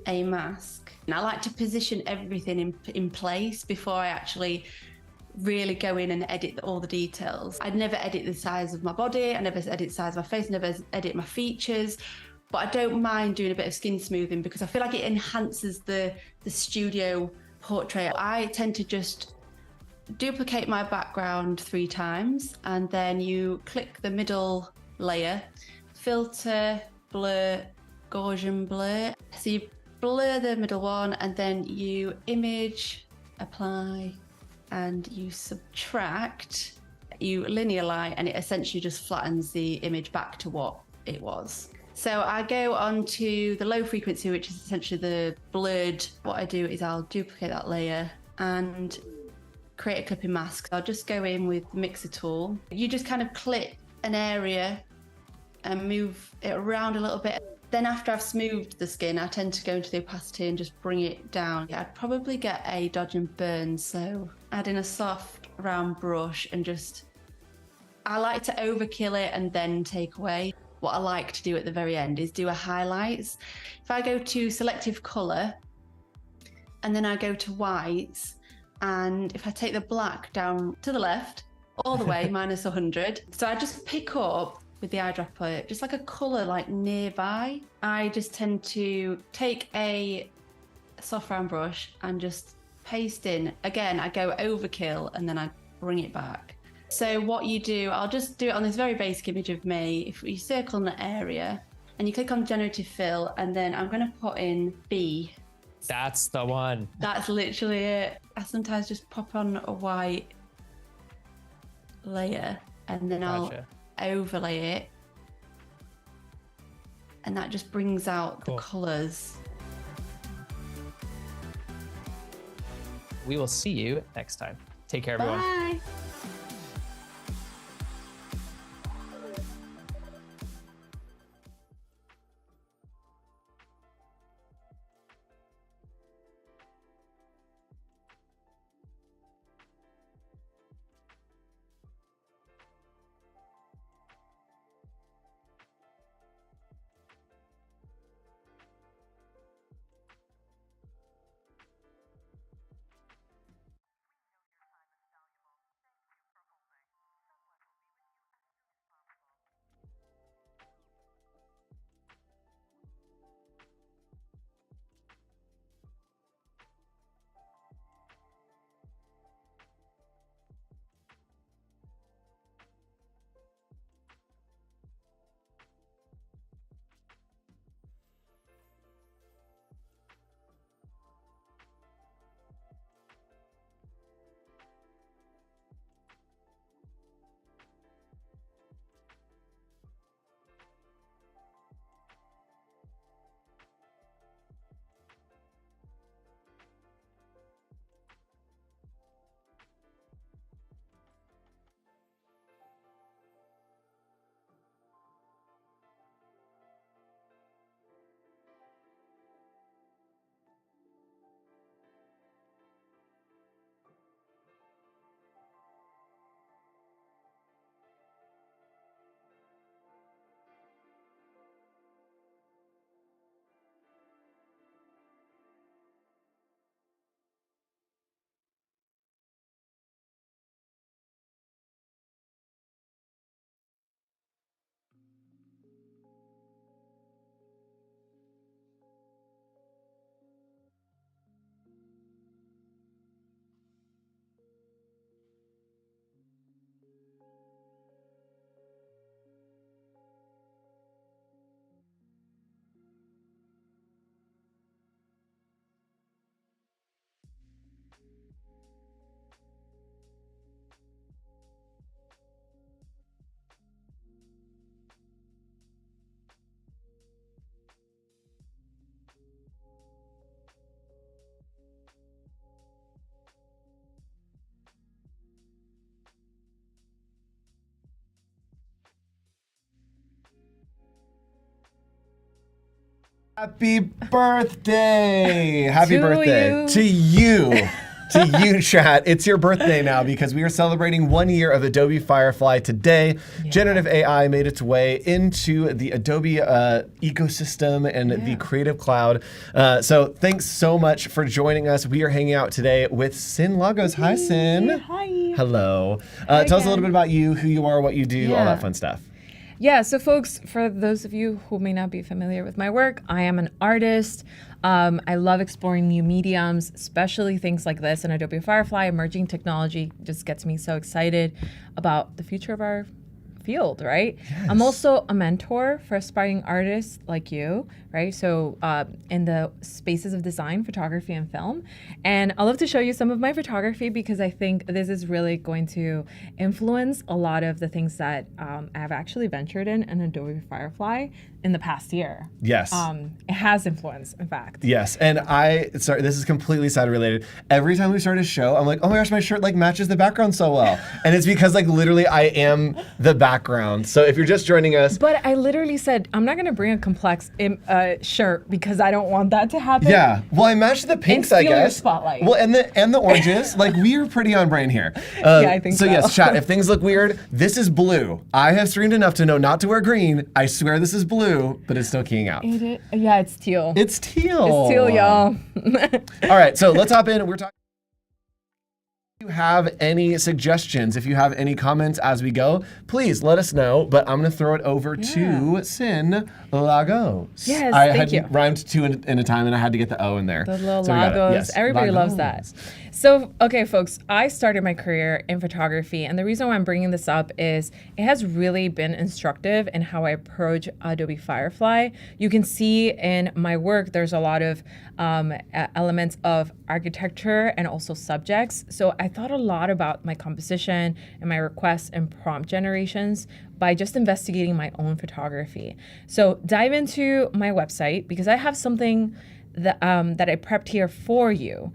a mask. And I like to position everything in place before I actually really go in and edit all the details. I'd never edit the size of my body, I never edit the size of my face, I never edit my features, but I don't mind doing a bit of skin smoothing because I feel like it enhances the studio portrait. I tend to just duplicate my background 3 times, and then you click the middle layer, filter, blur, Gaussian blur. So you blur the middle one, and then you image, apply, and you subtract, you linear line, and it essentially just flattens the image back to what it was. So I go on to the low frequency, which is essentially the blurred. What I do is I'll duplicate that layer and create a clipping mask. I'll just go in with the mixer tool. You just kind of clip an area and move it around a little bit. Then after I've smoothed the skin, I tend to go into the opacity and just bring it down. I'd probably get a dodge and burn, so add in a soft round brush and I like to overkill it and then take away. What I like to do at the very end is do a highlights. If I go to selective color and then I go to whites, and if I take the black down to the left, all the way, minus 100. So I just pick up with the eyedropper, just like a color like nearby. I just tend to take a soft round brush and just paste in. Again, I go overkill and then I bring it back. So what you do, I'll just do it on this very basic image of me. If you circle in the area and you click on Generative Fill, and then I'm gonna put in B. That's the one. That's literally it. I sometimes just pop on a white layer and then Gotcha. I'll overlay it, and that just brings out the colors. We will see you next time. Take care, everyone. Bye. Happy birthday! Happy To birthday you. to you. To you, chat. It's your birthday now because we are celebrating 1 year of Adobe Firefly today. Yeah. Generative AI made its way into the Adobe ecosystem and the Creative Cloud. So thanks so much for joining us. We are hanging out today with Cyn Lagos. Hi, Cyn. Hi. Hello. Hi tell us a little again. bit about you, who you are, what you do, all that fun stuff. Yeah, so folks, for those of you who may not be familiar with my work, I am an artist. I love exploring new mediums, especially things like this. And Adobe Firefly, emerging technology, just gets me so excited about the future of our field, right? Yes. I'm also a mentor for aspiring artists like you, right? So in the spaces of design, photography, and film. And I'd love to show you some of my photography because I think this is really going to influence a lot of the things that I've actually ventured in Adobe Firefly in the past year. Yes. It has influence, in fact. Yes, and sorry, this is completely side related. Every time we start a show, I'm like, oh my gosh, my shirt like matches the background so well. And it's because like literally I am the background. So if you're just joining us. But I literally said, I'm not gonna bring a complex shirt because I don't want that to happen. Yeah, well I matched the pinks, I steal your guess. spotlight. Well, and the oranges, like we are pretty on brand here. Yeah, I think so. So yes, chat, if things look weird, this is blue. I have streamed enough to know not to wear green. I swear this is blue, but it's still keying out. Yeah, it's teal. It's teal. It's teal, y'all. All right, so let's hop in. We're talking. If you have any suggestions, if you have any comments as we go, please let us know. But I'm going to throw it over to Cyn Lagos. Yes, thank you. Rhymed two in a time, and I had to get the O in there. The little So we got it. Lagos. Yes, Everybody Lagos. loves that. So, okay, folks, I started my career in photography, and the reason why I'm bringing this up is it has really been instructive in how I approach Adobe Firefly. You can see in my work, there's a lot of elements of architecture and also subjects. So I thought a lot about my composition and my requests and prompt generations by just investigating my own photography. So dive into my website because I have something that I prepped here for you.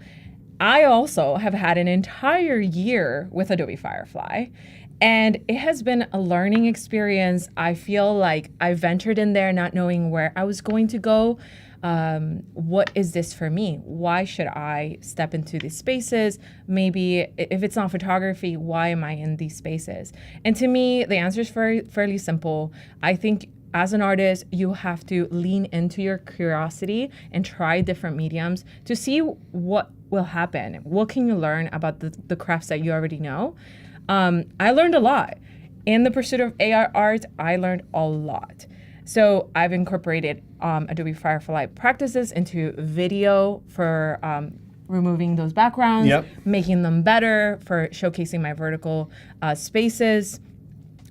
I also have had an entire year with Adobe Firefly, and it has been a learning experience. I feel like I ventured in there not knowing where I was going to go. What is this for me? Why should I step into these spaces? Maybe if it's not photography, why am I in these spaces? And to me, the answer is fairly simple. I think as an artist, you have to lean into your curiosity and try different mediums to see what will happen. What can you learn about the crafts that you already know? I learned a lot. In the pursuit of AI art, I learned a lot. So I've incorporated Adobe Firefly practices into video for removing those backgrounds, making them better, for showcasing my vertical spaces.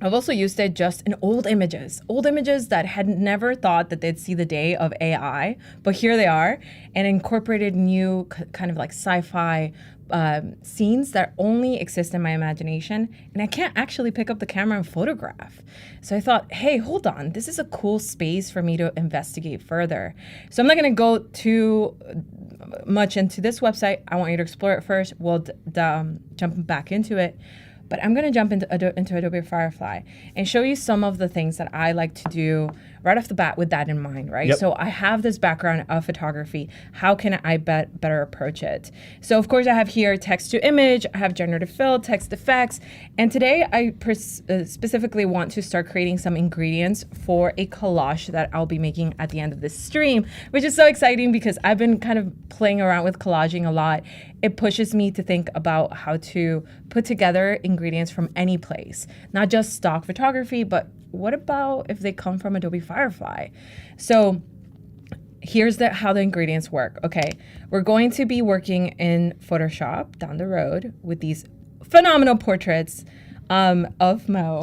I've also used it just in old images that had never thought that they'd see the day of AI, but here they are, and incorporated new kind of like sci-fi scenes that only exist in my imagination, and I can't actually pick up the camera and photograph. So I thought, hey, hold on, this is a cool space for me to investigate further. So I'm not gonna go too much into this website. I want you to explore it first. We'll jump back into it. But I'm gonna jump into Adobe Firefly and show you some of the things that I like to do right off the bat with that in mind, right? So I have this background of photography. How can I better approach it? So of course I have here text to image, I have generative fill, text effects, and today I specifically want to start creating some ingredients for a collage that I'll be making at the end of this stream, which is so exciting because I've been kind of playing around with collaging a lot. It pushes me to think about how to put together ingredients from any place, not just stock photography, but what about if they come from Adobe Firefly? So here's how the ingredients work. Okay, we're going to be working in Photoshop down the road with these phenomenal portraits of Mo.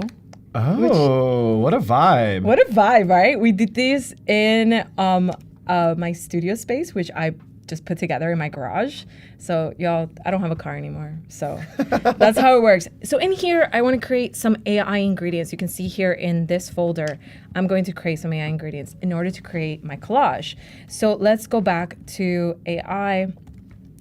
Oh, what a vibe. What a vibe, right? We did these in my studio space, which I just put together in my garage. So y'all, I don't have a car anymore. So that's how it works. So in here, I want to create some AI ingredients. You can see here in this folder, I'm going to create some AI ingredients in order to create my collage. So let's go back to AI.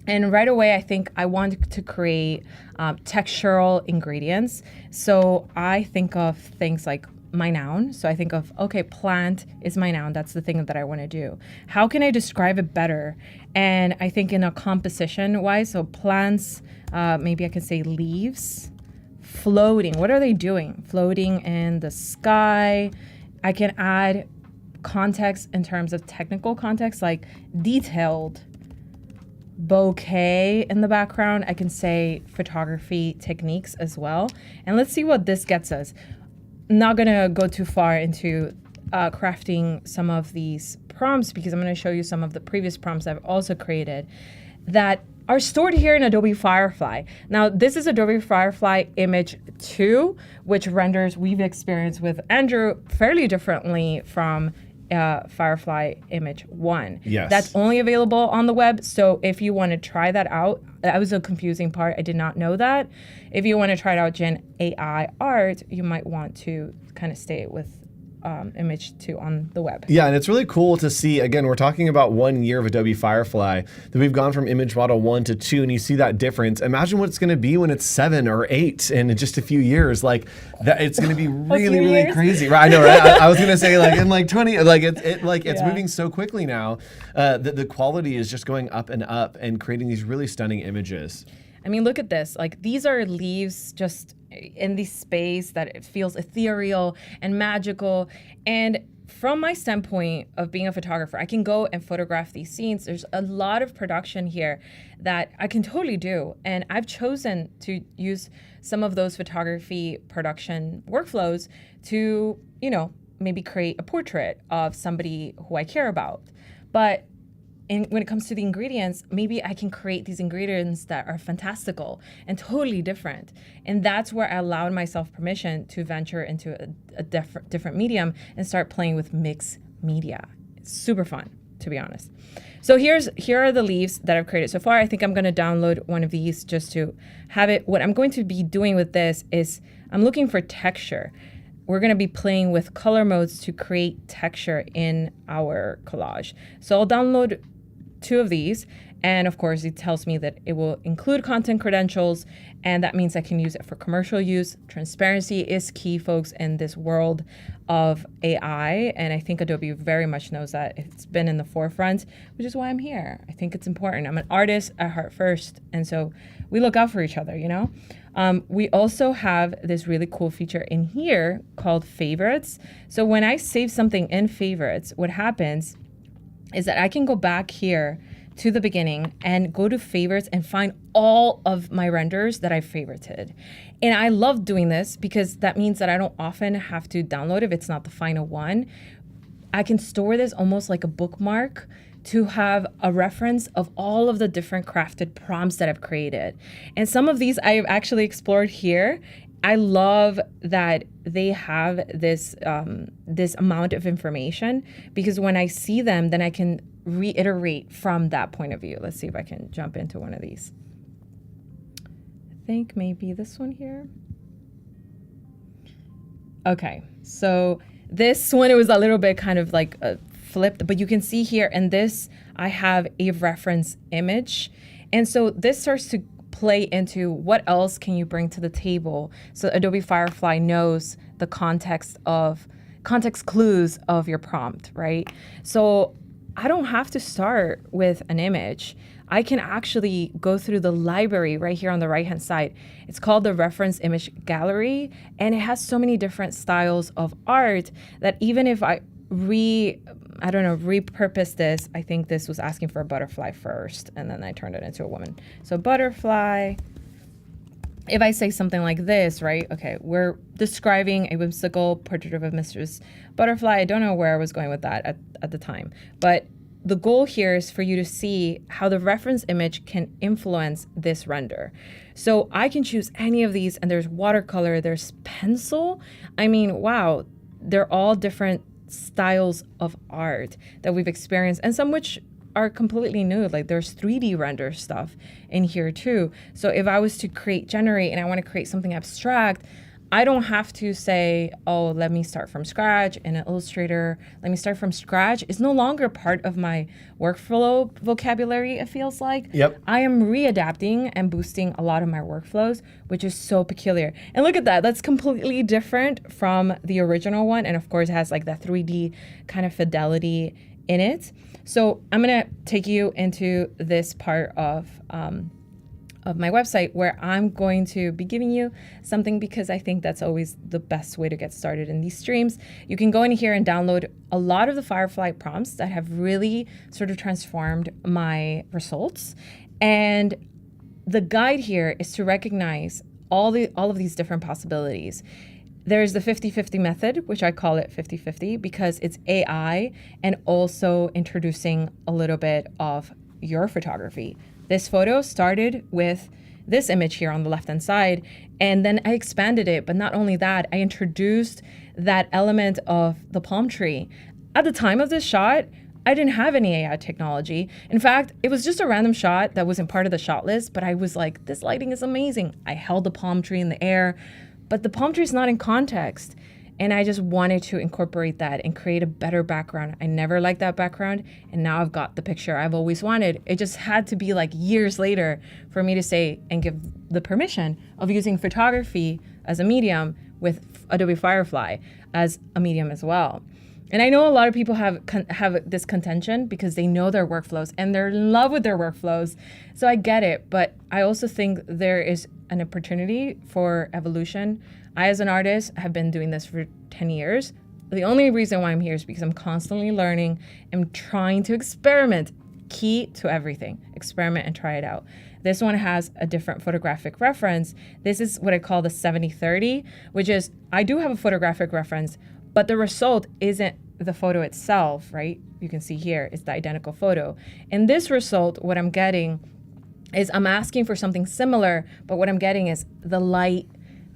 And right away, I think I want to create textural ingredients. So I think of things like my noun. So I think of, okay, plant is my noun. That's the thing that I want to do. How can I describe it better? And I think in a composition wise, so plants, maybe I can say leaves, floating. What are they doing? Floating in the sky. I can add context in terms of technical context, like detailed, bouquet in the background. I can say photography techniques as well. And let's see what this gets us. Not gonna go too far into crafting some of these prompts because I'm gonna show you some of the previous prompts I've also created that are stored here in Adobe Firefly. Now, this is Adobe Firefly Image 2, which renders we've experienced with Andrew fairly differently from Firefly Image 1. Yes. That's only available on the web. So if you want to try that out, that was a confusing part. I did not know that. If you want to try it out Gen AI art, you might want to kind of stay with Image 2 on the web. Yeah, and it's really cool to see, again, we're talking about 1 year of Adobe Firefly, that we've gone from image model 1 to 2, and you see that difference. Imagine what it's gonna be when it's 7 or 8 in just a few years. Like, that, it's gonna be really, really crazy. Right, I know, right? I was gonna say, like, in like 20, like, it's moving so quickly now that the quality is just going up and creating these really stunning images. I mean, look at this. Like, these are leaves just in this space that it feels ethereal and magical. And from my standpoint of being a photographer, I can go and photograph these scenes. There's a lot of production here that I can totally do. And I've chosen to use some of those photography production workflows to, you know, maybe create a portrait of somebody who I care about. But when it comes to the ingredients, maybe I can create these ingredients that are fantastical and totally different. And that's where I allowed myself permission to venture into a different medium and start playing with mixed media. It's super fun, to be honest. So here are the leaves that I've created so far. I think I'm gonna download one of these just to have it. What I'm going to be doing with this is I'm looking for texture. We're gonna be playing with color modes to create texture in our collage. So I'll download 2 of these, and of course it tells me that it will include content credentials, and that means I can use it for commercial use. Transparency is key, folks, in this world of AI, and I think Adobe very much knows that. It's been in the forefront, which is why I'm here. I think it's important. I'm an artist at heart first, and so we look out for each other, you know? We also have this really cool feature in here called favorites. So when I save something in favorites, what happens is that I can go back here to the beginning and go to favorites and find all of my renders that I favorited. And I love doing this because that means that I don't often have to download if it's not the final one. I can store this almost like a bookmark to have a reference of all of the different crafted prompts that I've created. And some of these I've actually explored here. I love that they have this this amount of information because when I see them, then I can reiterate from that point of view. Let's see if I can jump into one of these. I think maybe this one here. Okay, so this one, it was a little bit kind of like flipped, but you can see here in this, I have a reference image. And so this starts to play into what else can you bring to the table. So Adobe Firefly knows the context clues of your prompt, right? So I don't have to start with an image. I can actually go through the library right here on the right-hand side. It's called the Reference Image Gallery, and it has so many different styles of art that even if I repurpose this, I think this was asking for a butterfly first, and then I turned it into a woman. So butterfly, if I say something like this, right? Okay, we're describing a whimsical portrait of a Mistress Butterfly. I don't know where I was going with that at the time, but the goal here is for you to see how the reference image can influence this render. So I can choose any of these, and there's watercolor, there's pencil. I mean, wow, they're all different styles of art that we've experienced, and some which are completely new. Like there's 3D render stuff in here too. So if I was to generate and I want to create something abstract, I don't have to say, oh, let me start from scratch in an Illustrator. Let me start from scratch. It's no longer part of my workflow vocabulary, it feels like. Yep. I am readapting and boosting a lot of my workflows, which is so peculiar. And look at that. That's completely different from the original one. And of course, it has like that 3D kind of fidelity in it. So I'm going to take you into this part of my website where I'm going to be giving you something, because I think that's always the best way to get started in these streams. You can go in here and download a lot of the Firefly prompts that have really sort of transformed my results. And the guide here is to recognize all of these different possibilities. There's the 50-50 method, which I call it 50-50 because it's AI and also introducing a little bit of your photography. This photo started with this image here on the left-hand side, and then I expanded it. But not only that, I introduced that element of the palm tree. At the time of this shot, I didn't have any AI technology. In fact, it was just a random shot that wasn't part of the shot list, but I was like, this lighting is amazing. I held the palm tree in the air, but the palm tree is not in context. And I just wanted to incorporate that and create a better background. I never liked that background, and now I've got the picture I've always wanted. It just had to be like years later for me to say and give the permission of using photography as a medium with Adobe Firefly as a medium as well. And I know a lot of people have this contention because they know their workflows and they're in love with their workflows. So I get it, but I also think there is an opportunity for evolution. I, as an artist, have been doing this for 10 years. The only reason why I'm here is because I'm constantly learning and trying to experiment. Key to everything, experiment and try it out. This one has a different photographic reference. This is what I call the 70-30, which is I do have a photographic reference, but the result isn't the photo itself, right? You can see here, it's the identical photo. In this result, what I'm getting is I'm asking for something similar, but what I'm getting is the light,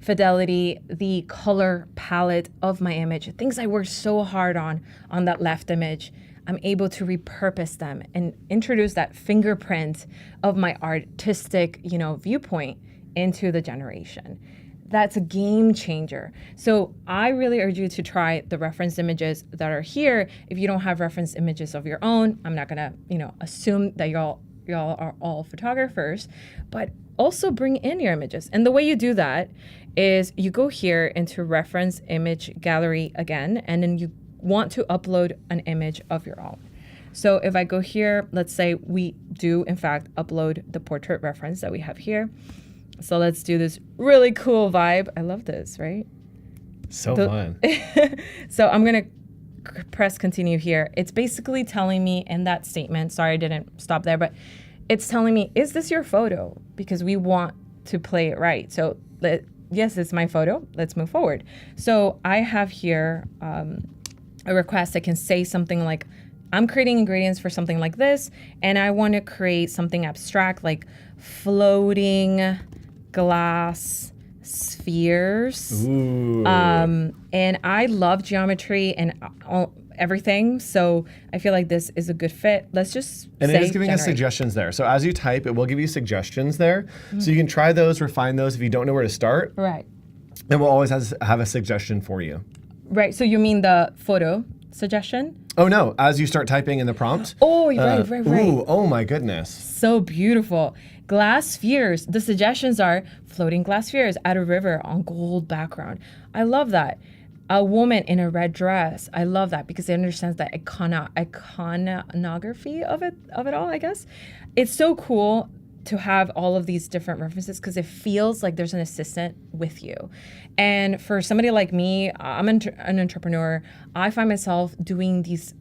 fidelity, the color palette of my image, things I worked so hard on that left image. I'm able to repurpose them and introduce that fingerprint of my artistic, viewpoint into the generation. That's a game changer. So I really urge you to try the reference images that are here. If you don't have reference images of your own, I'm not gonna, assume that y'all are all photographers, but also bring in your images. And the way you do that is you go here into reference image gallery again, and then you want to upload an image of your own. So if I go here, let's say we do in fact upload the portrait reference that we have here. So let's do this really cool vibe. I love this, right? So fun. So I'm gonna press continue here. It's basically telling me in that statement, sorry I didn't stop there, but it's telling me, is this your photo? Because we want to play it right. So yes, it's my photo. Let's move forward. So I have here a request that can say something like, I'm creating ingredients for something like this, and I want to create something abstract like floating glass spheres. Ooh. And I love geometry and everything, so I feel like this is a good fit. Let's just And say it is giving us generate. suggestions there. So as you type, it will give you suggestions there. So you can try those, refine those if you don't know where to start. Right. And we'll always have a suggestion for you. Right, so you mean the photo suggestion? Oh no, as you start typing in the prompt. Oh, right. Ooh, oh my goodness. So beautiful. Glass spheres. The suggestions are floating glass spheres at a river on gold background. I love that. A woman in a red dress. I love that because it understands that iconography of it all, I guess. It's so cool to have all of these different references because it feels like there's an assistant with you. And for somebody like me, I'm an entrepreneur. I find myself doing these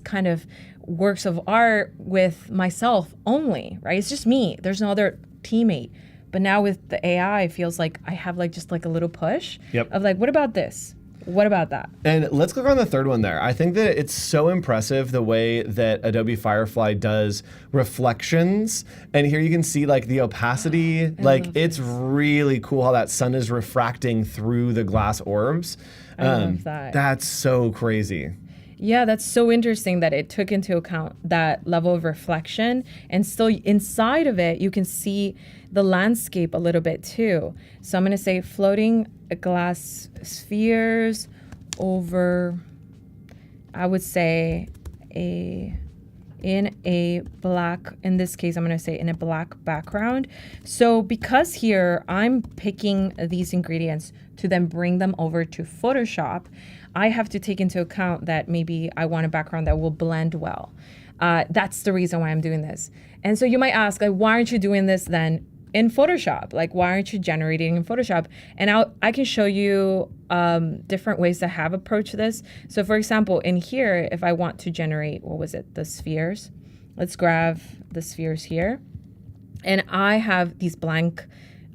kind of works of art with myself only, right? It's just me. There's no other teammate. But now with the AI, it feels like I have just a little push of what about this? What about that? And let's click on the third one there. I think that it's so impressive the way that Adobe Firefly does reflections. And here you can see the opacity. It's really cool how that sun is refracting through the glass orbs. I love that. That's so crazy. Yeah, that's so interesting that it took into account that level of reflection, and still inside of it, you can see the landscape a little bit too. So I'm going to say floating glass spheres over, I would say, in a black, in this case, I'm going to say in a black background. So because here I'm picking these ingredients to then bring them over to Photoshop, I have to take into account that maybe I want a background that will blend well. That's the reason why I'm doing this. And so you might ask, like, why aren't you doing this then in Photoshop? Like, why aren't you generating in Photoshop? And I can show you different ways to have approached this. So for example, in here, if I want to generate, what was it? The spheres. Let's grab the spheres here. And I have these blank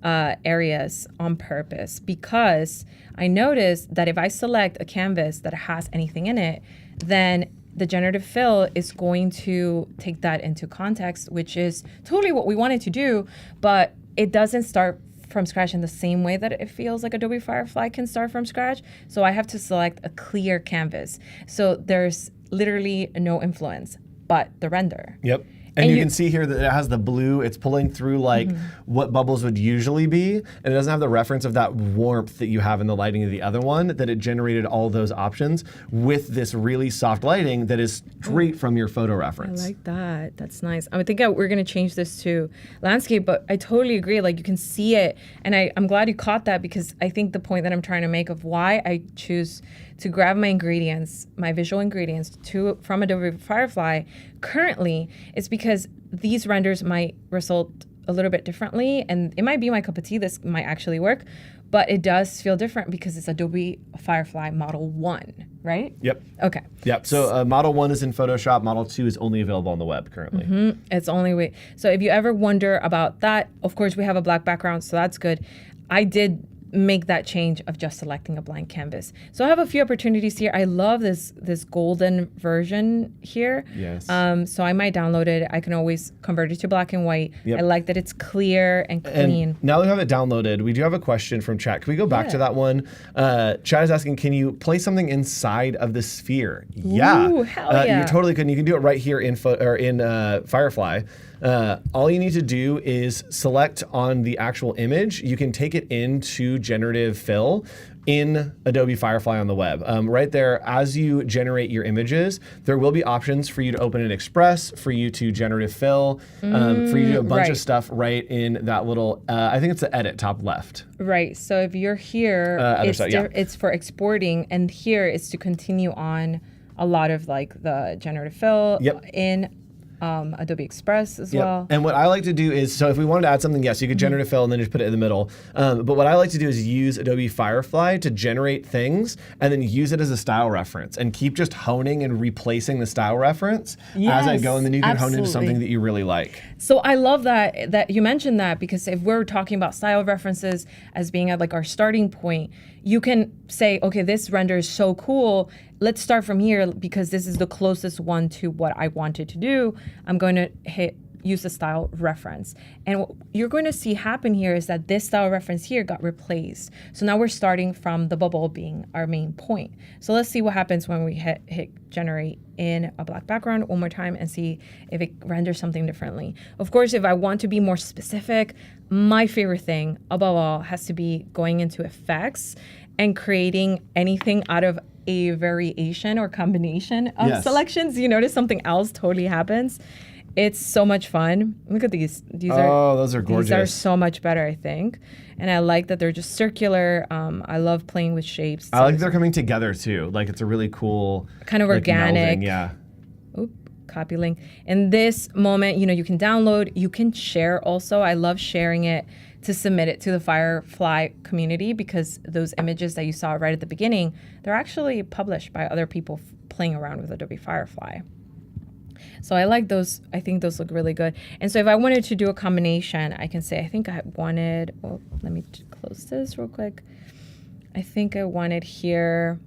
areas on purpose because I noticed that if I select a canvas that has anything in it, then the generative fill is going to take that into context, which is totally what we wanted to do, but it doesn't start from scratch in the same way that it feels like Adobe Firefly can start from scratch. So I have to select a clear canvas. So there's literally no influence but the render. Yep. And you can see here that it has the blue. It's pulling through like what bubbles would usually be. And it doesn't have the reference of that warmth that you have in the lighting of the other one, that it generated all those options with this really soft lighting that is straight from your photo reference. I like that. That's nice. I think we're going to change this to landscape, but I totally agree. Like, you can see it. And I'm glad you caught that, because I think the point that I'm trying to make of why I choose to grab my ingredients, my visual ingredients from Adobe Firefly currently is because these renders might result a little bit differently, and it might be my cup of tea. This might actually work, but it does feel different because it's Adobe Firefly Model 1, right? Yep. Okay. Yep. So Model 1 is in Photoshop. Model 2 is only available on the web currently. It's only way. So if you ever wonder about that, of course we have a black background, so that's good. I did make that change of just selecting a blank canvas. So I have a few opportunities here. I love this golden version here. Yes. So I might download it. I can always convert it to black and white. Yep. I like that it's clear and clean. And now that we have it downloaded, we do have a question from chat. Can we go back to that one? Chat is asking, can you place something inside of the sphere? Yeah. Ooh, hell yeah. You totally can. You can do it right here in Firefly. All you need to do is select on the actual image. You can take it into Generative Fill in Adobe Firefly on the web. Right there, as you generate your images, there will be options for you to open in Express, for you to Generative Fill, for you to do a bunch of stuff right in that little, I think it's the edit top left. Right, so if you're here, it's for exporting, and here it's to continue on a lot of like the Generative Fill in Adobe Express as well. And what I like to do is, so if we wanted to add something, yes, you could Generative Fill and then just put it in the middle. But what I like to do is use Adobe Firefly to generate things and then use it as a style reference and keep just honing and replacing the style reference as I go, and then you can hone into something that you really like. So I love that you mentioned that, because if we're talking about style references as being at like our starting point, you can say, okay, this render is so cool. Let's start from here because this is the closest one to what I wanted to do. I'm going to use the style reference. And what you're going to see happen here is that this style reference here got replaced. So now we're starting from the bubble being our main point. So let's see what happens when we hit generate in a black background one more time and see if it renders something differently. Of course, if I want to be more specific, my favorite thing above all has to be going into effects and creating anything out of a variation or combination of selections. You notice something else totally happens. It's so much fun. Look at these. Those are gorgeous. These are so much better, I think. And I like that they're just circular. I love playing with shapes. I like they're coming together too. Like, it's a really cool kind of organic. Melding, yeah. Oop, copy link. In this moment, you can download, you can share also. I love sharing it to submit it to the Firefly community, because those images that you saw right at the beginning, they're actually published by other people playing around with Adobe Firefly. So I like those. I think those look really good. And so if I wanted to do a combination, I can say, I think I wanted, well, let me close this real quick. I think I wanted here,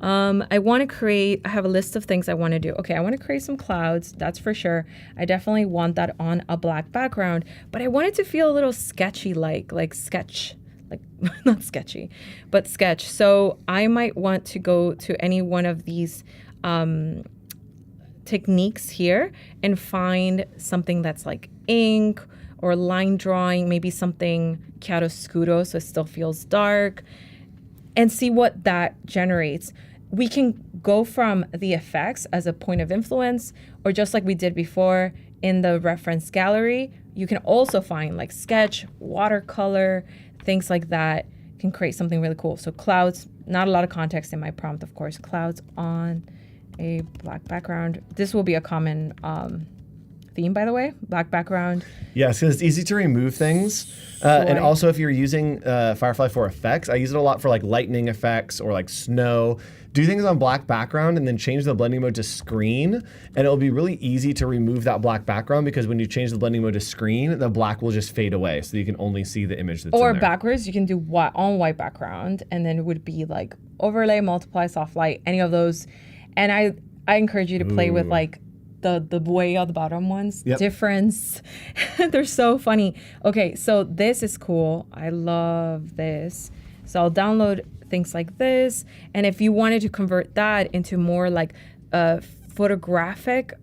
I want to create, I have a list of things I want to do. Okay, I want to create some clouds, that's for sure. I definitely want that on a black background, but I want it to feel a little sketchy like sketch like not sketchy, but sketch. So I might want to go to any one of these techniques here and find something that's like ink or line drawing, maybe something chiaroscuro, so it still feels dark, and see what that generates. We can go from the effects as a point of influence, or just like we did before in the reference gallery, you can also find like sketch, watercolor, things like that can create something really cool. So clouds, not a lot of context in my prompt, of course. Clouds on a black background. This will be a common theme, by the way, black background. Yes, because it's easy to remove things. And also if you're using Firefly for effects, I use it a lot for like lightning effects or like snow. Do things on black background and then change the blending mode to screen. And it'll be really easy to remove that black background because when you change the blending mode to screen, the black will just fade away. So you can only see the image that's in there. Or backwards, you can do on white background, and then it would be like overlay, multiply, soft light, any of those. And I encourage you to play with like the way on the bottom ones. Yep. Difference. They're so funny. Okay, so this is cool. I love this. So I'll download things like this. And if you wanted to convert that into more like a photographic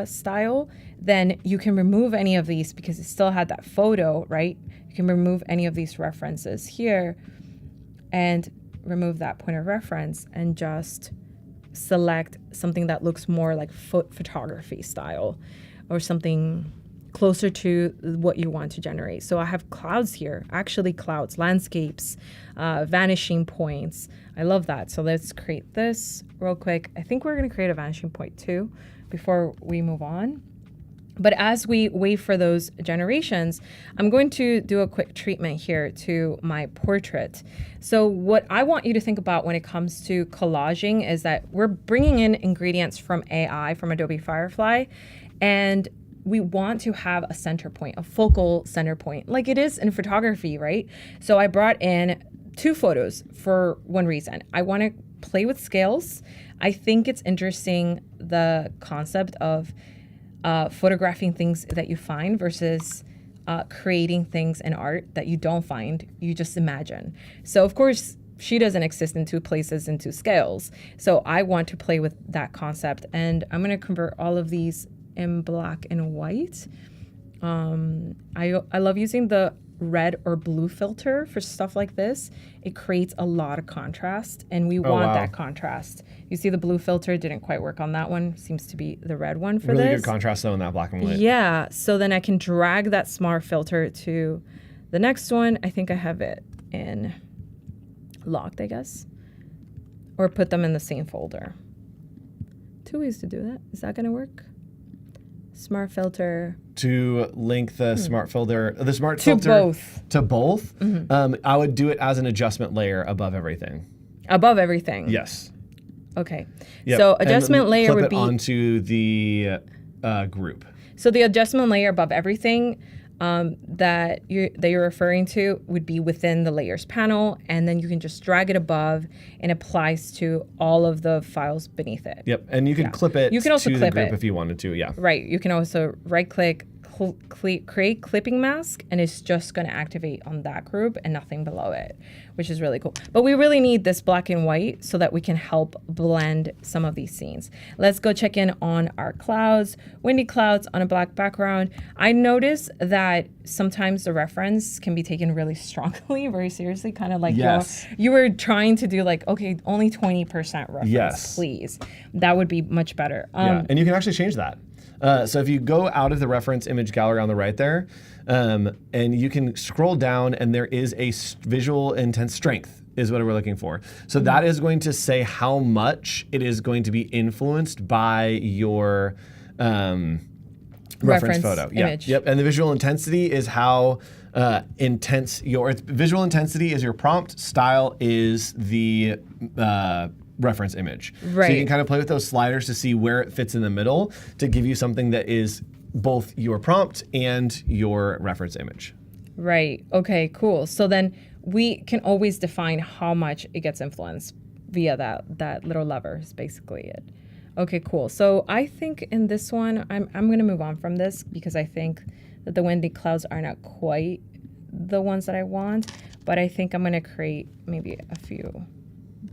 style, then you can remove any of these because it still had that photo, right? You can remove any of these references here and remove that point of reference and just select something that looks more like photography style or something closer to what you want to generate. So I have clouds here, actually clouds, landscapes, vanishing points. I love that. So let's create this real quick. I think we're going to create a vanishing point too before we move on. But as we wait for those generations, I'm going to do a quick treatment here to my portrait. So what I want you to think about when it comes to collaging is that we're bringing in ingredients from AI, from Adobe Firefly, and we want to have a center point, a focal center point, like it is in photography, right? So I brought in 2 photos for one reason. I want to play with scales. I think it's interesting, the concept of photographing things that you find versus creating things in art that you don't find, you just imagine. So of course, she doesn't exist in 2 places in 2 scales. So I want to play with that concept, and I'm gonna convert all of these in black and white. I love using the red or blue filter for stuff like this. It creates a lot of contrast, and we want that contrast. You see the blue filter didn't quite work on that one. Seems to be the red one for really this. Really good contrast though in that black and white. Yeah, so then I can drag that smart filter to the next one. I think I have it in locked, I guess, or put them in the same folder. 2 ways to do that. Is that gonna work? Smart filter. To link the smart filter, to both. Mm-hmm. I would do it as an adjustment layer above everything. Above everything. Yes. Okay. Yep. So adjustment layer flip would it be onto the group. So the adjustment layer above everything that you're referring to would be within the layers panel, and then you can just drag it above, and it applies to all of the files beneath it. Yep, and you can clip it. You can also to clip the group it if you wanted to. Yeah. Right. You can also right-click, create clipping mask, and it's just going to activate on that group and nothing below it, which is really cool. But we really need this black and white so that we can help blend some of these scenes. Let's go check in on our clouds. Windy clouds on a black background. I notice that sometimes the reference can be taken really strongly, very seriously, kind of like you were trying to do like, okay, only 20% reference, please. That would be much better. Yeah, and you can actually change that. So if you go out of the reference image gallery on the right there, and you can scroll down, and there is a visual intense strength is what we're looking for. So that is going to say how much it is going to be influenced by your reference photo. Image. Yep. And the visual intensity is how intense visual intensity is your prompt. Style is the reference image. Right. So you can kind of play with those sliders to see where it fits in the middle to give you something that is both your prompt and your reference image. Right. Okay, cool. So then we can always define how much it gets influenced via that little lever is basically it. Okay, cool. So I think in this one, I'm going to move on from this because I think that the windy clouds are not quite the ones that I want. but I think I'm going to create maybe a few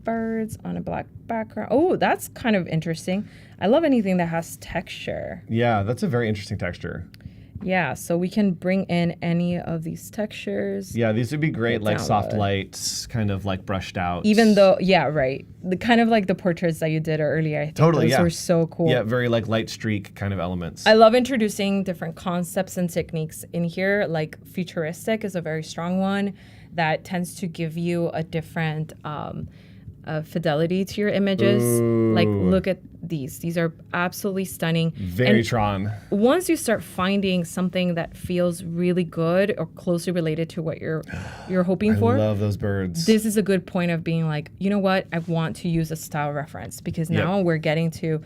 birds on a black background. Oh, that's kind of interesting. I love anything that has texture. Yeah, that's a very interesting texture. Yeah, so we can bring in any of these textures. Yeah, these would be great, like soft download. lights, kind of like brushed out. Even though, yeah, right. The kind of like the portraits that you did earlier. I think Totally, those yeah. were so cool. Yeah, very like light streak kind of elements. I love introducing different concepts and techniques in here. Like futuristic is a very strong one that tends to give you a different fidelity to your images. Ooh. Like, look at these. These are absolutely stunning. Very And Tron. once you start finding something that feels really good or closely related to what you're hoping for, I love those birds. this is a good point of being like, you know what? I want to use a style reference because now we're getting to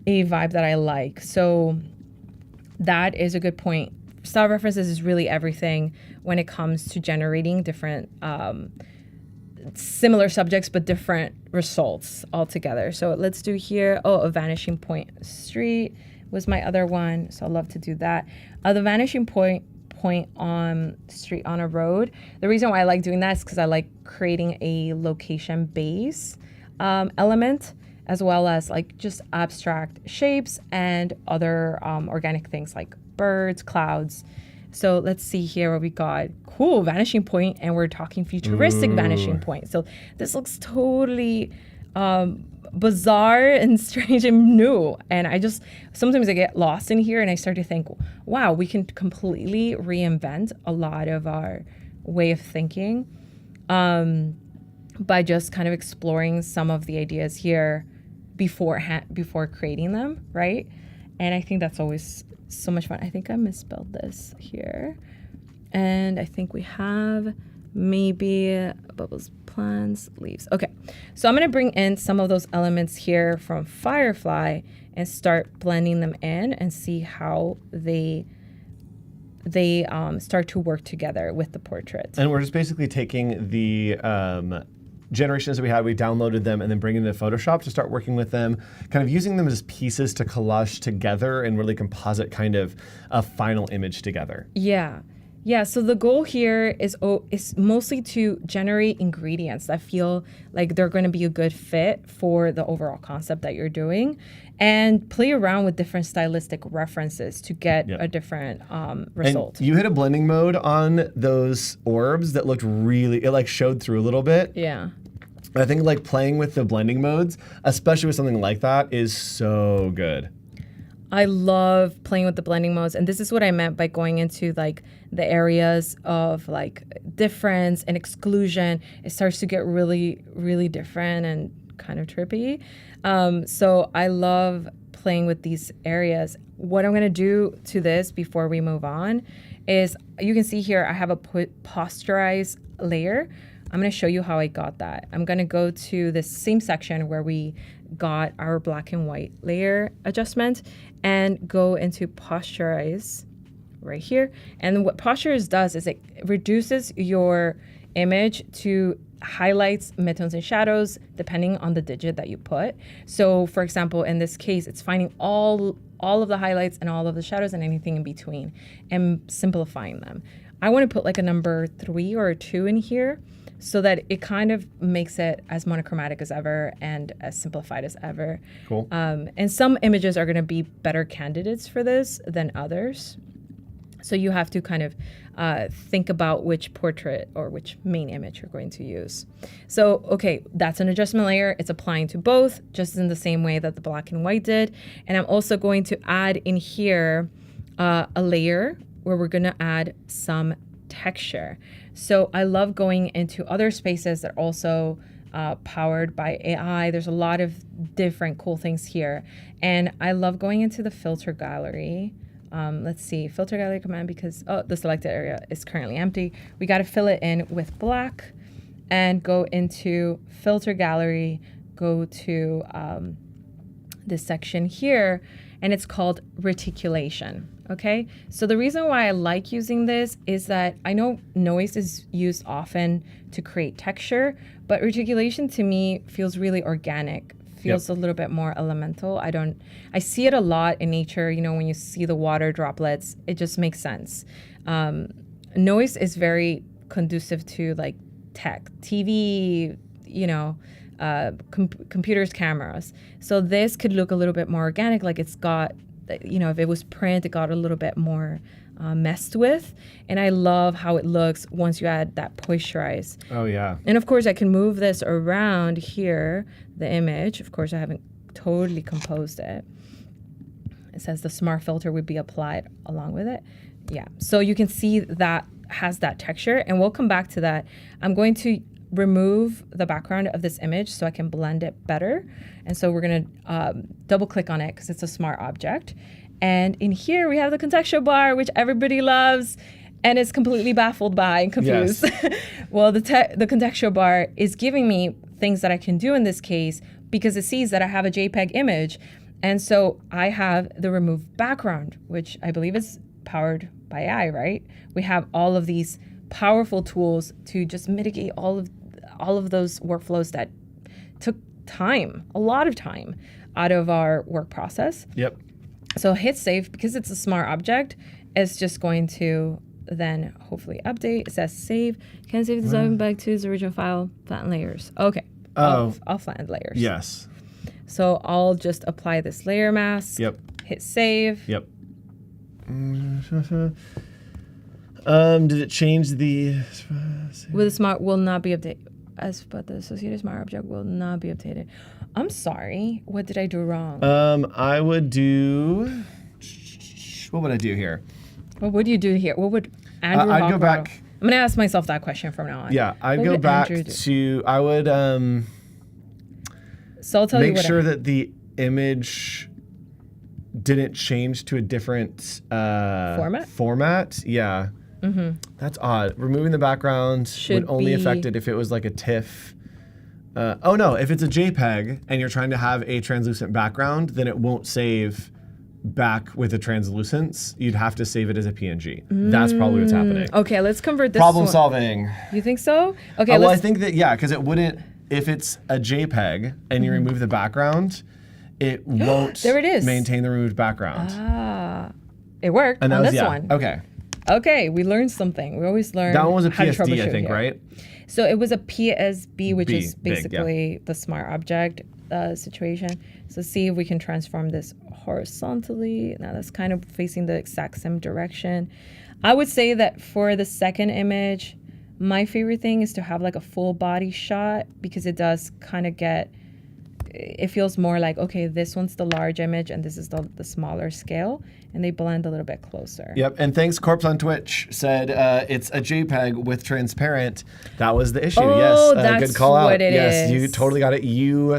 a vibe that I like. So that is a good point. Style references is really everything when it comes to generating different similar subjects but different results altogether. So let's do here. Oh, a vanishing point street was my other one. So I love to do that. The vanishing point on street on a road. The reason why I like doing that is because I like creating a location base element, as well as like just abstract shapes and other organic things like birds, clouds. So let's see here what we got. Cool, vanishing point, and we're talking futuristic vanishing point. So this looks totally bizarre and strange and new. And sometimes I get lost in here and I start to think, wow, we can completely reinvent a lot of our way of thinking by just kind of exploring some of the ideas here before creating them, right? And I think that's always so much fun. I think I misspelled this here. And I think we have maybe bubbles, plants, leaves. Okay, so I'm gonna bring in some of those elements here from Firefly and start blending them in and see how they start to work together with the portrait. And we're just basically taking the generations that we had, we downloaded them and then bringing them to Photoshop to start working with them, kind of using them as pieces to collage together and really composite kind of a final image together. Yeah, so the goal here is mostly to generate ingredients that feel like they're going to be a good fit for the overall concept that you're doing, and play around with different stylistic references to get a different result. And you hit a blending mode on those orbs that looked really, it like showed through a little bit. Yeah. I think like playing with the blending modes, especially with something like that, is so good. I love playing with the blending modes, and this is what I meant by going into like the areas of like difference and exclusion. It starts to get really, really different and kind of trippy. So I love playing with these areas. What I'm gonna do to this before we move on is, you can see here I have a posterize layer. I'm gonna show you how I got that. I'm gonna go to this same section where we got our black and white layer adjustment and go into posterize right here. And what posterize does is it reduces your image to highlights, midtones, and shadows depending on the digit that you put. So for example, in this case, it's finding all of the highlights and all of the shadows and anything in between and simplifying them. I want to put like a number 3 or a 2 in here, so that it kind of makes it as monochromatic as ever and as simplified as ever. Cool. And some images are gonna be better candidates for this than others. So you have to kind of think about which portrait or which main image you're going to use. So, okay, that's an adjustment layer. It's applying to both, just in the same way that the black and white did. And I'm also going to add in here a layer where we're gonna add some texture. So I love going into other spaces that are also powered by AI. There's a lot of different cool things here. And I love going into the filter gallery. Let's see, filter gallery command, because the selected area is currently empty. We got to fill it in with black and go into filter gallery, go to this section here, and it's called reticulation. Okay, so the reason why I like using this is that I know noise is used often to create texture, but reticulation to me feels really organic, feels a little bit more elemental. I see it a lot in nature, you know, when you see the water droplets, it just makes sense. Noise is very conducive to like tech, TV, you know, computers, cameras. So this could look a little bit more organic, like it's got, you know, if it was print, it got a little bit more messed with. And I love how it looks once you add that posterize. Oh, yeah. And of course, I can move this around here, the image. Of course, I haven't totally composed it. It says the smart filter would be applied along with it. Yeah, so you can see that has that texture, and we'll come back to that. I'm going to remove the background of this image so I can blend it better. And so we're gonna double click on it because it's a smart object. And in here we have the contextual bar, which everybody loves and is completely baffled by and confused. Yes. Well, the contextual bar is giving me things that I can do in this case because it sees that I have a JPEG image. And so I have the remove background, which I believe is powered by AI, right? We have all of these powerful tools to just mitigate all of those workflows that took time, a lot of time out of our work process. Yep. So hit save because it's a smart object. It's just going to then hopefully update. It says save. Can save the design back to its original file. Flatten layers. Okay. I'll flatten layers. Yes. So I'll just apply this layer mask. Yep. Hit save. Yep. Did it change the... With a smart will not be updated. But the associated smart object will not be updated. I'm sorry. What did I do wrong? I would do... What would I do here? What would you do here? What would Andrew I'd go back... I'm going to ask myself that question from now on. Yeah, I'd go back to... I would so I'll tell you make sure that the image didn't change to a different format. Yeah. Mm-hmm. That's odd. Removing the background would only affect it if it was like a TIFF. Oh no, if it's a JPEG and you're trying to have a translucent background, then it won't save back with a translucence. You'd have to save it as a PNG. That's probably what's happening. Okay, let's convert this. Problem solving. You think so? Okay. Well, I think that, yeah, because it wouldn't, if it's a JPEG and you remove the background, it won't there it is. Maintain the removed background. Ah, it worked on this one. Okay. Okay, we learned something. We always learn. That one was a PSD, I think, here. right? So it was a PSB, which is basically the smart object situation. So see if we can transform this horizontally. Now that's kind of facing the exact same direction. I would say that for the second image, my favorite thing is to have like a full body shot because it does kind of it feels more like, okay, this one's the large image and this is the smaller scale, and they blend a little bit closer. Yep, and thanks Corpse on Twitch said it's a JPEG with transparent. That was the issue. Oh, yes, that's good call out. what it yes, is. You totally got it. You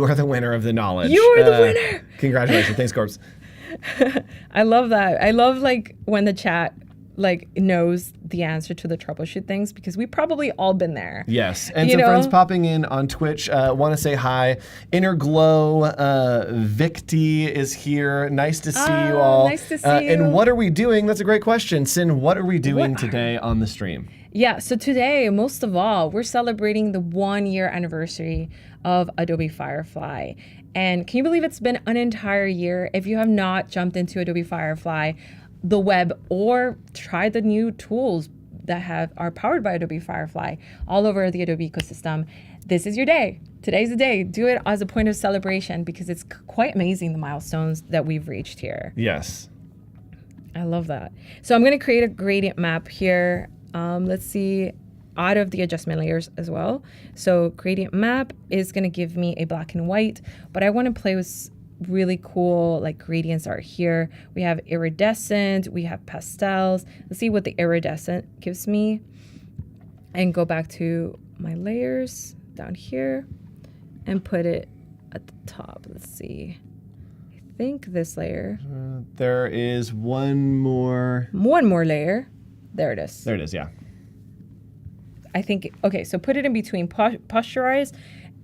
are the winner of the knowledge. You are the winner. Congratulations. Thanks, Corpse. I love that. I love like when the chat like knows the answer to the troubleshoot things because we probably all been there. Yes, and some friends popping in on Twitch want to say hi. Inner Glow, Victi is here. Nice to see you all. Nice to see you. And what are we doing? That's a great question. Cyn, what are we doing today on the stream? Yeah, so today, most of all, we're celebrating the 1-year anniversary of Adobe Firefly. And can you believe it's been an entire year? If you have not jumped into Adobe Firefly, the web, or try the new tools that are powered by Adobe Firefly all over the Adobe ecosystem, this is your day. Today's the day. Do it as a point of celebration because it's quite amazing the milestones that we've reached here. Yes. I love that. So I'm going to create a gradient map here. Let's see, out of the adjustment layers as well. So gradient map is going to give me a black and white, but I want to play with really cool like gradients are here. We have iridescent, we have pastels. Let's see what the iridescent gives me, and go back to my layers down here and put it at the top. Let's see, I think this layer, there is one more layer. There it is. There it is. Yeah, I think, okay, so put it in between posterize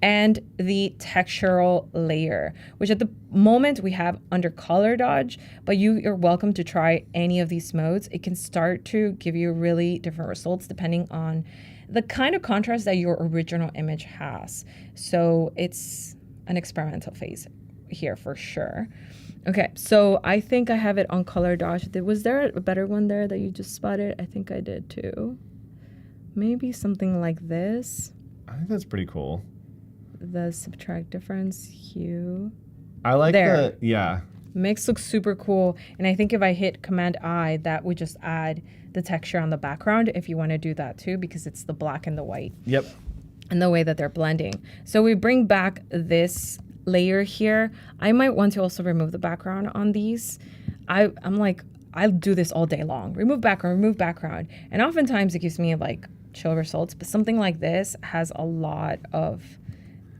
and the textural layer, which at the moment we have under color dodge, but you're welcome to try any of these modes. It can start to give you really different results depending on the kind of contrast that your original image has. So it's an experimental phase here for sure. Okay, so I think I have it on color dodge. Was there a better one there that you just spotted? I think I did too. maybe something like this. I think that's pretty cool. The subtract difference hue. I like there. Yeah. Mix looks super cool. And I think if I hit Command I, that would just add the texture on the background if you want to do that too, because it's the black and the white. Yep. And the way that they're blending. So we bring back this layer here. I might want to also remove the background on these. I'm like, I'll do this all day long. Remove background. And oftentimes it gives me like chill results, but something like this has a lot of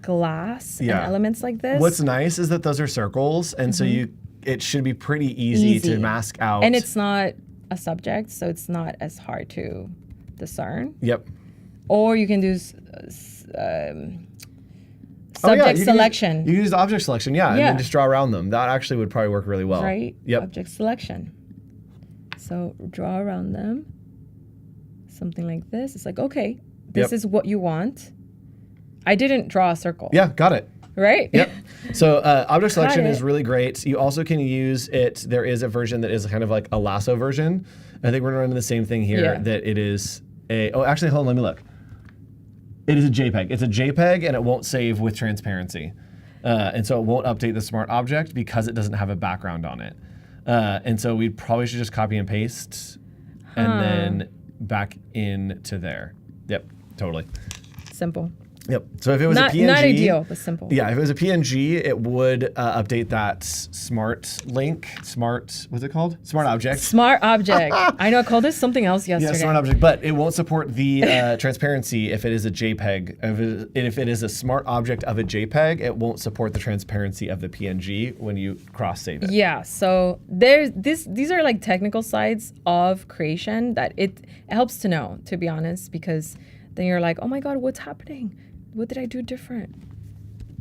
glass and elements like this. What's nice is that those are circles, and so it should be pretty easy to mask out. And it's not a subject, so it's not as hard to discern. Yep. Or you can do subject selection. You can use object selection, and then just draw around them. That actually would probably work really well. Right? Yep. Object selection. So draw around them. Something like this. It's like, okay, this is what you want. I didn't draw a circle. Yeah, got it. Right? Yep. So object selection is really great. You also can use it. There is a version that is kind of like a lasso version. I think we're running the same thing here, that it is actually, hold on, let me look. It is a JPEG. It's a JPEG, and it won't save with transparency. And so it won't update the smart object because it doesn't have a background on it. And so we probably should just copy and paste and then back into there. Yep, totally. Simple. Yep. So if it was a PNG, not ideal, but simple. Yeah, if it was a PNG, it would update that smart link. What's it called? Smart object. Smart object. I know I called this something else yesterday. Yeah, smart object, but it won't support the transparency if it is a JPEG. If it is a smart object of a JPEG, it won't support the transparency of the PNG when you cross save it. Yeah. So these are like technical sides of creation that it helps to know, to be honest, because then you're like, oh my God, what's happening? What did I do different?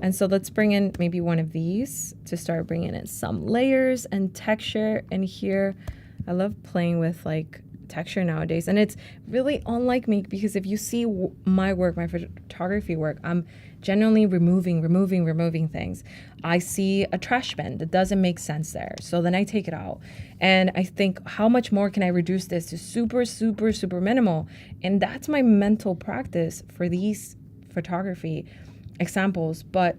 And so let's bring in maybe one of these to start bringing in some layers and texture. And here, I love playing with like texture nowadays. And it's really unlike me because if you see my work, my photography work, I'm genuinely removing things. I see a trash bin that doesn't make sense there. So then I take it out. And I think, how much more can I reduce this to super minimal? And that's my mental practice for these photography examples. But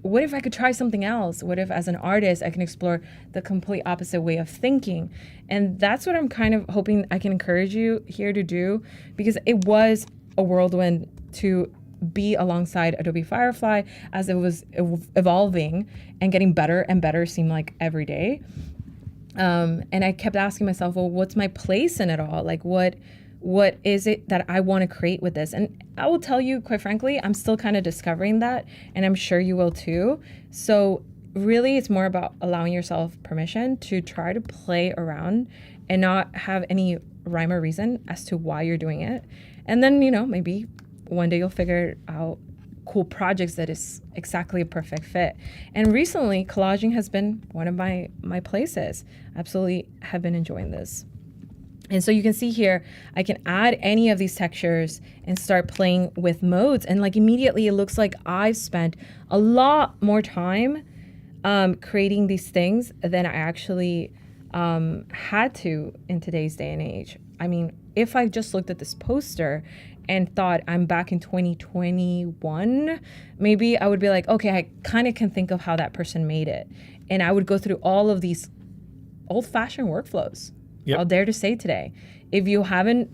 what if I could try something else? What if as an artist, I can explore the complete opposite way of thinking? And that's what I'm kind of hoping I can encourage you here to do, because it was a whirlwind to be alongside Adobe Firefly as it was evolving and getting better and better, seemed like every day. And I kept asking myself, well, what's my place in it all? Like, what is it that I want to create with this? And I will tell you, quite frankly, I'm still kind of discovering that, and I'm sure you will too. So really, it's more about allowing yourself permission to try to play around and not have any rhyme or reason as to why you're doing it. And then, maybe one day you'll figure out cool projects that is exactly a perfect fit. And recently, collaging has been one of my places. Absolutely have been enjoying this. And so you can see here, I can add any of these textures and start playing with modes. And like immediately it looks like I've spent a lot more time creating these things than I actually had to in today's day and age. I mean, if I just looked at this poster and thought I'm back in 2021, maybe I would be like, okay, I kind of can think of how that person made it. And I would go through all of these old-fashioned workflows. Yep. I'll dare to say today, if you haven't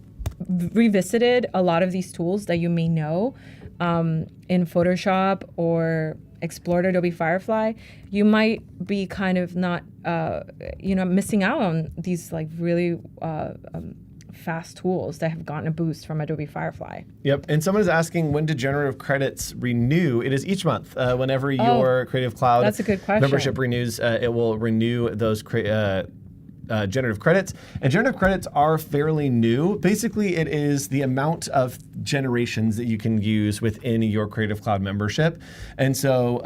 revisited a lot of these tools that you may know in Photoshop or explored Adobe Firefly, you might be kind of not, missing out on these like really fast tools that have gotten a boost from Adobe Firefly. Yep, and someone is asking, when do generative credits renew? It is each month. Whenever your Creative Cloud that's a good question. Membership renews, it will renew those generative credits. And generative credits are fairly new. Basically, it is the amount of generations that you can use within your Creative Cloud membership. And so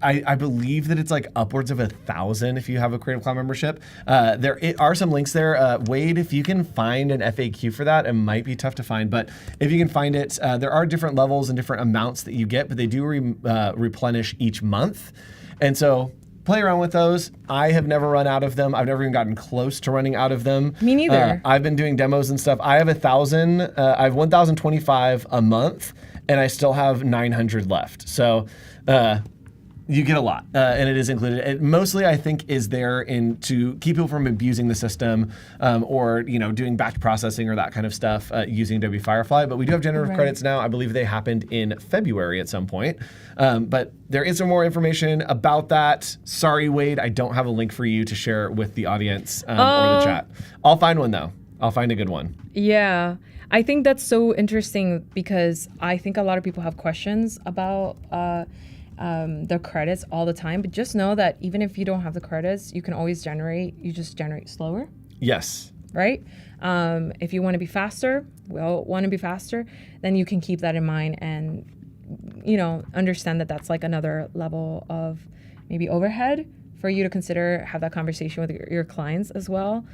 I believe that it's like upwards of 1,000 if you have a Creative Cloud membership. There are some links there. Wade, if you can find an FAQ for that, it might be tough to find, but if you can find it, there are different levels and different amounts that you get, but they do replenish each month. And so play around with those. I have never run out of them. I've never even gotten close to running out of them. Me neither. I've been doing demos and stuff. I have 1,000. I have 1,025 a month, and I still have 900 left. So. You get a lot, and it is included. It mostly, I think, is there to keep people from abusing the system or doing batch processing or that kind of stuff using Adobe Firefly. But we do have generative credits now. I believe they happened in February at some point. But there is some more information about that. Sorry, Wade, I don't have a link for you to share with the audience or the chat. I'll find one, though. I'll find a good one. Yeah. I think that's so interesting because I think a lot of people have questions about the credits all the time, but just know that even if you don't have the credits, you can always you just generate slower. Yes. Right? If you want to be faster, then you can keep that in mind and, understand that that's like another level of maybe overhead for you to consider, have that conversation with your clients as well.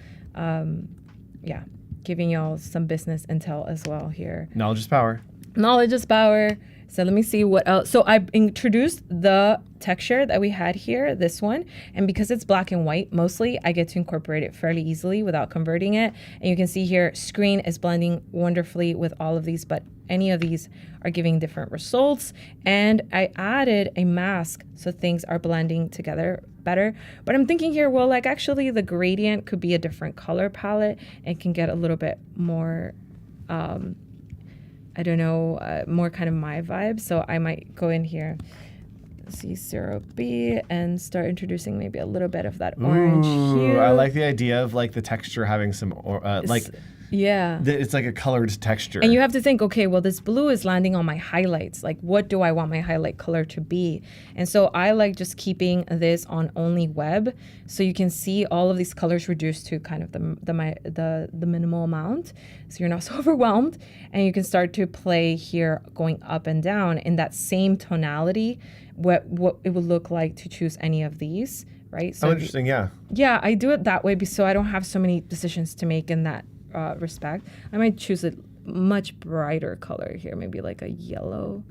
Giving y'all some business intel as well here. Knowledge is power. Knowledge is power. So let me see what else. So I introduced the texture that we had here, this one. And because it's black and white, mostly I get to incorporate it fairly easily without converting it. And you can see here, screen is blending wonderfully with all of these, but any of these are giving different results. And I added a mask so things are blending together better. But I'm thinking here, well, like actually the gradient could be a different color palette and can get a little bit more, more kind of my vibe. So I might go in here, see 0B, and start introducing maybe a little bit of that orange hue. I like the idea of like the texture having some, it's like a colored texture. And you have to think, okay, well, this blue is landing on my highlights. Like, what do I want my highlight color to be? And so I like just keeping this on only web, so you can see all of these colors reduced to kind of the minimal amount, so you're not so overwhelmed. And you can start to play here, going up and down in that same tonality. What it would look like to choose any of these, right? So interesting, yeah. Yeah, I do it that way so I don't have so many decisions to make in that respect. I might choose a much brighter color here, maybe like a yellow,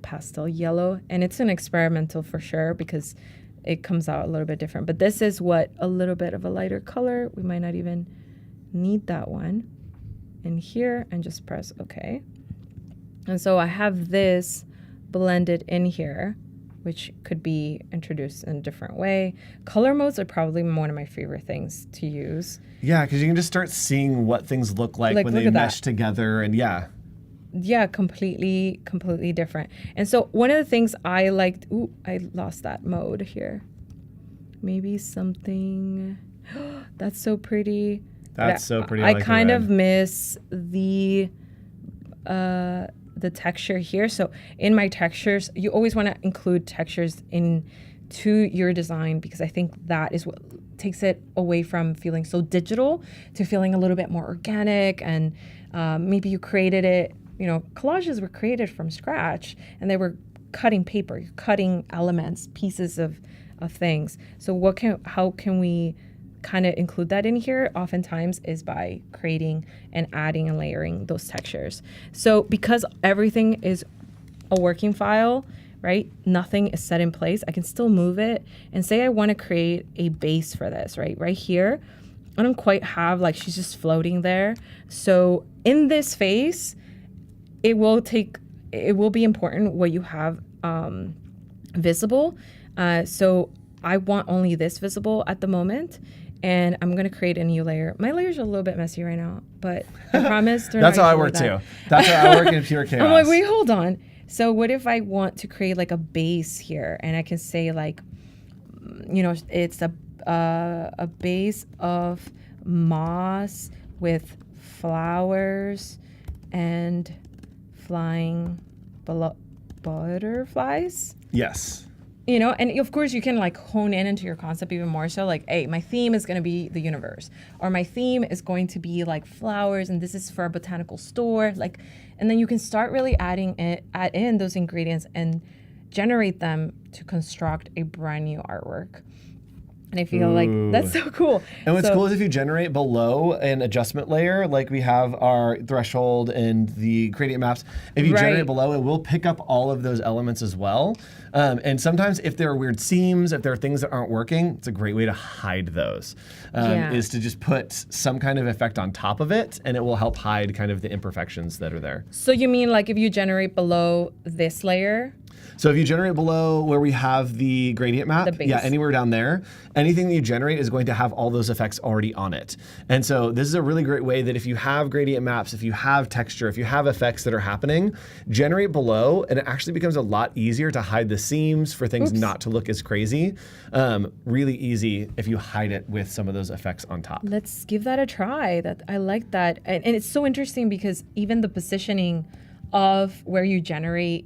pastel yellow. And it's an experimental for sure because it comes out a little bit different. But this is a little bit of a lighter color. We might not even need that one in here, and just press OK. And so I have this blended in here, which could be introduced in a different way. Color modes are probably one of my favorite things to use. Yeah, because you can just start seeing what things look like when they mesh together, and Yeah, completely different. And so one of the things I liked, I lost that mode here. Maybe something, that's so pretty. That's so pretty. I kind of miss the texture here. So in my textures, you always want to include textures into your design, because I think that is what takes it away from feeling so digital to feeling a little bit more organic. And maybe you created it, collages were created from scratch and they were cutting paper, you're cutting elements, pieces of things. So how can we kind of include that in here? Oftentimes is by creating and adding and layering those textures. So because everything is a working file, right? Nothing is set in place. I can still move it and say I want to create a base for this, right? Right here, I don't quite have, like, she's just floating there. So in this phase, it will be important what you have visible. So I want only this visible at the moment. And I'm going to create a new layer. My layers are a little bit messy right now, but I promise they're That's not how I work too. That's how I work in pure chaos. I'm like, wait, hold on. So what if I want to create like a base here, and I can say like, it's a base of moss with flowers and flying butterflies? Yes. And of course you can like hone in into your concept even more. So like, hey, my theme is going to be the universe, or my theme is going to be like flowers, and this is for a botanical store. Like, and then you can start really add in those ingredients and generate them to construct a brand new artwork. And I feel like that's so cool. And what's cool is if you generate below an adjustment layer, like we have our threshold and the gradient maps, if you generate below, it will pick up all of those elements as well. And sometimes if there are weird seams, if there are things that aren't working, it's a great way to hide those, is to just put some kind of effect on top of it, and it will help hide kind of the imperfections that are there. So you mean like if you generate below this layer? So if you generate below where we have the gradient map, anywhere down there, anything that you generate is going to have all those effects already on it. And so this is a really great way that if you have gradient maps, if you have texture, if you have effects that are happening, generate below, and it actually becomes a lot easier to hide the seams for things not to look as crazy. Really easy if you hide it with some of those effects on top. Let's give that a try. I like that. And it's so interesting because even the positioning of where you generate.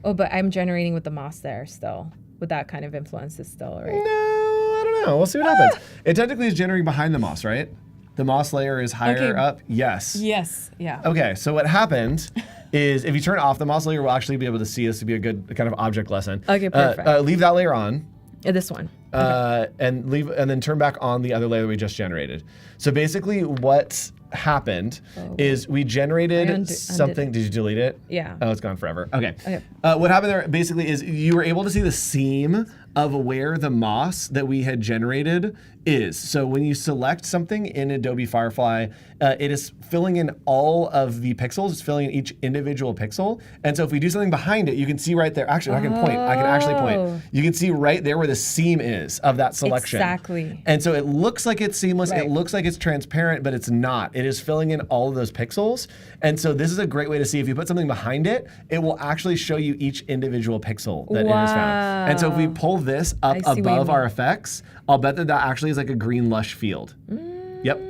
Oh, but I'm generating with the moss there still. With that kind of influences still, right? No, I don't know. We'll see what happens. It technically is generating behind the moss, right? The moss layer is higher up. Yes. Yes. Yeah. Okay. So what happened is if you turn off the moss layer, we'll actually be able to see this to be a good kind of object lesson. Okay. Perfect. Leave that layer on. This one. And then turn back on the other layer that we just generated. So basically, what happened is we generated something. Did you delete it? Yeah. Oh, it's gone forever. Okay. What happened there basically is you were able to see the seam of where the moss that we had generated is. So when you select something in Adobe Firefly, it is filling in all of the pixels. It's filling in each individual pixel. And so if we do something behind it, you can see right there. Actually, I can point. I can actually point. You can see right there where the seam is of that selection. Exactly. And so it looks like it's seamless. It looks like it's transparent, but it's not. It is filling in all of those pixels. And so this is a great way to see if you put something behind it, it will actually show you each individual pixel that it has found. And so if we pull this up above our effects, I'll bet that actually is like a green lush field. Yep.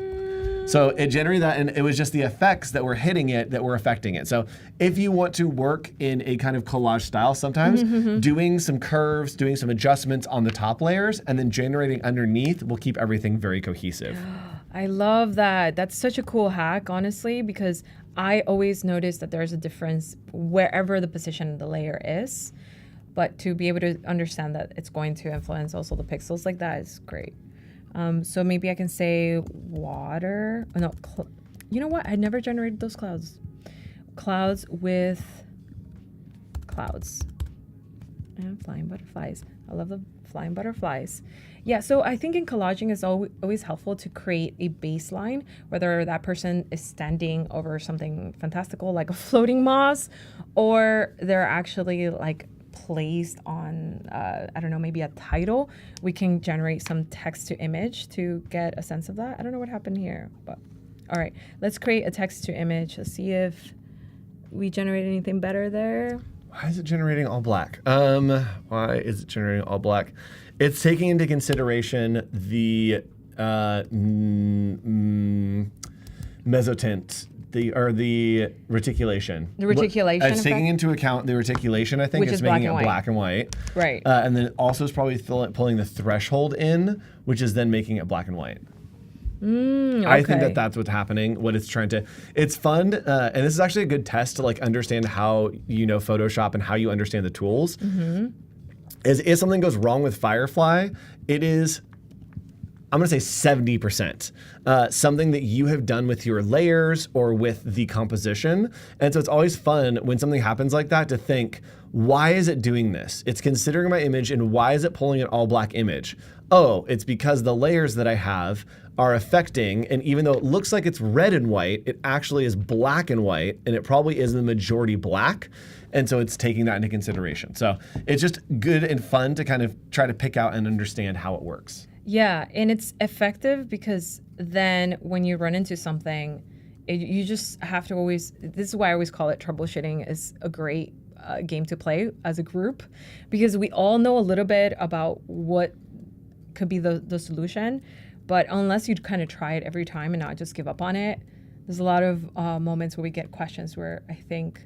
So it generated that, and it was just the effects that were hitting it that were affecting it. So if you want to work in a kind of collage style, sometimes doing some curves, doing some adjustments on the top layers, and then generating underneath will keep everything very cohesive. I love that. That's such a cool hack, honestly, because I always notice that there's a difference wherever the position of the layer is. But to be able to understand that it's going to influence also the pixels like that is great. So maybe I can say water. Oh, no, you know what? I never generated those clouds. Clouds with clouds. And flying butterflies. I love the flying butterflies. Yeah, so I think in collaging it's always helpful to create a baseline, whether that person is standing over something fantastical like a floating moss, or they're actually like placed on, I don't know, maybe a title. We can generate some text to image to get a sense of that. I don't know what happened here, but all right, let's create a text to image. Let's see if we generate anything better there. Why is it generating all black? Why is it generating all black? It's taking into consideration the mesotint, the reticulation. The reticulation It's taking into account the reticulation, I think. It's making it black and white. Right. And then also it's probably pulling the threshold in, which is then making it black and white. Okay. I think that's what's happening. What it's trying to, it's fun, and this is actually a good test to like understand how you know Photoshop and how you understand the tools. If something goes wrong with Firefly, it is, I'm gonna say 70%, something that you have done with your layers or with the composition. And so it's always fun when something happens like that to think, why is it doing this? It's considering my image, and why is it pulling an all black image? Oh, it's because the layers that I have are affecting, and even though it looks like it's red and white, it actually is black and white, and it probably is the majority black. And so it's taking that into consideration. So it's just good and fun to kind of try to pick out and understand how it works. Yeah, and it's effective because then when you run into something, you just have to always, this is why I always call it troubleshooting is a great game to play as a group, because we all know a little bit about what could be the solution, but unless you kind of try it every time and not just give up on it, there's a lot of moments where we get questions where I think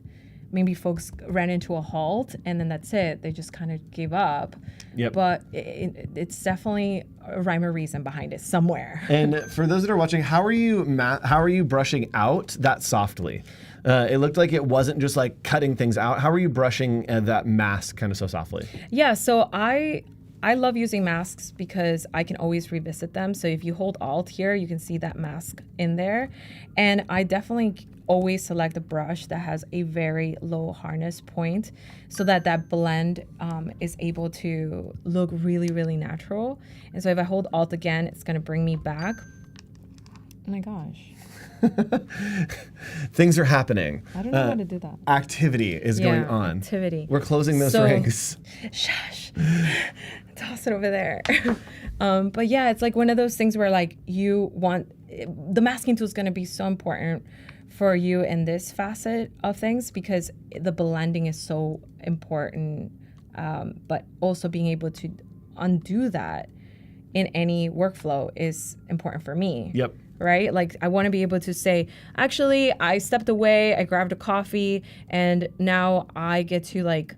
maybe folks ran into a halt and then that's it. They just kind of gave up. Yep. But it's definitely a rhyme or reason behind it somewhere. And for those that are watching, how are you brushing out that softly? It looked like it wasn't just like cutting things out. How are you brushing that mask kind of so softly? Yeah, so I I love using masks because I can always revisit them. So if you hold Alt here, you can see that mask in there. And I definitely always select a brush that has a very low hardness point so that that blend is able to look really, really natural. And so if I hold Alt again, it's gonna bring me back. Oh my gosh. Things are happening. I don't know how to do that. Activity is going on. Activity. We're closing those rings. Shush. Toss it over there. But yeah, it's like one of those things where like you want, the masking tool is going to be so important for you in this facet of things because the blending is so important. But also being able to undo that in any workflow is important for me. Yep. Right? Like I want to be able to say, actually, I stepped away, I grabbed a coffee, and now I get to like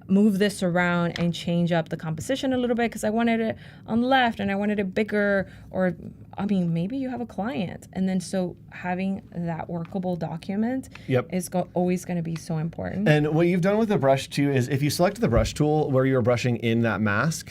move this around and change up the composition a little bit because I wanted it on the left and I wanted it bigger, or I mean, maybe you have a client. And then so having that workable document is always going to be so important. And what you've done with the brush too is if you select the brush tool where you're brushing in that mask,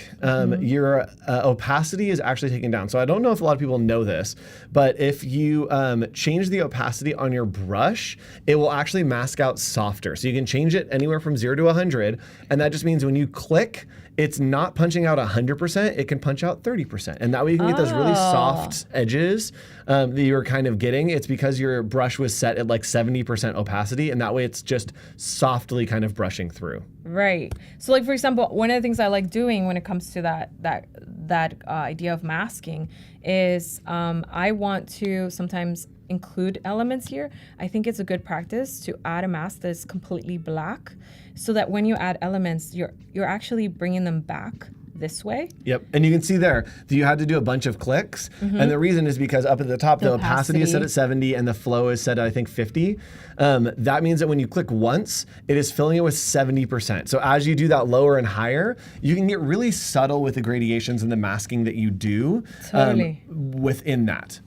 your opacity is actually taken down. So I don't know if a lot of people know this, but if you change the opacity on your brush, it will actually mask out softer. So you can change it anywhere from 0 to 100. And that just means when you click, it's not punching out 100%, it can punch out 30%. And that way you can get those really soft edges that you're kind of getting. It's because your brush was set at like 70% opacity, and that way it's just softly kind of brushing through. Right. So like, for example, one of the things I like doing when it comes to that idea of masking is I want to sometimes include elements here. I think it's a good practice to add a mask that's completely black so that when you add elements, you're actually bringing them back this way. Yep, and you can see there that you had to do a bunch of clicks, and the reason is because up at the top, the opacity is set at 70 and the flow is set at, I think, 50. That means that when you click once, it is filling it with 70%. So as you do that lower and higher, you can get really subtle with the gradations and the masking that you do within that.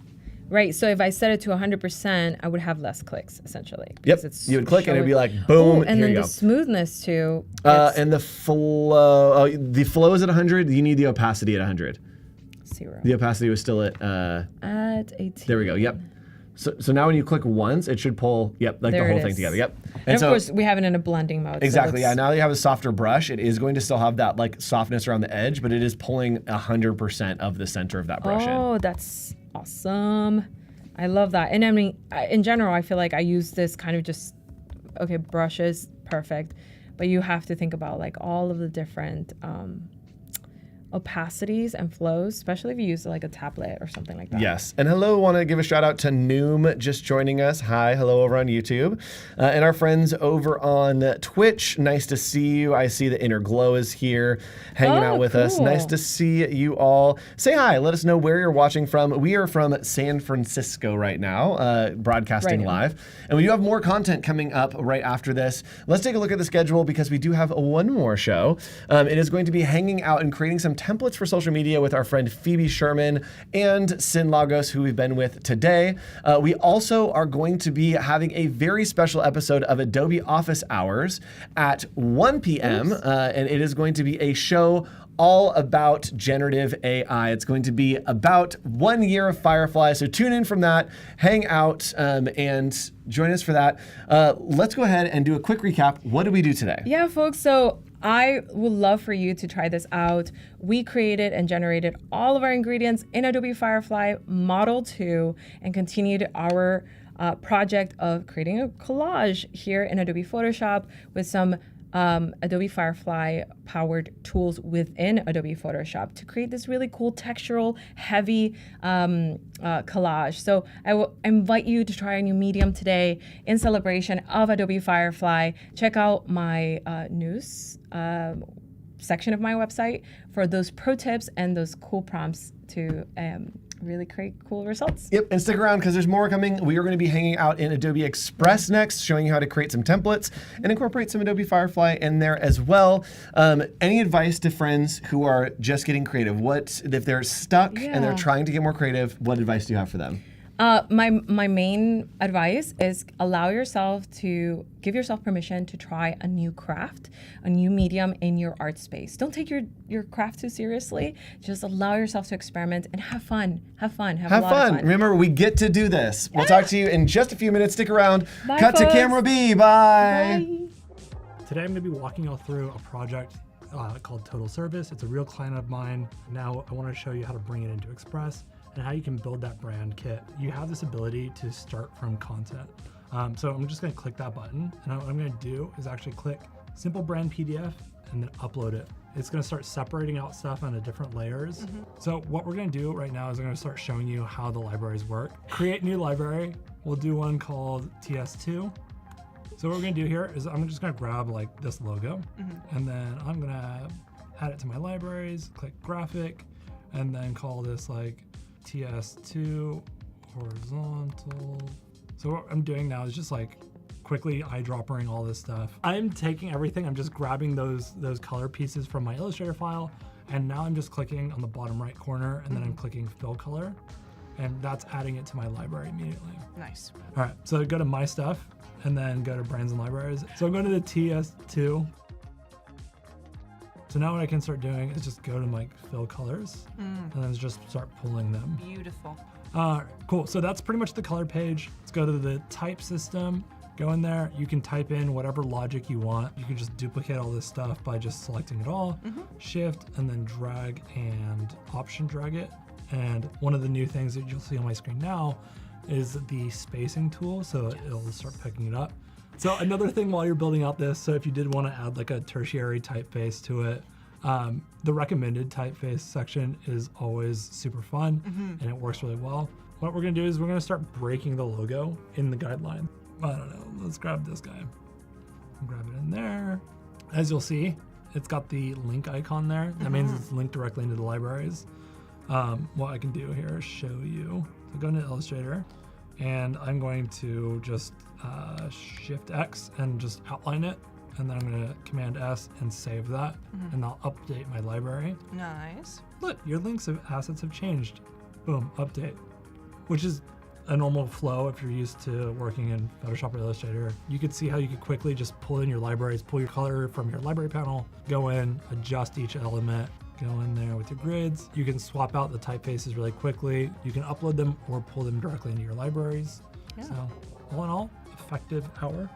Right, so if I set it to 100%, I would have less clicks, essentially. Yep, you would click and it'd be like, boom, and here then you the go. smoothness too. And the flow is at 100, you need the opacity at 100. 0. The opacity was still at 18. There we go, yep. So now when you click once, it should pull, like the whole thing together, yep. And of course, we have it in a blending mode. Exactly, yeah. Now that you have a softer brush, it is going to still have that like softness around the edge, but it is pulling 100% of the center of that brush in. Oh, that's awesome. I love that. And I mean, in general, I feel like I use this kind of just, okay, brushes, perfect. But you have to think about like all of the different opacities and flows, especially if you use like a tablet or something like that. Yes. And hello, want to give a shout out to Noom just joining us. Hi, hello over on YouTube. And our friends over on Twitch, nice to see you. I see the Inner Glow is here hanging out with us. Nice to see you all. Say hi, let us know where you're watching from. We are from San Francisco right now, broadcasting live. And we do have more content coming up right after this. Let's take a look at the schedule because we do have one more show. It is going to be hanging out and creating some templates for social media with our friend Phoebe Sherman and Cyn Lagos, who we've been with today. We also are going to be having a very special episode of Adobe Office Hours at 1 p.m. And it is going to be a show all about generative AI. It's going to be about 1 year of Firefly. So tune in from that, hang out, and join us for that. Let's go ahead and do a quick recap. What did we do today? Yeah, folks. So I would love for you to try this out. We created and generated all of our ingredients in Adobe Firefly Model 2 and continued our project of creating a collage here in Adobe Photoshop with some Adobe Firefly powered tools within Adobe Photoshop to create this really cool textural heavy collage. So I will invite you to try a new medium today in celebration of Adobe Firefly. Check out my news section of my website for those pro tips and those cool prompts to really create cool results. Yep, and stick around because there's more coming. We are going to be hanging out in Adobe Express next, showing you how to create some templates and incorporate some Adobe Firefly in there as well. Any advice to friends who are just getting creative? What if they're stuck and they're trying to get more creative? What advice do you have for them? My main advice is give yourself permission to try a new craft, a new medium in your art space. Don't take your craft too seriously. Just allow yourself to experiment and have fun. Have a lot of fun. Remember, we get to do this. We'll talk to you in just a few minutes. Stick around. Bye, Cut folks. to camera B. Bye. Today I'm going to be walking you all through a project called Total Service. It's a real client of mine. Now I want to show you how to bring it into Express and how you can build that brand kit. You have this ability to start from content. So I'm just going to click that button, and what I'm going to do is actually click Simple Brand PDF and then upload it. It's going to start separating out stuff onto different layers. So what we're going to do right now is I'm going to start showing you how the libraries work. Create new library. We'll do one called TS2. So what we're gonna do here is I'm just gonna grab like this logo, and then I'm gonna add it to my libraries, click graphic, and then call this like TS2 horizontal. So what I'm doing now is just like quickly eyedroppering all this stuff. I'm taking everything, I'm just grabbing those color pieces from my Illustrator file, and now I'm just clicking on the bottom right corner, and then I'm clicking fill color, and that's adding it to my library immediately. Nice. All right, so go to my stuff, and then go to brands and libraries. So I'm going to the TS2. So now what I can start doing is just go to like fill colors and then just start pulling them. Beautiful. Cool, so that's pretty much the color page. Let's go to the type system, go in there. You can type in whatever logic you want. You can just duplicate all this stuff by just selecting it all, shift, and then drag and option drag it. And one of the new things that you'll see on my screen now is the spacing tool, so it'll start picking it up. So another thing while you're building out this, so if you did want to add like a tertiary typeface to it, the recommended typeface section is always super fun and it works really well. What we're gonna do is we're gonna start breaking the logo in the guideline. I don't know, let's grab this guy. Grab it in there. As you'll see, it's got the link icon there. That means it's linked directly into the libraries. What I can do here is show you. So go into Illustrator, and I'm going to just Shift X and just outline it, and then I'm going to Command S and save that, and I'll update my library. Nice. Look, your links of assets have changed. Boom, update, which is a normal flow if you're used to working in Photoshop or Illustrator. You could see how you could quickly just pull in your libraries, pull your color from your library panel, go in, adjust each element, go in there with your grids. You can swap out the typefaces really quickly. You can upload them or pull them directly into your libraries. Yeah. So all in all, effective hour.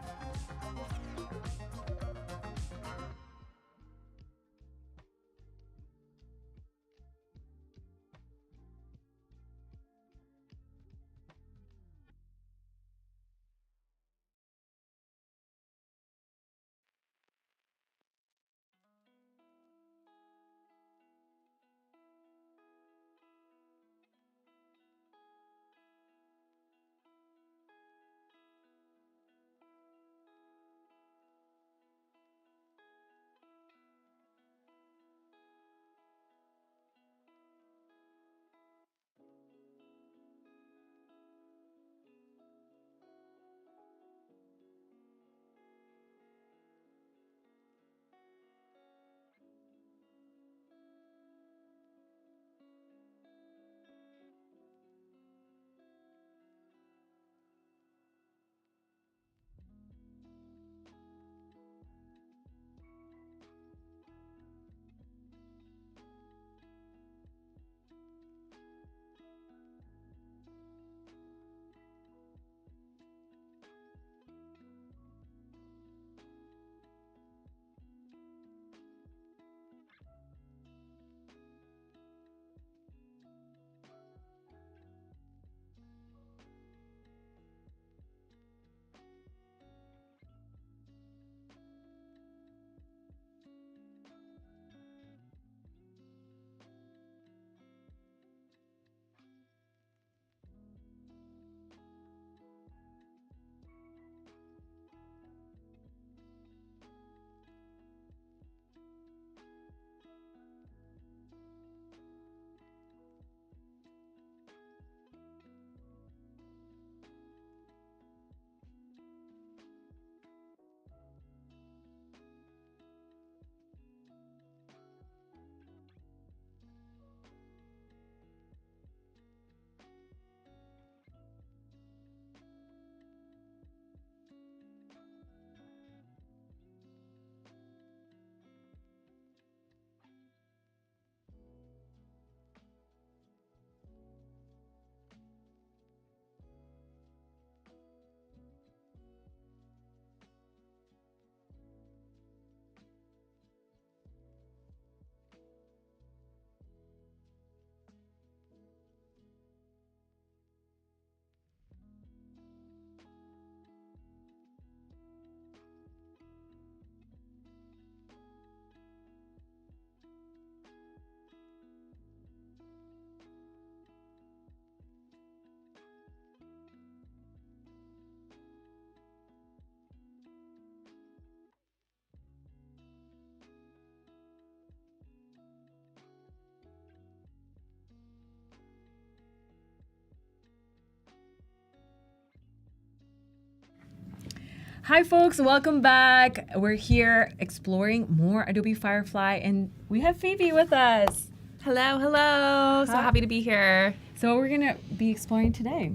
Hi folks, welcome back. We're here exploring more Adobe Firefly and we have Phoebe with us. Hello, hello. So happy to be here. So what we're gonna be exploring today?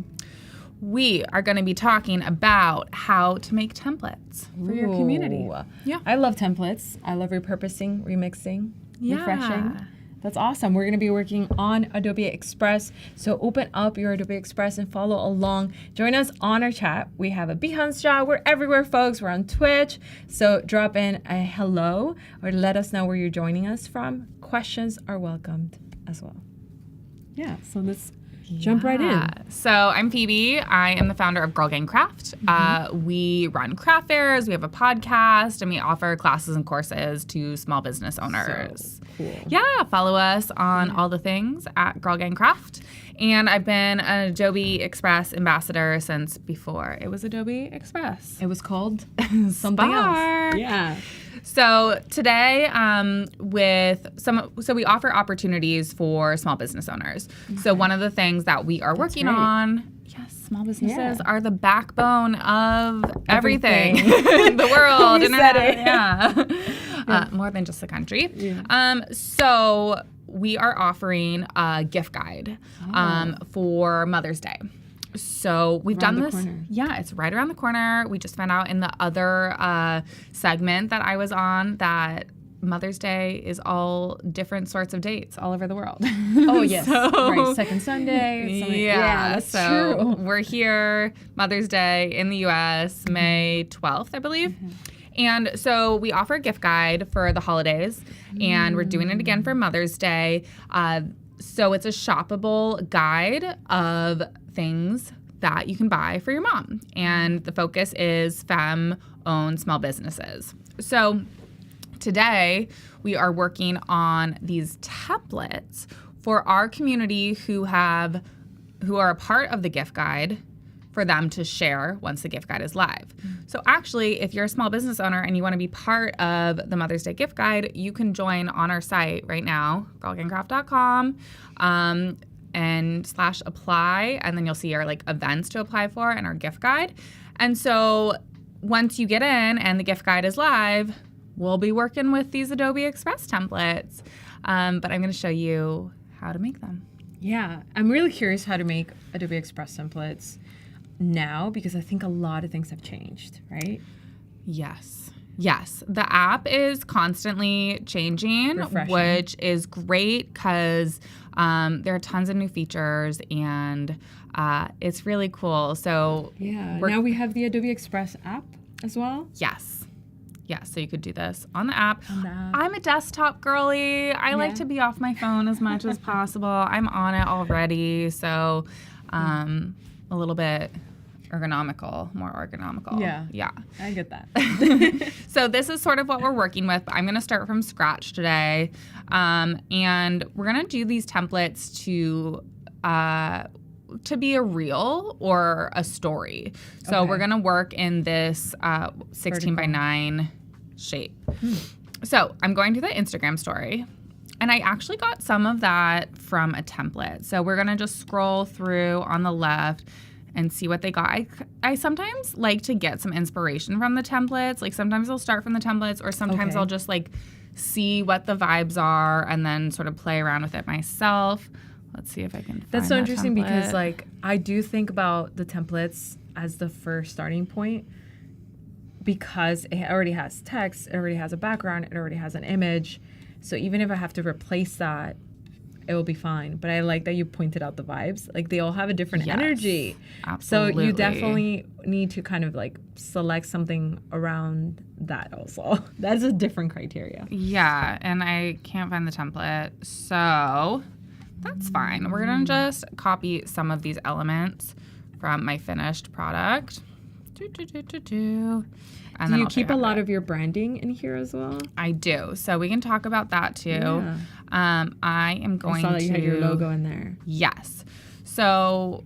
We are going to be talking about how to make templates for your community. Yeah. I love templates. I love repurposing, remixing, refreshing. That's awesome. We're going to be working on Adobe Express. So open up your Adobe Express and follow along. Join us on our chat. We have a Behance chat. We're everywhere, folks. We're on Twitch. So drop in a hello or let us know where you're joining us from. Questions are welcomed as well. Yeah, so let's jump right in. So I'm Phoebe. I am the founder of Girl Gang Craft. We run craft fairs, we have a podcast, and we offer classes and courses to small business owners. So cool. Yeah, follow us on all the things at Girl Gang Craft. And I've been an Adobe Express ambassador since before it was Adobe Express. It was called something else. Yeah. So today, we offer opportunities for small business owners. So one of the things that we are working on, small businesses are the backbone of everything, the world, internet, more than just the country. Yeah. So we are offering a gift guide for Mother's Day. So we've done this. Yeah, it's right around the corner. We just found out in the other segment that I was on that Mother's Day is all different sorts of dates all over the world. Oh, yes. Right, second Sunday. Yeah, that's so true. We're here, Mother's Day in the U.S., May 12th, I believe. And so we offer a gift guide for the holidays, and we're doing it again for Mother's Day. So it's a shoppable guide of things that you can buy for your mom. And the focus is femme-owned small businesses. So today we are working on these templates for our community who are a part of the gift guide for them to share once the gift guide is live. So actually, if you're a small business owner and you want to be part of the Mother's Day gift guide, you can join on our site right now, girlgangcraft.com, and /apply, and then you'll see our events to apply for and our gift guide. And so once you get in and the gift guide is live, we'll be working with these Adobe Express templates. But I'm going to show you how to make them. Yeah, I'm really curious how to make Adobe Express templates now because I think a lot of things have changed, right? Yes. The app is constantly changing, refreshing, which is great because there are tons of new features and it's really cool. So now we have the Adobe Express app as well. Yes, so you could do this on the app. I'm a desktop girly. I like to be off my phone as much as possible. I'm on it already, so a little bit more ergonomical. Yeah. I get that. So this is sort of what we're working with. I'm going to start from scratch today. And we're going to do these templates to be a reel or a story. So we're going to work in this 16 by 9 shape. So I'm going to the Instagram story. And I actually got some of that from a template. So we're going to just scroll through on the left and see what they got. I sometimes like to get some inspiration from the templates. Like sometimes I'll start from the templates or sometimes I'll just see what the vibes are and then sort of play around with it myself. Let's see if I can find That's so interesting template. because I do think about the templates as the first starting point because it already has text, it already has a background, it already has an image. So even if I have to replace that, it will be fine. But I like that you pointed out the vibes. They all have a different energy. Absolutely. So you definitely need to kind of select something around that also. That's a different criteria. Yeah, and I can't find the template. So that's fine. We're going to just copy some of these elements from my finished product. And do you keep a lot of your branding in here as well? I do. So we can talk about that too. Yeah. I am going to... I saw that you had your logo in there. Yes. So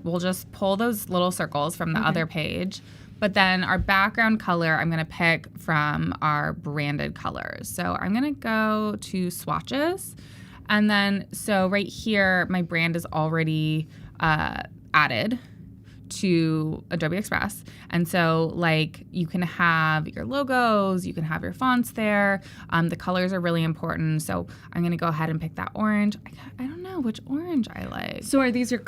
we'll just pull those little circles from the other page. But then our background color, I'm going to pick from our branded colors. So I'm going to go to swatches. And then, so right here, my brand is already added to Adobe Express. And so like you can have your logos, you can have your fonts there. The colors are really important. So I'm going to go ahead and pick that orange. I don't know which orange I like. So are these your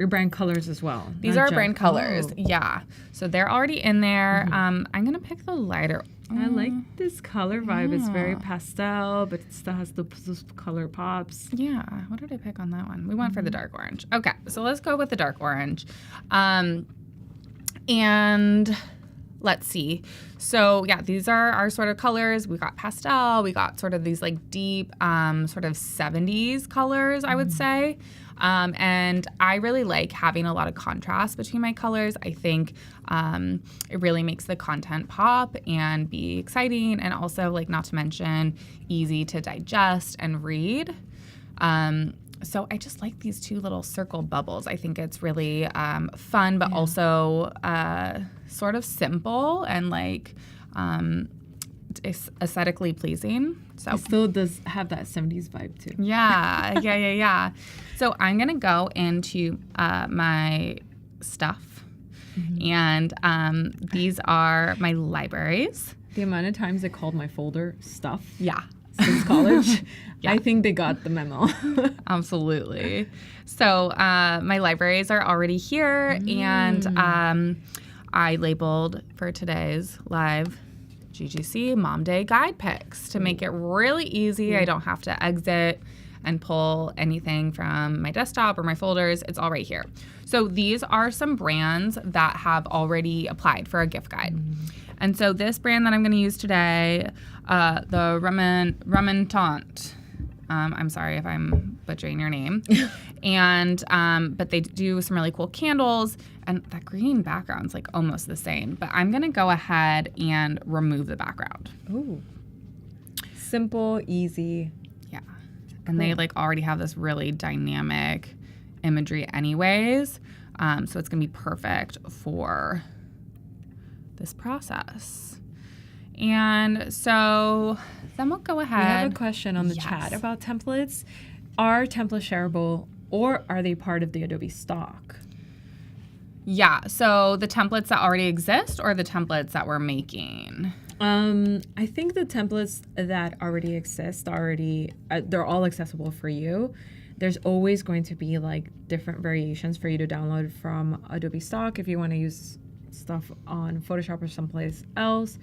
brand colors as well? These are brand colors. Yeah. So they're already in there. I'm going to pick the lighter. I like this color vibe. It's very pastel, but it still has those color pops. Yeah. What did I pick on that one? We went for the dark orange. Okay. So let's go with the dark orange. And let's see. So yeah, these are our sort of colors. We got pastel. We got sort of these like deep sort of 70s colors, I would say. And I really like having a lot of contrast between my colors. I think it really makes the content pop and be exciting, and also, like, not to mention, easy to digest and read. So I just like these two little circle bubbles. I think it's really fun, but also sort of simple and like aesthetically pleasing. So it still does have that 70s vibe too. Yeah. So I'm gonna go into my stuff, and these are my libraries. The amount of times I called my folder stuff. Yeah. Since college, I think they got the memo. Absolutely. So my libraries are already here, and I labeled for today's live GGC Mom Day guide picks to make it really easy. I don't have to exit and pull anything from my desktop or my folders. It's all right here. So these are some brands that have already applied for a gift guide. And so this brand that I'm going to use today, the Remontant, I'm sorry if I'm butchering your name, and but they do some really cool candles, and that green background's like almost the same. But I'm going to go ahead and remove the background. Ooh. Simple, easy. Yeah. And they like already have this really dynamic imagery anyways. So it's going to be perfect for this process. And so then we'll go ahead. We have a question on the chat about templates. Are templates shareable, or are they part of the Adobe stock? Yeah, so the templates that already exist, or the templates that we're making? I think the templates that already exist they're all accessible for you. There's always going to be like different variations for you to download from Adobe stock if you want to use stuff on Photoshop or someplace else.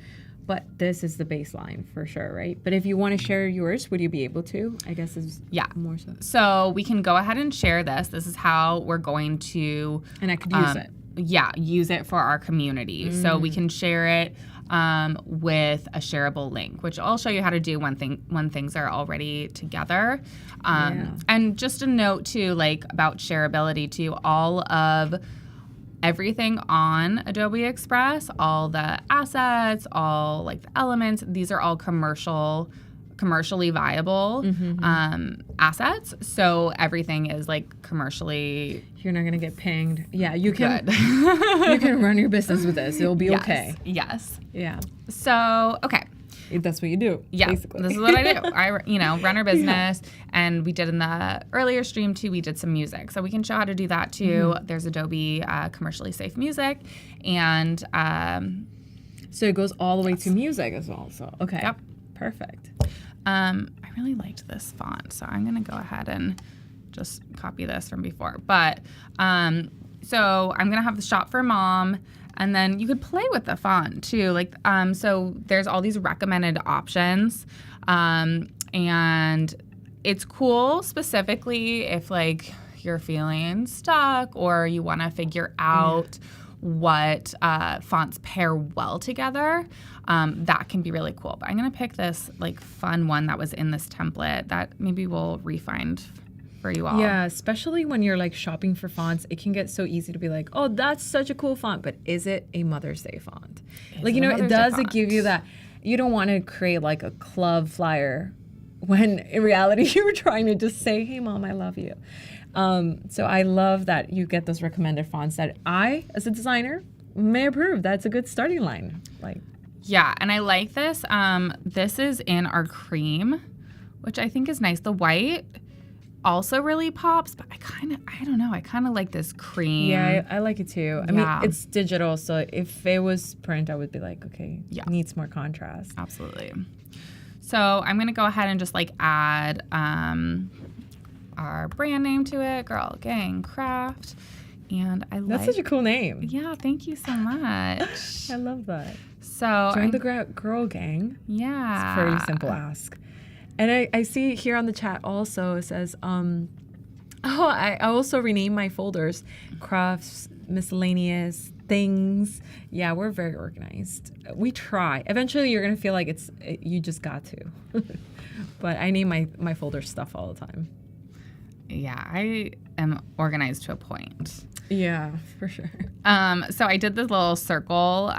But this is the baseline for sure, right? But if you want to share yours, would you be able to? I guess is more so. So we can go ahead and share this. This is how we're going to... And I could use it. Yeah, use it for our community. So we can share it with a shareable link, which I'll show you how to do when things are already together. And just a note too, like about shareability too, all of everything on Adobe Express, all the assets, all like the elements, these are all commercially viable assets. So everything is like commercially. You're not gonna get pinged. Yeah, you can. You can run your business with this. It'll be okay. Yes. Yeah. So okay. That's what you do. Yeah, basically. This is what I do. I run our business, and we did in the earlier stream too. We did some music, so we can show how to do that too. There's Adobe commercially safe music, and so it goes all the way to music as well. So okay, yep, perfect. I really liked this font, so I'm gonna go ahead and just copy this from before. But so I'm gonna have the shop for mom. And then you could play with the font too. Like, so there's all these recommended options. And it's cool specifically if like you're feeling stuck or you want to figure out what fonts pair well together. That can be really cool. But I'm going to pick this like fun one that was in this template that maybe we'll refine for you all. Yeah, especially when you're like shopping for fonts, it can get so easy to be like, oh, that's such a cool font, but is it a Mother's Day font? Like, you know, it does give you that, you don't want to create like a club flyer when in reality you were trying to just say, hey mom, I love you. So I love that you get those recommended fonts that I, as a designer, may approve. That's a good starting line. Like, yeah, and I like this. This is in our cream, which I think is nice. The white also really pops, but I don't know, I kind of like this cream. Yeah, I like it too. I mean, it's digital, so if it was print, I would be like, okay, it needs more contrast. Absolutely. So I'm going to go ahead and just like add our brand name to it, Girl Gang Craft. And That's such a cool name. Yeah, thank you so much. I love that. So join the Girl Gang. Yeah. It's a very simple ask. And I see here on the chat also, it says, I also renamed my folders, crafts, miscellaneous, things. Yeah, we're very organized. We try. Eventually you're going to feel like you just got to. But I name my folder stuff all the time. Yeah, I am organized to a point. Yeah, for sure. So I did this little circle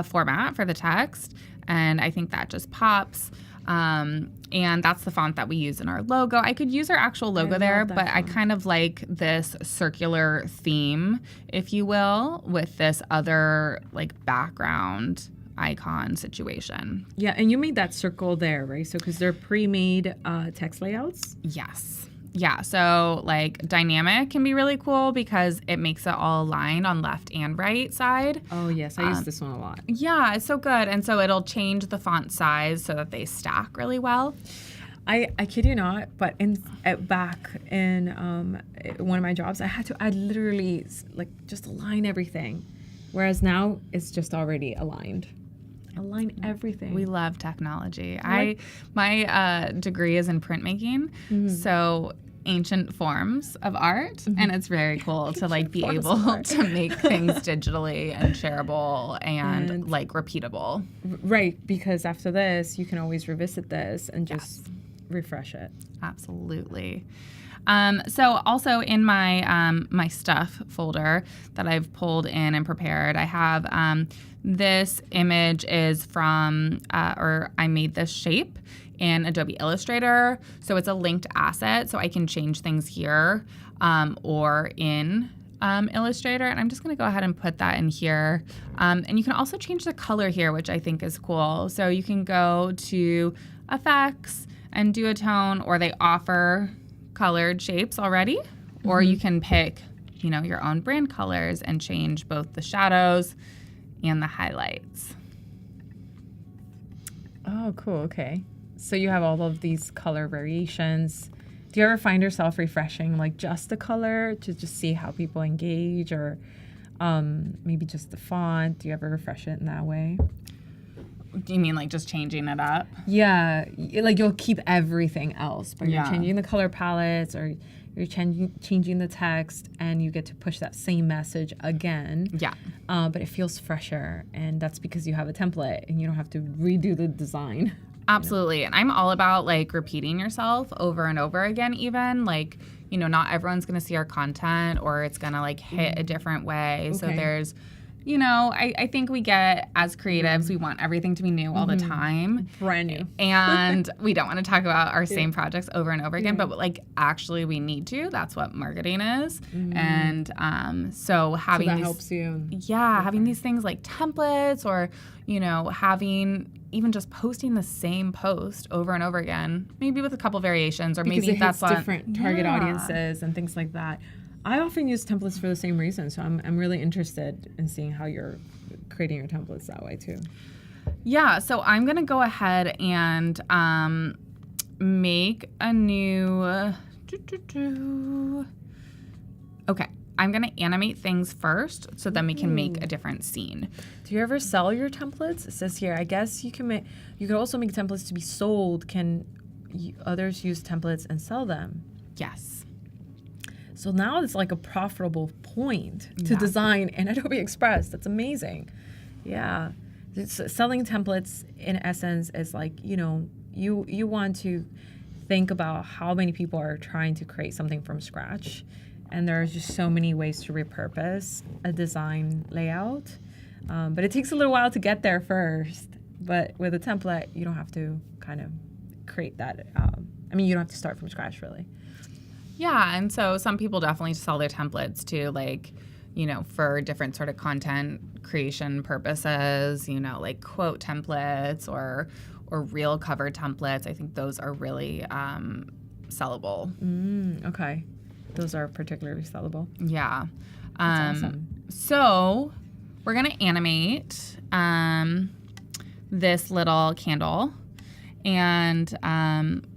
format for the text, and I think that just pops. And that's the font that we use in our logo. I could use our actual logo there, but font. I kind of like this circular theme, if you will, with this other like background icon situation. Yeah, and you made that circle there, right? So because they're pre-made text layouts? Yes. Yeah, so like dynamic can be really cool because it makes it all aligned on left and right side. Oh yes, I use this one a lot. Yeah, it's so good. And so it'll change the font size so that they stack really well. I kid you not, but back in one of my jobs, I literally like just align everything. Whereas now it's just already aligned. Align everything. We love technology. My degree is in printmaking, so ancient forms of art, and it's very cool to like be able to make things digitally and shareable and like repeatable. Right, because after this, you can always revisit this and just refresh it. Absolutely. So also in my my stuff folder that I've pulled in and prepared, I have this image is from, or I made this shape in Adobe Illustrator. So it's a linked asset, so I can change things here or in Illustrator. And I'm just going to go ahead and put that in here. And you can also change the color here, which I think is cool. So you can go to Effects and do a tone, or they offer colored shapes already, or you can pick, your own brand colors and change both the shadows and the highlights. Oh, cool. Okay. So you have all of these color variations. Do you ever find yourself refreshing like just the color to just see how people engage, or maybe just the font? Do you ever refresh it in that way? Do you mean like just changing it up? Yeah, like you'll keep everything else, but you're changing the color palettes, or you're changing the text, and you get to push that same message again. Yeah. But it feels fresher, and that's because you have a template and you don't have to redo the design. Absolutely. And I'm all about like repeating yourself over and over again, even like, not everyone's going to see our content, or it's going to like hit a different way. Okay. So there's, I think we get, as creatives, we want everything to be new all the time. Brand new. And we don't want to talk about our same projects over and over again, but like actually we need to. That's what marketing is. And so having that helps you. Yeah, having these things like templates, or, having even just posting the same post over and over again, maybe with a couple variations, or because maybe that's different target audiences and things like that. I often use templates for the same reason, so I'm really interested in seeing how you're creating your templates that way too. Yeah, so I'm gonna go ahead and make a new. Okay, I'm gonna animate things first, so then we can make a different scene. Do you ever sell your templates? It says here, I guess you can make. You could also make templates to be sold. Can others use templates and sell them? Yes. So now it's like a profitable point to design in Adobe Express. That's amazing. Yeah. Selling templates in essence is like, you want to think about how many people are trying to create something from scratch. And there's just so many ways to repurpose a design layout. But it takes a little while to get there first. But with a template, you don't have to kind of create that. You don't have to start from scratch, really. Yeah, and so some people definitely sell their templates to like, for different sort of content creation purposes, like quote templates or real cover templates. I think those are really sellable. Okay. Those are particularly sellable. Yeah. That's awesome. So we're going to animate this little candle, and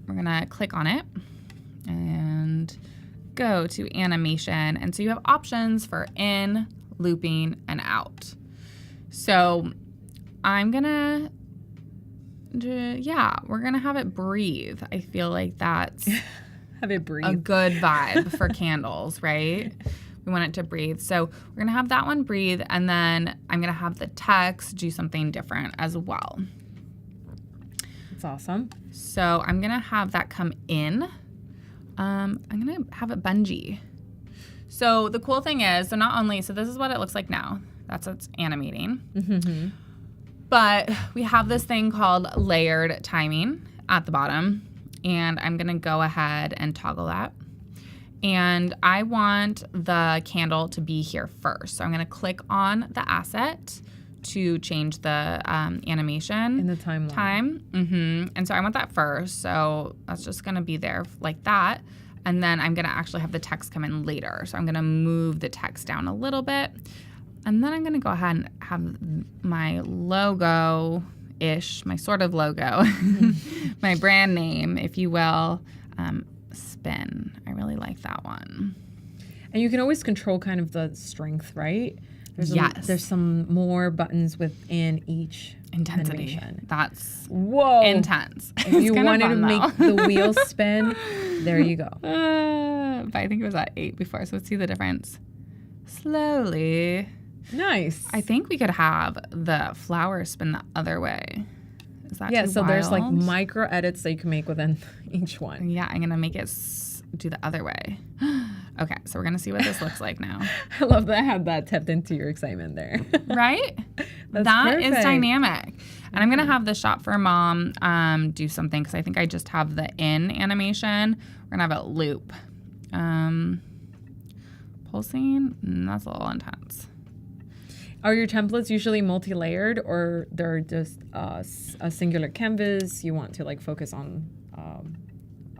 we're going to click on it and go to animation. And so you have options for in, looping, and out. So I'm going to, we're going to have it breathe. I feel like that's have it breathe. a good vibe for candles, right? We want it to breathe. So we're going to have that one breathe, and then I'm going to have the text do something different as well. That's awesome. So I'm going to have that come in. I'm going to have it bungee. So the cool thing is, so this is what it looks like now. That's what's animating. Mm-hmm. But we have this thing called layered timing at the bottom, and I'm going to go ahead and toggle that. And I want the candle to be here first. So I'm going to click on the asset to change the animation. In the timeline. And so I want that first. So that's just going to be there like that. And then I'm going to actually have the text come in later. So I'm going to move the text down a little bit. And then I'm going to go ahead and have my logo-ish, my sort of logo, my brand name, if you will, spin. I really like that one. And you can always control kind of the strength, right? Yes. There's some more buttons within each intensity. animation. That's intense. If you wanted to make the wheel spin, there you go. But I think it was at 8 before, so let's see the difference. Slowly. Nice. I think we could have the flower spin the other way. Is that too so wild? there's like micro edits that you can make within each one. Yeah, I'm going to make it do the other way. Okay, so we're going to see what this looks like now. I love that I had that tapped into your excitement there. Right? That's That perfect. is dynamic. And I'm going to have the Shop for Mom do something, because I think I just have the in animation. We're going to have it loop. Pulsing, that's a little intense. Are your templates usually multi-layered, or they're just a singular canvas? You want to like focus on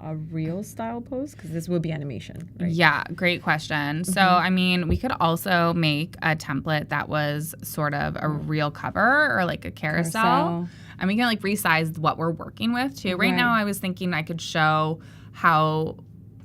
a real style pose? Because this will be animation, right? Yeah, great question. So, I mean, we could also make a template that was sort of a real cover or like a carousel. And we can like resize what we're working with too. Right now, I was thinking I could show how.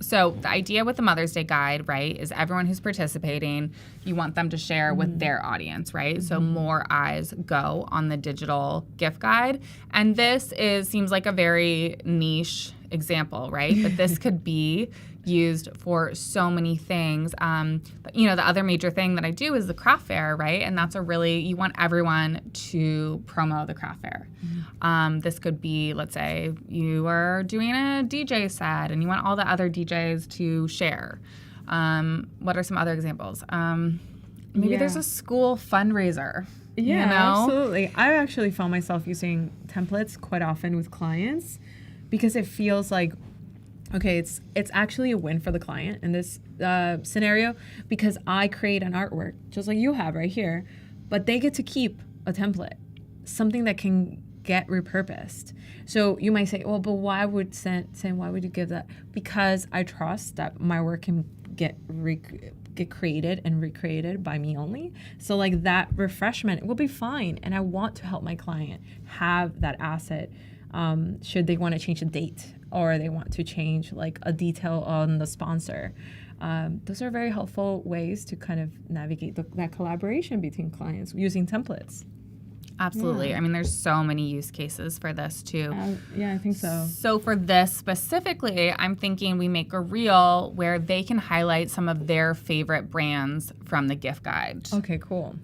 So the idea with the Mother's Day guide, right, is everyone who's participating, you want them to share with their audience, right? So more eyes go on the digital gift guide. And this seems like a very niche example, right? But this could be used for so many things. But, the other major thing that I do is the craft fair, right? And that's you want everyone to promo the craft fair. This could be, let's say, you are doing a DJ set and you want all the other DJs to share. What are some other examples? Maybe there's a school fundraiser. Yeah, absolutely. I actually found myself using templates quite often with clients because it feels like, okay, it's actually a win for the client in this scenario because I create an artwork, just like you have right here, but they get to keep a template, something that can get repurposed. So you might say, well, but why would why would you give that? Because I trust that my work can get created and recreated by me only. So like that refreshment will be fine. And I want to help my client have that asset should they want to change the date or they want to change like a detail on the sponsor. Those are very helpful ways to kind of navigate that collaboration between clients using templates. Absolutely. Yeah. I mean, there's so many use cases for this too. Yeah, I think so. So for this specifically, I'm thinking we make a reel where they can highlight some of their favorite brands from the gift guide. Okay, cool.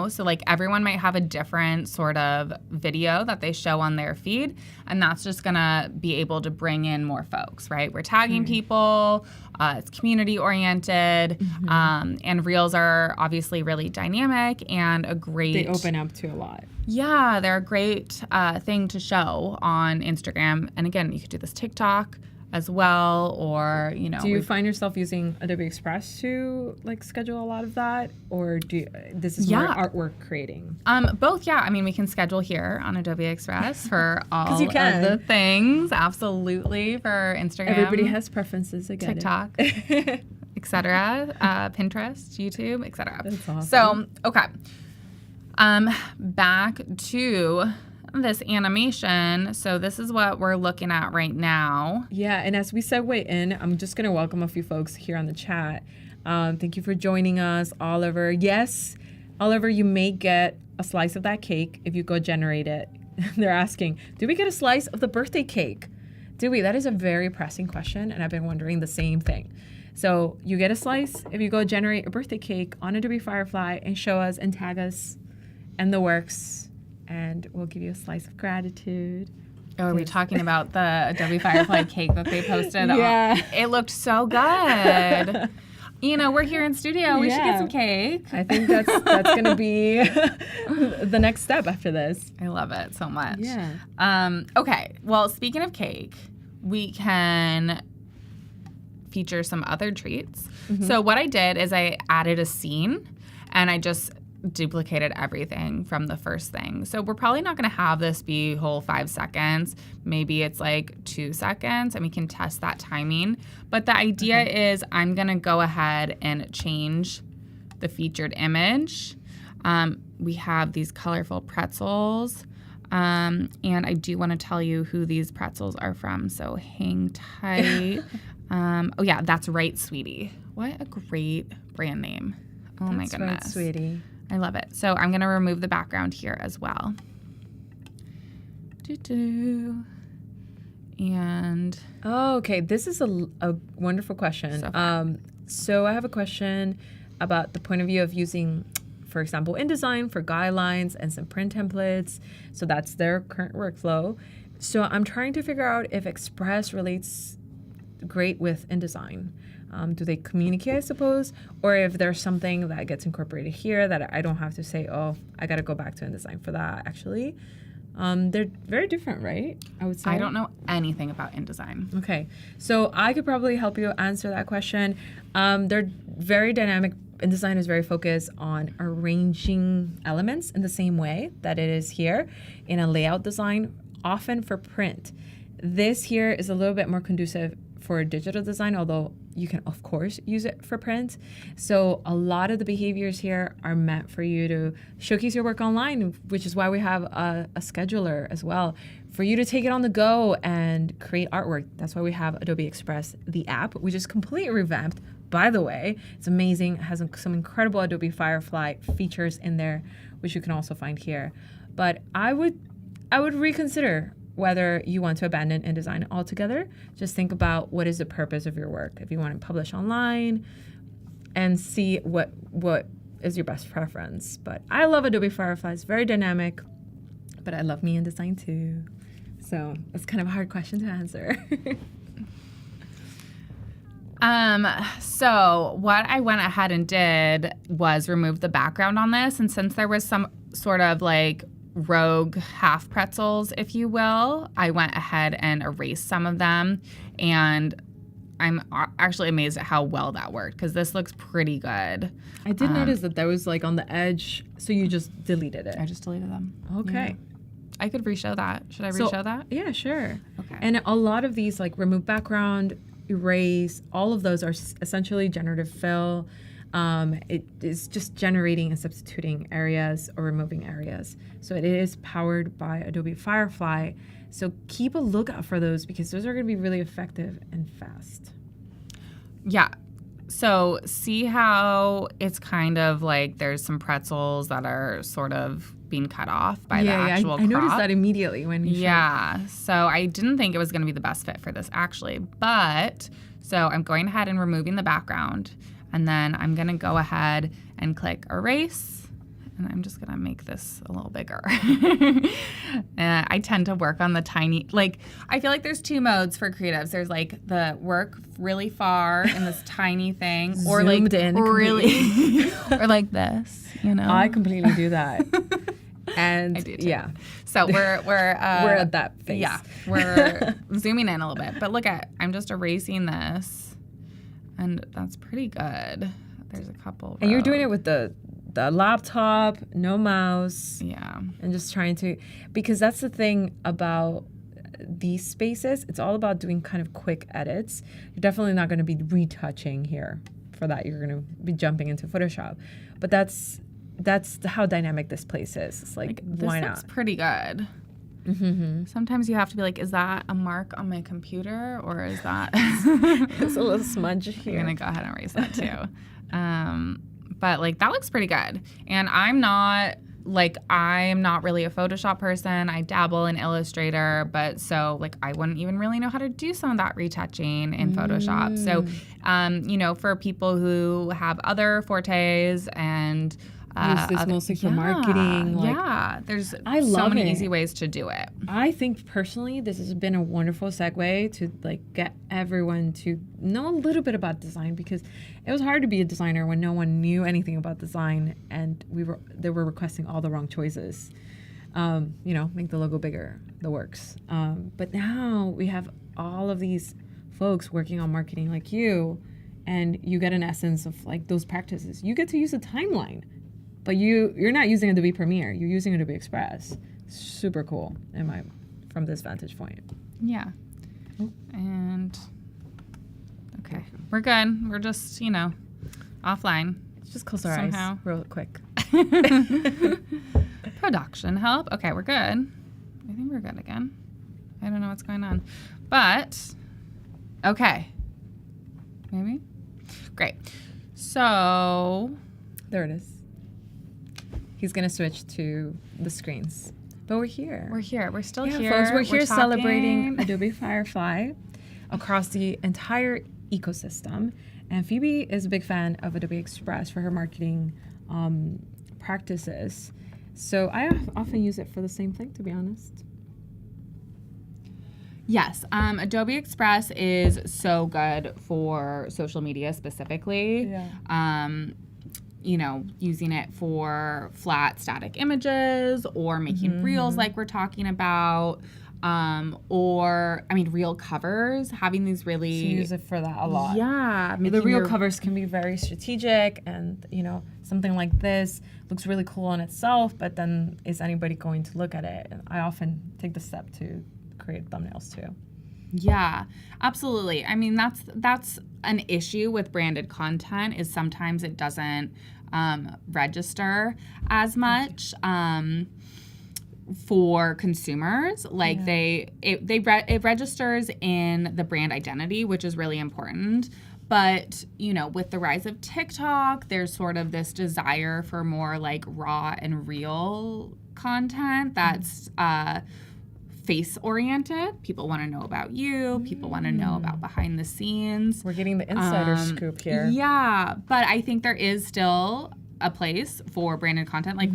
So like everyone might have a different sort of video that they show on their feed, and that's just gonna be able to bring in more folks, right? We're tagging people, it's community oriented, and reels are obviously really dynamic and a great... They open up to a lot. Yeah, they're a great thing to show on Instagram. And again, you could do this TikTok. as well, or, you know. Do you find yourself using Adobe Express to like schedule a lot of that, or this is more artwork creating? Both, yeah. I mean, we can schedule here on Adobe Express for all of can. the things, absolutely, for Instagram. Everybody has preferences, I get TikTok, etc., Pinterest, YouTube, etc. That's awesome. So, okay. Back to this animation. So this is what we're looking at right now. Yeah, and as we segue in, I'm just going to welcome a few folks here on the chat. Thank you for joining us, Oliver. Yes, Oliver, you may get a slice of that cake if you go generate it. They're asking, do we get a slice of the birthday cake? Do we? That is a very pressing question, and I've been wondering the same thing. So you get a slice if you go generate a birthday cake on Adobe Firefly and show us and tag us and the works, and we'll give you a slice of gratitude. Oh, are we talking about the Adobe Firefly cake that they posted? Yeah. It looked so good. You know, we're here in studio. We should get some cake. I think that's going to be the next step after this. I love it so much. Yeah. Okay. Well, speaking of cake, we can feature some other treats. So what I did is I added a scene, and I just duplicated everything from the first thing. So we're probably not going to have this be whole 5 seconds. Maybe it's like 2 seconds, and we can test that timing. But the idea is I'm going to go ahead and change the featured image. We have these colorful pretzels. And I do want to tell you who these pretzels are from, so hang tight. Oh yeah, that's Right Sweetie. What a great brand name. Oh my goodness. Right, Sweetie. I love it. So I'm going to remove the background here as well. And okay, this is a wonderful question. So I have a question about the point of view of using, for example, InDesign for guidelines and some print templates. So that's their current workflow. So I'm trying to figure out if Express relates great with InDesign. Do they communicate, I suppose? Or if there's something that gets incorporated here that I don't have to say, oh, I got to go back to InDesign for that, actually. They're very different, right? I would say. I don't know anything about InDesign. Okay. So I could probably help you answer that question. They're very dynamic. InDesign is very focused on arranging elements in the same way that it is here in a layout design, often for print. This here is a little bit more conducive for digital design, although you can, of course, use it for print. So a lot of the behaviors here are meant for you to showcase your work online, which is why we have a scheduler as well, for you to take it on the go and create artwork. That's why we have Adobe Express, the app, which is completely revamped. By the way, it's amazing. It has some incredible Adobe Firefly features in there, which you can also find here. But I would reconsider whether you want to abandon InDesign altogether. Just think about what is the purpose of your work. If you want to publish online, and see what is your best preference. But I love Adobe Firefly. It's very dynamic, but I love me InDesign too. So it's kind of a hard question to answer. So what I went ahead and did was remove the background on this. And since there was some sort of like rogue half pretzels, if you will, I went ahead and erased some of them. And I'm actually amazed at how well that worked, because this looks pretty good. I did notice that there was like on the edge, so you just deleted it. I just deleted them. Okay. Yeah. I could reshow that. Should I reshow that? Yeah, sure. Okay. And a lot of these, like remove background, erase, all of those are essentially generative fill. It is just generating and substituting areas or removing areas. So it is powered by Adobe Firefly. So keep a lookout for those, because those are going to be really effective and fast. Yeah. So see how it's kind of like there's some pretzels that are sort of being cut off by the actual crop. I noticed that immediately when you showed. So I didn't think it was going to be the best fit for this, actually. But so I'm going ahead and removing the background. And then I'm going to go ahead and click erase. And I'm just going to make this a little bigger. I tend to work on the tiny, like, I feel like there's two modes for creatives. There's like the work really far in this tiny thing, or zoomed like in really, or like this, you know? I completely do that. And I do too. yeah. So we're at that phase. Yeah, we're zooming in a little bit. But look at, I'm just erasing this, and that's pretty good. There's a couple. And you're doing it with the laptop, no mouse. Yeah. And just trying to, because that's the thing about these spaces. It's all about doing kind of quick edits. You're definitely not going to be retouching here. For that, you're going to be jumping into Photoshop. But that's how dynamic this place is. It's like why not? This looks pretty good. Mm-hmm. Sometimes you have to be like, is that a mark on my computer, or is that it's a little smudge here? You're gonna go ahead and erase that too. But like that looks pretty good. And I'm not really a Photoshop person. I dabble in Illustrator, but so like I wouldn't even really know how to do some of that retouching in Photoshop. So, for people who have other fortes and use this mostly for marketing. There's I so love many it. easy ways to do it. I think personally, this has been a wonderful segue to like get everyone to know a little bit about design, because it was hard to be a designer when no one knew anything about design, and they were requesting all the wrong choices. Make the logo bigger, the works. But now we have all of these folks working on marketing like you, and you get an essence of like those practices. You get to use a timeline. But you're not using Adobe Premiere. You're using Adobe Express. Super cool from this vantage point. Yeah. And okay, we're good. We're just offline. Just close our somehow. eyes real quick. Production help. Okay, we're good. I think we're good again. I don't know what's going on, but okay. Maybe. Great. So there it is. He's going to switch to the screens. But we're here. We're here. We're still here. Folks, we're here talking. celebrating Adobe Firefly across the entire ecosystem. And Phoebe is a big fan of Adobe Express for her marketing practices. So I often use it for the same thing, to be honest. Yes, Adobe Express is so good for social media specifically. Yeah. Using it for flat static images or making reels like we're talking about, reel covers, having these really... So you use it for that a lot. Yeah. The reel covers can be very strategic, and, something like this looks really cool on itself, but then is anybody going to look at it? And I often take the step to create thumbnails too. Yeah, absolutely. I mean, that's an issue with branded content, is sometimes it doesn't register as much for consumers. Like it registers in the brand identity, which is really important. But, with the rise of TikTok, there's sort of this desire for more like raw and real content that's face-oriented. People want to know about you. People want to know about behind the scenes. We're getting the insider scoop here. Yeah, but I think there is still a place for branded content. Like,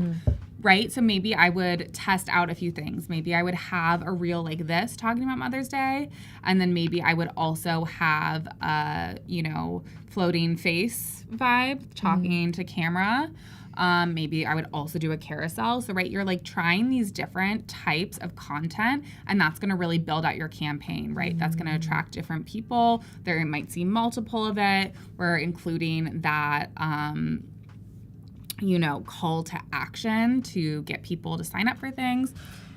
right? So maybe I would test out a few things. Maybe I would have a reel like this talking about Mother's Day, and then maybe I would also have a, floating face vibe, talking to camera. Maybe I would also do a carousel. So, right, you're like trying these different types of content, and that's going to really build out your campaign, right? That's going to attract different people. There might see multiple of it. We're including that, call to action to get people to sign up for things.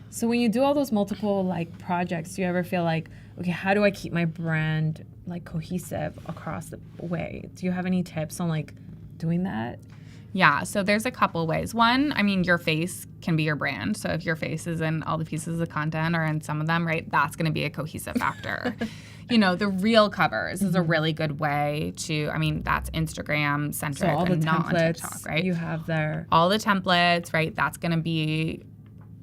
So when you do all those multiple projects, do you ever feel like, okay, how do I keep my brand cohesive across the way? Do you have any tips on doing that? Yeah, so there's a couple ways. One, your face can be your brand. So if your face is in all the pieces of content or in some of them, right, that's going to be a cohesive factor. The reel covers is a really good way to, that's Instagram centric and not on TikTok, right? You have there. All the templates, right? That's going to be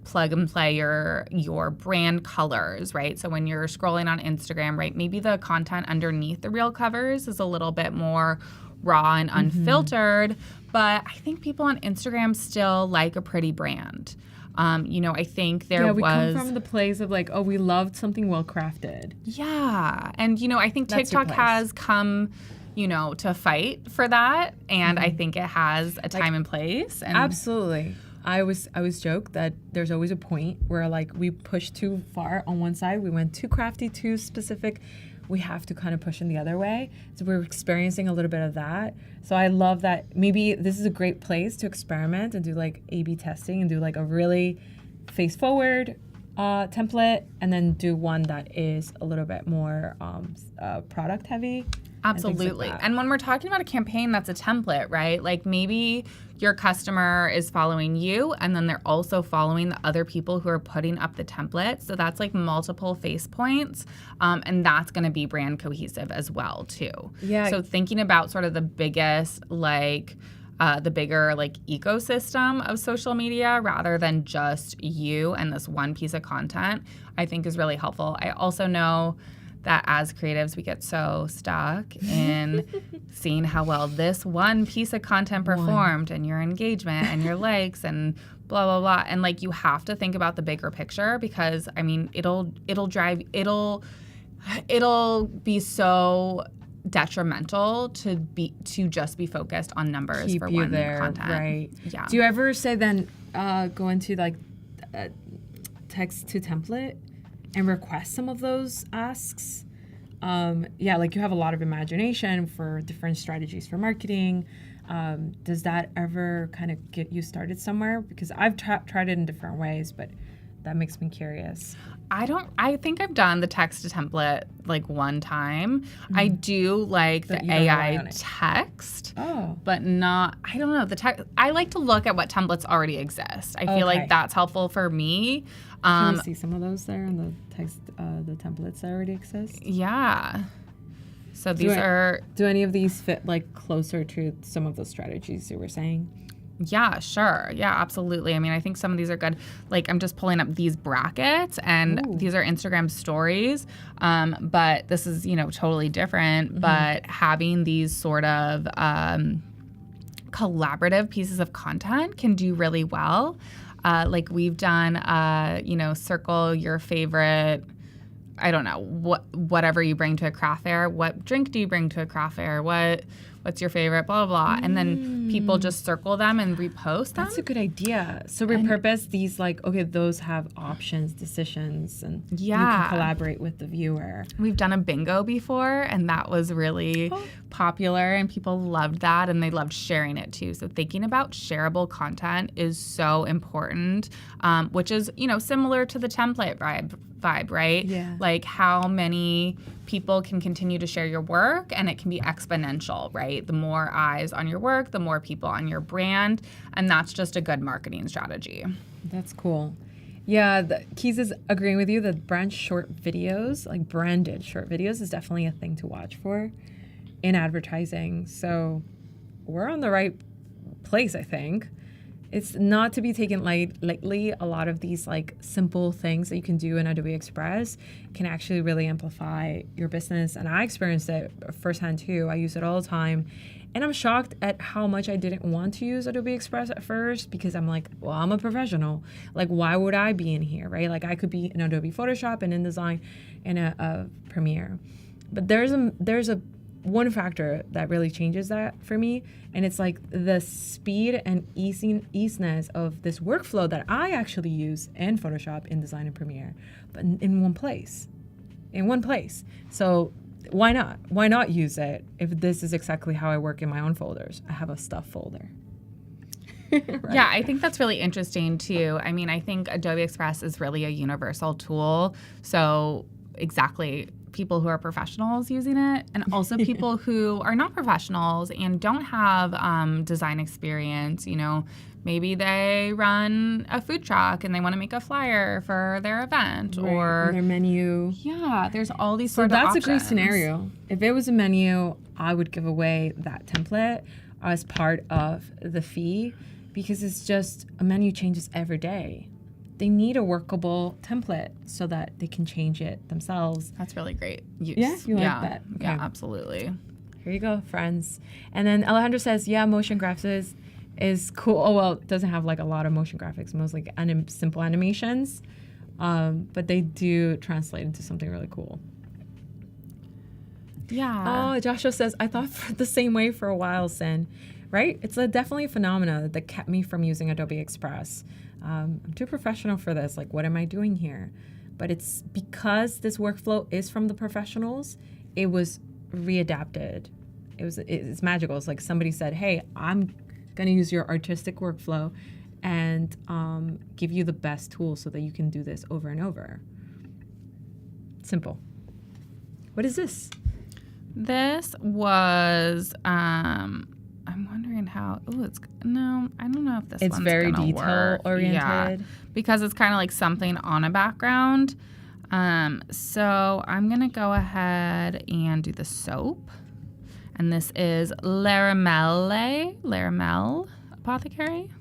plug and play your brand colors, right? So when you're scrolling on Instagram, right, maybe the content underneath the reel covers is a little bit more raw and unfiltered, but I think people on Instagram still like a pretty brand. I think we come from the place of we loved something well crafted. Yeah, and I think TikTok has come, to fight for that, and I think it has a time and place. And absolutely. I always joke that there's always a point where like we push too far on one side, we went too crafty, too specific. We have to kind of push in the other way. So we're experiencing a little bit of that. So I love that maybe this is a great place to experiment and do like A/B testing and do like a really face forward template, and then do one that is a little bit more product heavy. Absolutely. And when we're talking about a campaign that's a template, right? Like maybe your customer is following you and then they're also following the other people who are putting up the template. So that's like multiple face points. And that's going to be brand cohesive as well too. Yeah. So thinking about sort of the biggest the bigger like ecosystem of social media rather than just you and this one piece of content, I think is really helpful. I also know that as creatives, we get so stuck in seeing how well this one piece of content performed and your engagement and your likes and blah, blah, blah. And like, you have to think about the bigger picture because I mean, it'll be so detrimental to just be focused on numbers Keep for you one there, content. right? Yeah. Do you ever say then go into like text to template and request some of those asks? Yeah, like you have a lot of imagination for different strategies for marketing. Does that ever kind of get you started somewhere? Because I've tried it in different ways, but that makes me curious. I think I've done the text to template like one time. I do like the AI text, but not, I don't know, the text. I like to look at what templates already exist. I feel like that's helpful for me. Can we see some of those there in the text, the templates that already exist? Yeah. So Do any of these fit like closer to some of the strategies you were saying? Yeah, sure. Yeah, absolutely. I mean, I think some of these are good. Like, I'm just pulling up these brackets, and these are Instagram stories. But this is, totally different. But having these sort of collaborative pieces of content can do really well. Like, we've done, circle your favorite, I don't know, whatever you bring to a craft fair. What drink do you bring to a craft fair? What's your favorite, blah, blah, blah. And then people just circle them and repost them. That's a good idea. So repurpose these those have options, decisions, and you can collaborate with the viewer. We've done a bingo before, and that was really popular, and people loved that, and they loved sharing it too. So thinking about shareable content is so important, which is, similar to the template vibe, right? Yeah. Like how many people can continue to share your work, and it can be exponential, right? The more eyes on your work, the more people on your brand, and that's just a good marketing strategy. That's cool. Yeah, Keys is agreeing with you that branded short videos is definitely a thing to watch for in advertising. So we're on the right place, I think. It's not to be taken lightly. A lot of these simple things that you can do in Adobe Express can actually really amplify your business. And I experienced it firsthand too. I use it all the time. And I'm shocked at how much I didn't want to use Adobe Express at first because I'm like, well, I'm a professional. Like, why would I be in here, right? Like, I could be in Adobe Photoshop and InDesign and a Premiere. But there's a one factor that really changes that for me, and it's like the speed and easiness of this workflow that I actually use in Photoshop, InDesign, and Premiere, but in one place. So why not? Why not use it if this is exactly how I work in my own folders? I have a stuff folder. Right? Yeah, I think that's really interesting too. I mean, I think Adobe Express is really a universal tool. So exactly, people who are professionals using it, and also people who are not professionals and don't have design experience. Maybe they run a food truck and they want to make a flyer for their event or their menu. Yeah, there's all these sort of options. So options. that's a great scenario. If it was a menu, I would give away that template as part of the fee because it's just a menu changes every day. They need a workable template so that they can change it themselves. That's really great use. Yeah, you like that? Okay. Yeah, absolutely. Here you go, friends. And then Alejandro says, yeah, motion graphics is cool. Oh, well, it doesn't have a lot of motion graphics, mostly simple animations, but they do translate into something really cool. Yeah. Oh, Joshua says, I thought the same way for a while, Cyn. right? It's definitely a phenomena that kept me from using Adobe Express. I'm too professional for this. Like, what am I doing here? But it's because this workflow is from the professionals, it was readapted. It's magical. It's like somebody said, hey, I'm going to use your artistic workflow and give you the best tool so that you can do this over and over. Simple. What is this? This was, I'm wondering how, I don't know if this it's one's very gonna detail work. oriented. Yeah, because it's kind of like something on a background. So I'm going to go ahead and do the soap. And this is Laramel Apothecary.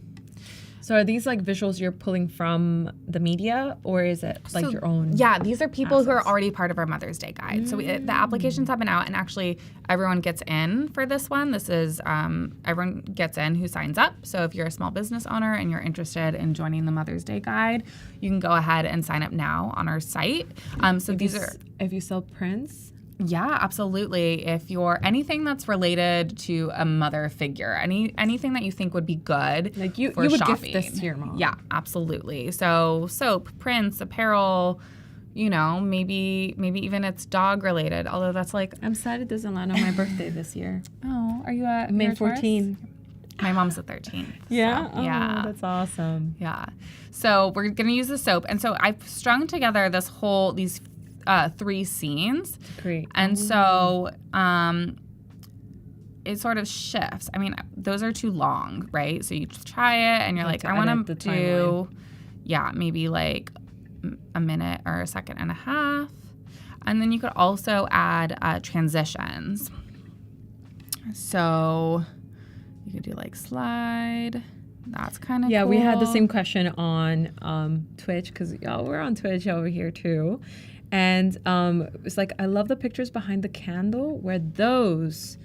So are these like visuals you're pulling from the media, or is it like your own? Yeah, these are people assets? who are already part of our Mother's Day guide. So the applications have been out, and actually everyone gets in for this one. This is everyone gets in who signs up. So if you're a small business owner and you're interested in joining the Mother's Day guide, you can go ahead and sign up now on our site. So if you sell prints. Yeah, absolutely. If you're anything that's related to a mother figure, anything that you think would be good, like you for would shopping. gift this to your mom. Yeah, absolutely. So soap, prints, apparel, maybe even it's dog related. Although that's like, I'm sad it doesn't land on my birthday this year. Oh, are you a May 14? My mom's the 13th. Yeah. So, yeah. That's awesome. Yeah. So we're gonna use the soap, and so I've strung together these 3 scenes. Great. And so it sort of shifts. I mean, those are too long, right? So you just try it and you're like, I want to do, maybe like a minute or a second and a half. And then you could also add transitions. So you could do like slide. That's kind of cool. We had the same question on Twitch, because y'all, we're on Twitch over here too. And it's like, I love the pictures behind the candle. Were those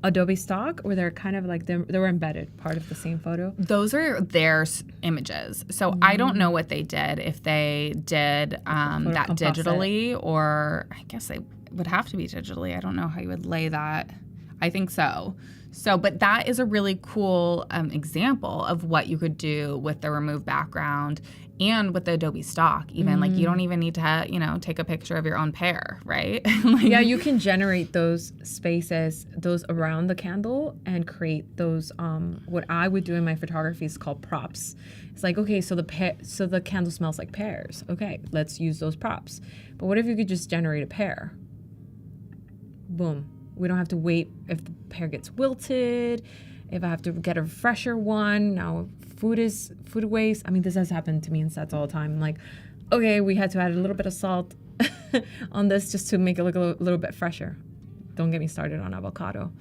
Adobe stock, or they're kind of like they were embedded part of the same photo? Those are their images. So I don't know what they did, if they did that digitally, or I guess they would have to be digitally. I don't know how you would lay that. I think so. But that is a really cool example of what you could do with the remove background and with the Adobe stock. Even like you don't even need to, take a picture of your own pear, right? You can generate those spaces, those around the candle, and create those. What I would do in my photography is called props. It's like, okay, so the candle smells like pears. Okay, let's use those props. But what if you could just generate a pear? Boom. We don't have to wait if the pear gets wilted, if I have to get a fresher one. Now food waste. I mean, this has happened to me in sets all the time. I'm like, okay, we had to add a little bit of salt on this just to make it look a little bit fresher. Don't get me started on avocado.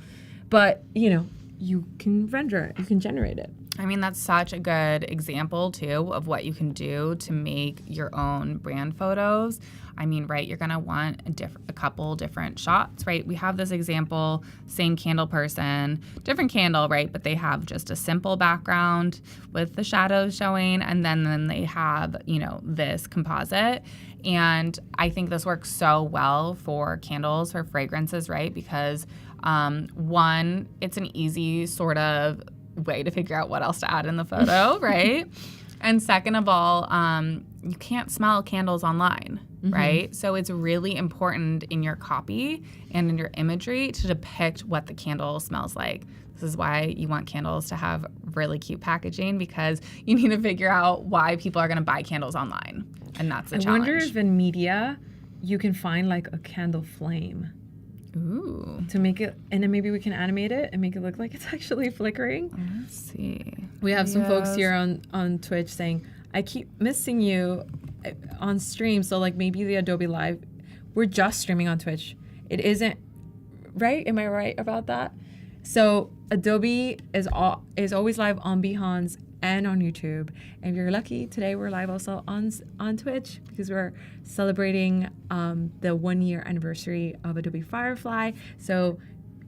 But, you can render it. You can generate it. I mean, that's such a good example, too, of what you can do to make your own brand photos. I mean, right, you're going to want a couple different shots, right? We have this example, same candle person, different candle, right? But they have just a simple background with the shadows showing, and then they have, this composite. And I think this works so well for candles, for fragrances, right? Because one, it's an easy sort of way to figure out what else to add in the photo, right? And second of all, you can't smell candles online, right? So it's really important in your copy and in your imagery to depict what the candle smells like. This is why you want candles to have really cute packaging, because you need to figure out why people are going to buy candles online. And that's the challenge. I wonder if in media you can find like a candle flame. Ooh. To make it, and then maybe we can animate it and make it look like it's actually flickering. Let's see. We have some folks here on Twitch saying, I keep missing you on stream. So like maybe the Adobe Live, we're just streaming on Twitch. It isn't, right? Am I right about that? So Adobe is always live on Behance and on YouTube. And if you're lucky, today we're live also on Twitch, because we're celebrating the 1-year anniversary of Adobe Firefly. So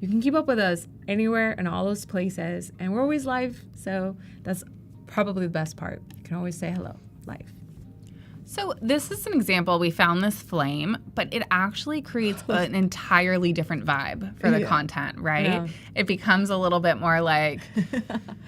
you can keep up with us anywhere in all those places. And we're always live, so that's probably the best part. You can always say hello live. So this is an example. We found this flame, but it actually creates an entirely different vibe for the content, right? Yeah. It becomes a little bit more like,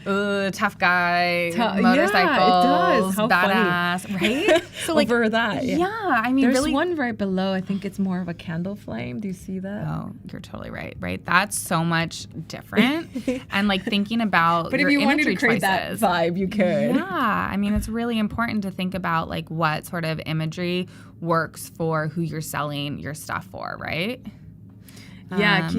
tough guy, motorcycles, it does. How badass, funny. Right? So like over that, yeah. I mean, there's really, one right below. I think it's more of a candle flame. Do you see that? Oh, you're totally right. Right, that's so much different. And like thinking about but your if you wanted imagery to create choices, that vibe, you could. Yeah, I mean, it's really important to think about like what sort of imagery works for who you're selling your stuff for, right? Yeah,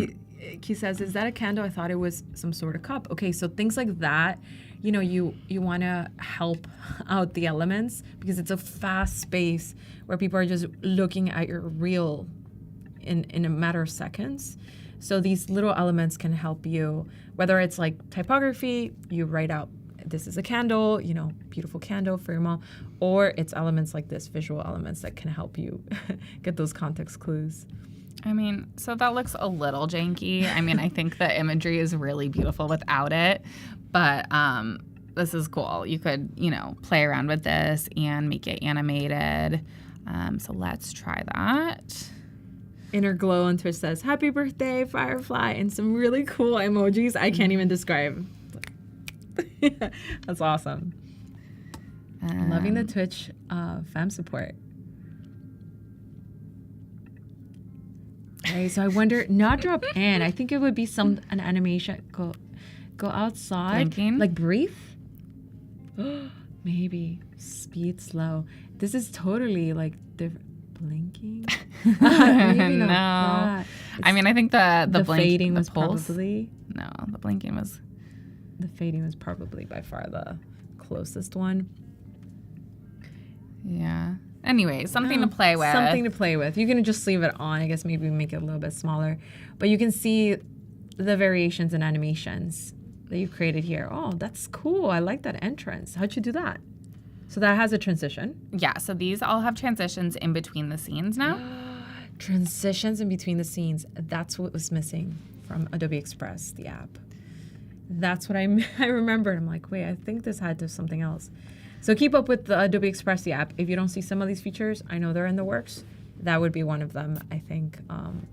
Key says, is that a candle? I thought it was some sort of cup. Okay, so things like that, you know, you want to help out the elements because it's a fast space where people are just looking at your reel in a matter of seconds. So these little elements can help you, whether it's like typography, you write out, this is a candle, you know, beautiful candle for your mom, or it's elements like this, visual elements that can help you get those context clues. I mean, so that looks a little janky. I mean, I think the imagery is really beautiful without it, but this is cool. You could, you know, play around with this and make it animated. So let's try that. Inner Glow on Twitch says, happy birthday, Firefly, and some really cool emojis I can't even describe. That's awesome. I'm loving the Twitch fam support. Okay, so I wonder, not drop in. I think it would be an animation. Go outside. Blinking? Like brief? Maybe. Speed slow. This is totally like different. Blinking? Maybe no. That. I mean, I think the fading the was pulse, probably... No, the blinking was... The fading was probably by far the closest one. Yeah. Anyway, something to play with. Something to play with. You can just leave it on. I guess maybe make it a little bit smaller. But you can see the variations and animations that you created here. Oh, that's cool. I like that entrance. How'd you do that? So that has a transition. Yeah, so these all have transitions in between the scenes now. Transitions in between the scenes. That's what was missing from Adobe Express, the app. That's what I remembered. I'm like, wait, I think this had to something else. So keep up with the Adobe Express, the app. If you don't see some of these features, I know they're in the works. That would be one of them, I think,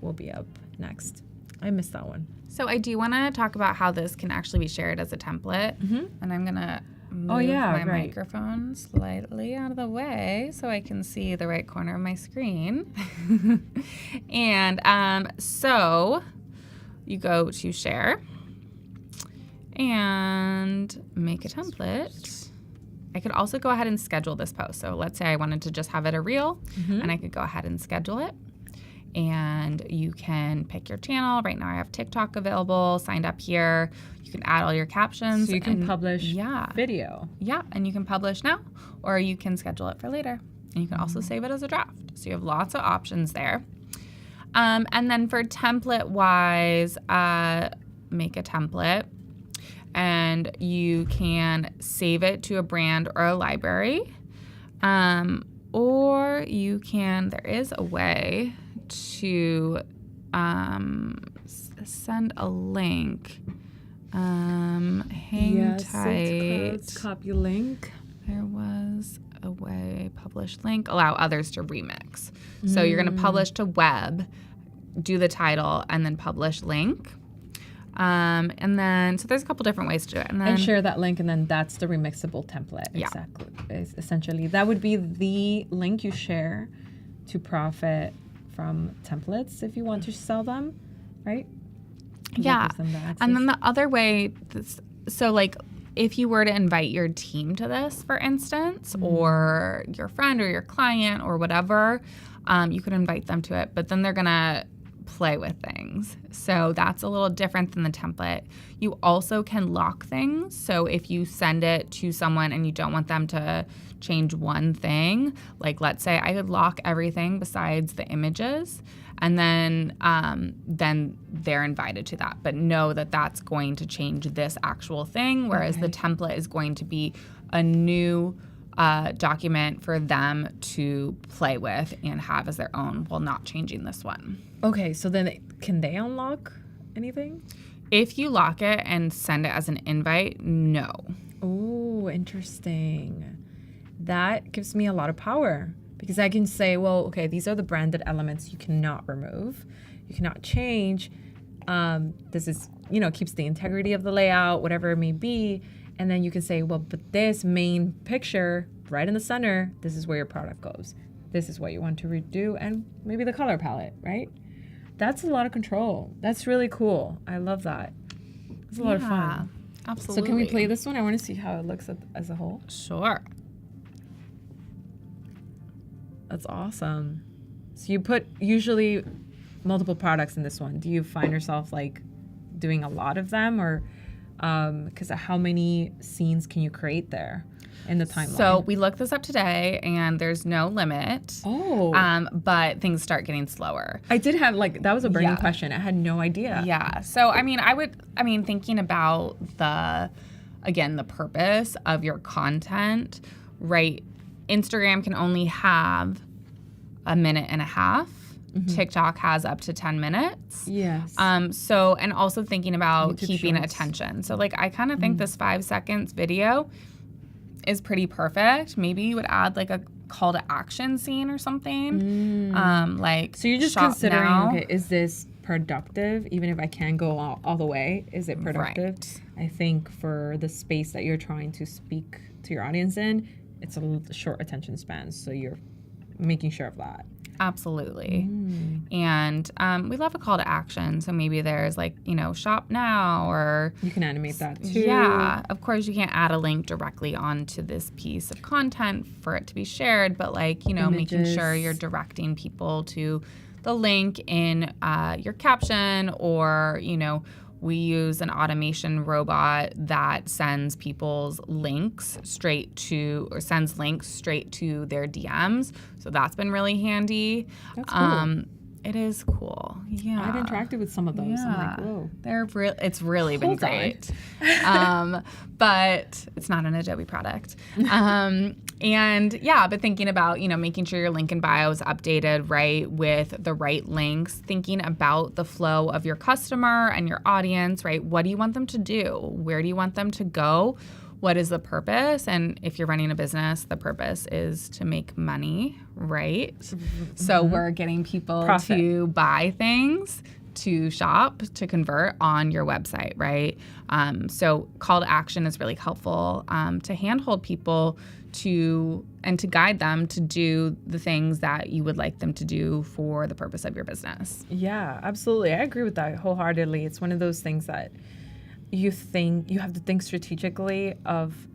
will be up next. I missed that one. So I do want to talk about how this can actually be shared as a template. Mm-hmm. And I'm going to move my microphone slightly out of the way so I can see the right corner of my screen. And so you go to share and make a template. I could also go ahead and schedule this post. So let's say I wanted to just have it a reel, and I could go ahead and schedule it. And you can pick your channel. Right now I have TikTok available, signed up here. You can add all your captions. So you can publish video. Yeah, and you can publish now, or you can schedule it for later. And you can also save it as a draft. So you have lots of options there. And then for template-wise, make a template. And you can save it to a brand or a library. Or you can, there is a way to send a link. Hang tight. Copy link. There was a way, publish link, allow others to remix. So you're going to publish to web, do the title, and then publish link. And then, so there's a couple different ways to do it. And share that link, and then that's the remixable template. Yeah. Exactly. Essentially, that would be the link you share to profit from templates if you want to sell them, right? Yeah. And then the other way, so like if you were to invite your team to this, for instance, or your friend or your client or whatever, you could invite them to it, but then they're going to play with things. So that's a little different than the template. You also can lock things. So if you send it to someone and you don't want them to change one thing, like let's say I could lock everything besides the images, and then they're invited to that, but know that that's going to change this actual thing, whereas the template is going to be a new document for them to play with and have as their own while not changing this one. Okay, so then can they unlock anything? If you lock it and send it as an invite, no. Oh, interesting. That gives me a lot of power. because I can say, well, okay, these are the branded elements you cannot remove, you cannot change. This is, keeps the integrity of the layout, whatever it may be. And then you can say, well, but this main picture right in the center, this is where your product goes. This is what you want to redo, and maybe the color palette, right? That's a lot of control. That's really cool. I love that. It's a lot of fun. Absolutely. So can we play this one? I want to see how it looks as a whole. Sure. That's awesome. So you put usually multiple products in this one. Do you find yourself like doing a lot of them, or because how many scenes can you create there in the timeline? So we looked this up today, and there's no limit. Oh. But things start getting slower. I did have that was a burning question. I had no idea. Yeah. So thinking about the purpose of your content, right? Instagram can only have a minute and a half. Mm-hmm. TikTok has up to 10 minutes. Yes. So, and also thinking about YouTube keeping Shorts. attention. So I kind of think this 5 seconds video is pretty perfect. Maybe you would add a call to action scene or something. So you're just shop considering, now. okay, is this productive? Even if I can go all the way, is it productive? Right. I think for the space that you're trying to speak to your audience in, it's a short attention span. So you're making sure of that. Absolutely. And we love a call to action. So maybe there's shop now, or you can animate that too. Yeah. Of course, you can't add a link directly onto this piece of content for it to be shared, but making sure you're directing people to the link in your caption, or, we use an automation robot that sends people's links sends links straight to their DMs. So that's been really handy. That's cool. It is cool. Yeah. I've interacted with some of those. Yeah. I'm like, whoa. It's really been great. But it's not an Adobe product. But thinking about, making sure your link in bio is updated, right, with the right links, thinking about the flow of your customer and your audience, right? What do you want them to do? Where do you want them to go? What is the purpose? And if you're running a business, the purpose is to make money, right? Mm-hmm. So we're getting people to buy things, to shop, to convert on your website, right? So call to action is really helpful to handhold people to guide them to do the things that you would like them to do for the purpose of your business. Yeah, absolutely. I agree with that wholeheartedly. It's one of those things that you have to think strategically of.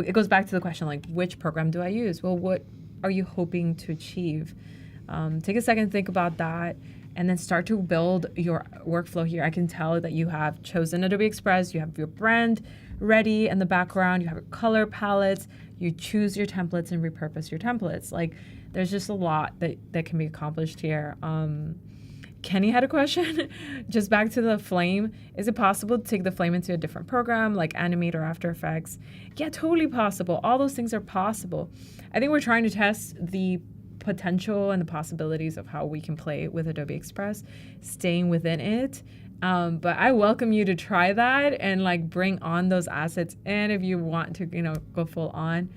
It goes back to the question, which program do I use? Well, what are you hoping to achieve? Take a second to think about that, and then start to build your workflow here. I can tell that you have chosen Adobe Express, you have your brand ready in the background, you have your color palettes, you choose your templates and repurpose your templates. There's just a lot that can be accomplished here. Kenny had a question. Just back to the flame. Is it possible to take the flame into a different program like Animate or After Effects? Yeah, totally possible. All those things are possible. I think we're trying to test the potential and the possibilities of how we can play with Adobe Express, staying within it. But I welcome you to try that and bring on those assets. And if you want to, go full on,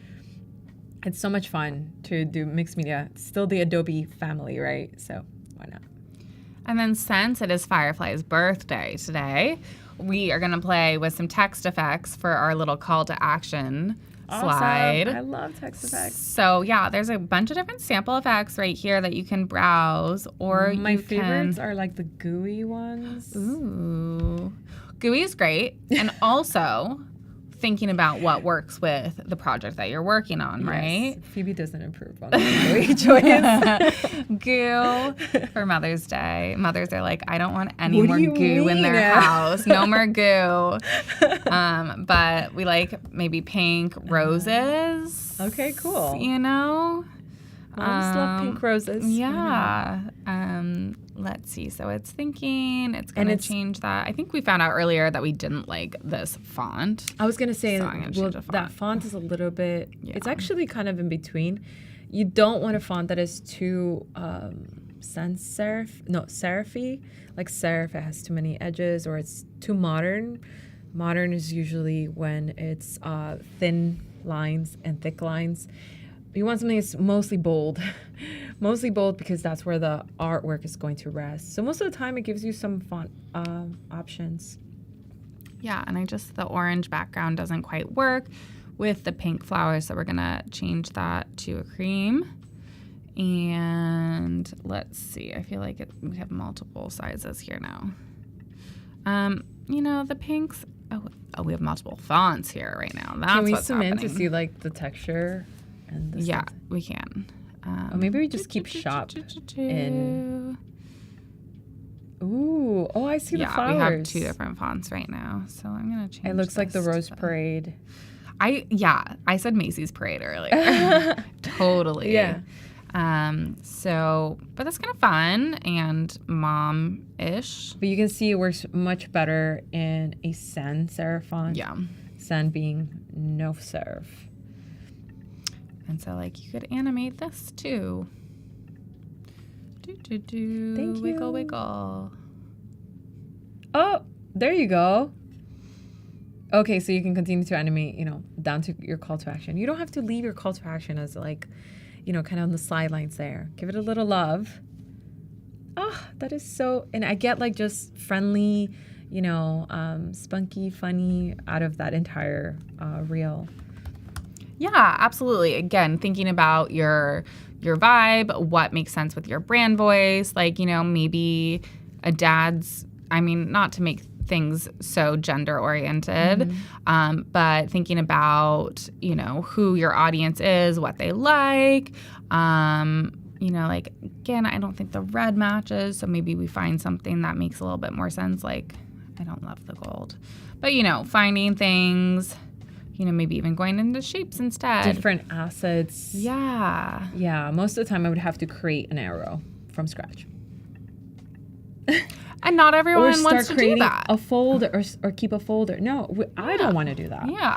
it's so much fun to do mixed media. It's still the Adobe family, right? So why not? And then since it is Firefly's birthday today, we are going to play with some text effects for our little call to action slide. I love text effects. So yeah, there's a bunch of different sample effects right here that you can browse, or my favorites are the gooey ones. Ooh. Gooey is great. And also thinking about what works with the project that you're working on, right? Phoebe doesn't improve on the gooey choice. Goo for Mother's Day. Mothers are like, I don't want any more goo in their house. No more goo. But we maybe pink roses. Okay, cool. Moms love pink roses. Yeah. Let's see. So it's thinking it's going to change that. I think we found out earlier that we didn't like this font. I was going to say, that font is a little bit, it's actually kind of in between. You don't want a font that is too serif. Serif, it has too many edges, or it's too modern. Modern is usually when it's thin lines and thick lines. you want something that's mostly bold. Mostly bold because that's where the artwork is going to rest. So most of the time it gives you some font options. Yeah, and the orange background doesn't quite work with the pink flowers, so we're gonna change that to a cream. And let's see, I feel like we have multiple sizes here now. The pinks, we have multiple fonts here right now. That's can we what's zoom happening. in to see like the texture? And the Yeah, we can. Maybe we just keep shop in. Ooh, I see the flowers. Yeah, we have 2 different fonts right now, so I'm gonna change. It looks like the this Rose to- Parade. I said Macy's Parade earlier. Totally. Yeah. But that's kind of fun and mom-ish. But you can see it works much better in a sans serif font. Yeah. Sans being no serif. And so you could animate this too. Thank you. Wiggle, wiggle. Oh, there you go. Okay, so you can continue to animate, down to your call to action. You don't have to leave your call to action as kind of on the sidelines there. Give it a little love. That is so, and I get just friendly, spunky, funny out of that entire reel. Yeah, absolutely. Again, thinking about your vibe, what makes sense with your brand voice, maybe a dad's, not to make things so gender oriented, but thinking about, who your audience is, what they like, again, I don't think the red matches, so maybe we find something that makes a little bit more sense. I don't love the gold, but finding things, maybe even going into shapes instead. Different assets. Yeah. Yeah, most of the time I would have to create an arrow from scratch. And not everyone wants to do that. A folder or keep a folder. No, I don't want to do that. Yeah.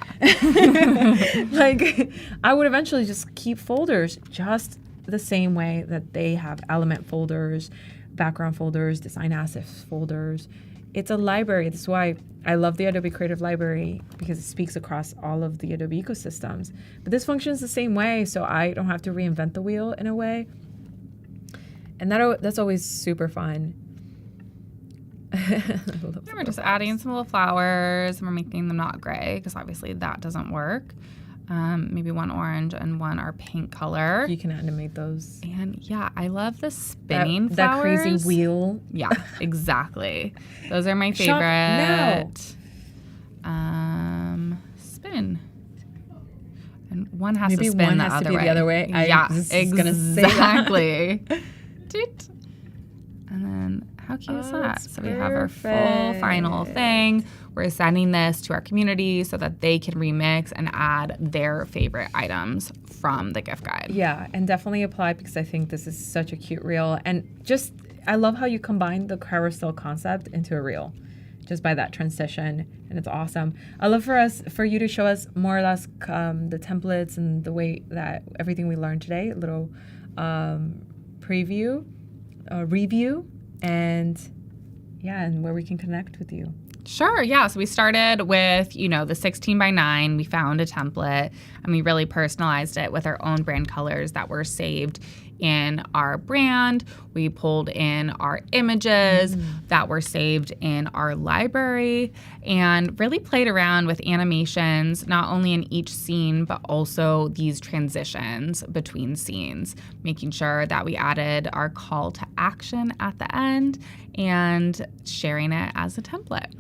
I would eventually just keep folders just the same way that they have element folders, background folders, design assets folders. It's a library. That's why I love the Adobe Creative Library, because it speaks across all of the Adobe ecosystems. But this functions the same way, so I don't have to reinvent the wheel in a way. And that's always super fun. We're just adding some little flowers, and we're making them not gray, because obviously that doesn't work. Maybe one orange and one our pink color. You can animate those. And yeah, I love the spinning flowers. That crazy wheel. Yeah, exactly. Those are my favorite. Spin. And one has to spin the other way. The other way. Yeah, exactly. Toot. And then how cute is that? So we have our full final thing. We're sending this to our community so that they can remix and add their favorite items from the gift guide. Yeah, and definitely apply, because I think this is such a cute reel. And just, I love how you combine the carousel concept into a reel, just by that transition, and it's awesome. I love for you to show us more or less the templates and the way that everything we learned today, a little review, and where we can connect with you. Sure, yeah. So we started with, the 16:9. We found a template, and we really personalized it with our own brand colors that were saved in our brand. We pulled in our images that were saved in our library, and really played around with animations, not only in each scene, but also these transitions between scenes, making sure that we added our call to action at the end and sharing it as a template.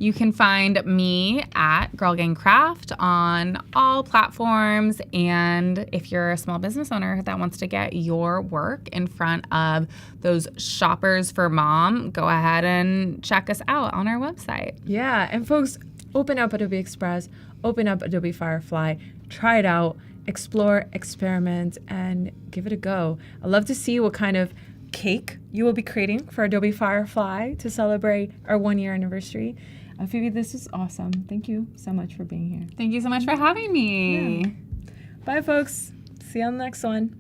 You can find me at Girl Gang Craft on all platforms. And if you're a small business owner that wants to get your work in front of those shoppers for mom, go ahead and check us out on our website. Yeah, and folks, open up Adobe Express, open up Adobe Firefly, try it out, explore, experiment, and give it a go. I'd love to see what kind of cake you will be creating for Adobe Firefly to celebrate our 1-year anniversary. Phoebe, this is awesome. Thank you so much for being here. Thank you so much for having me. Yeah. Bye, folks. See you on the next one.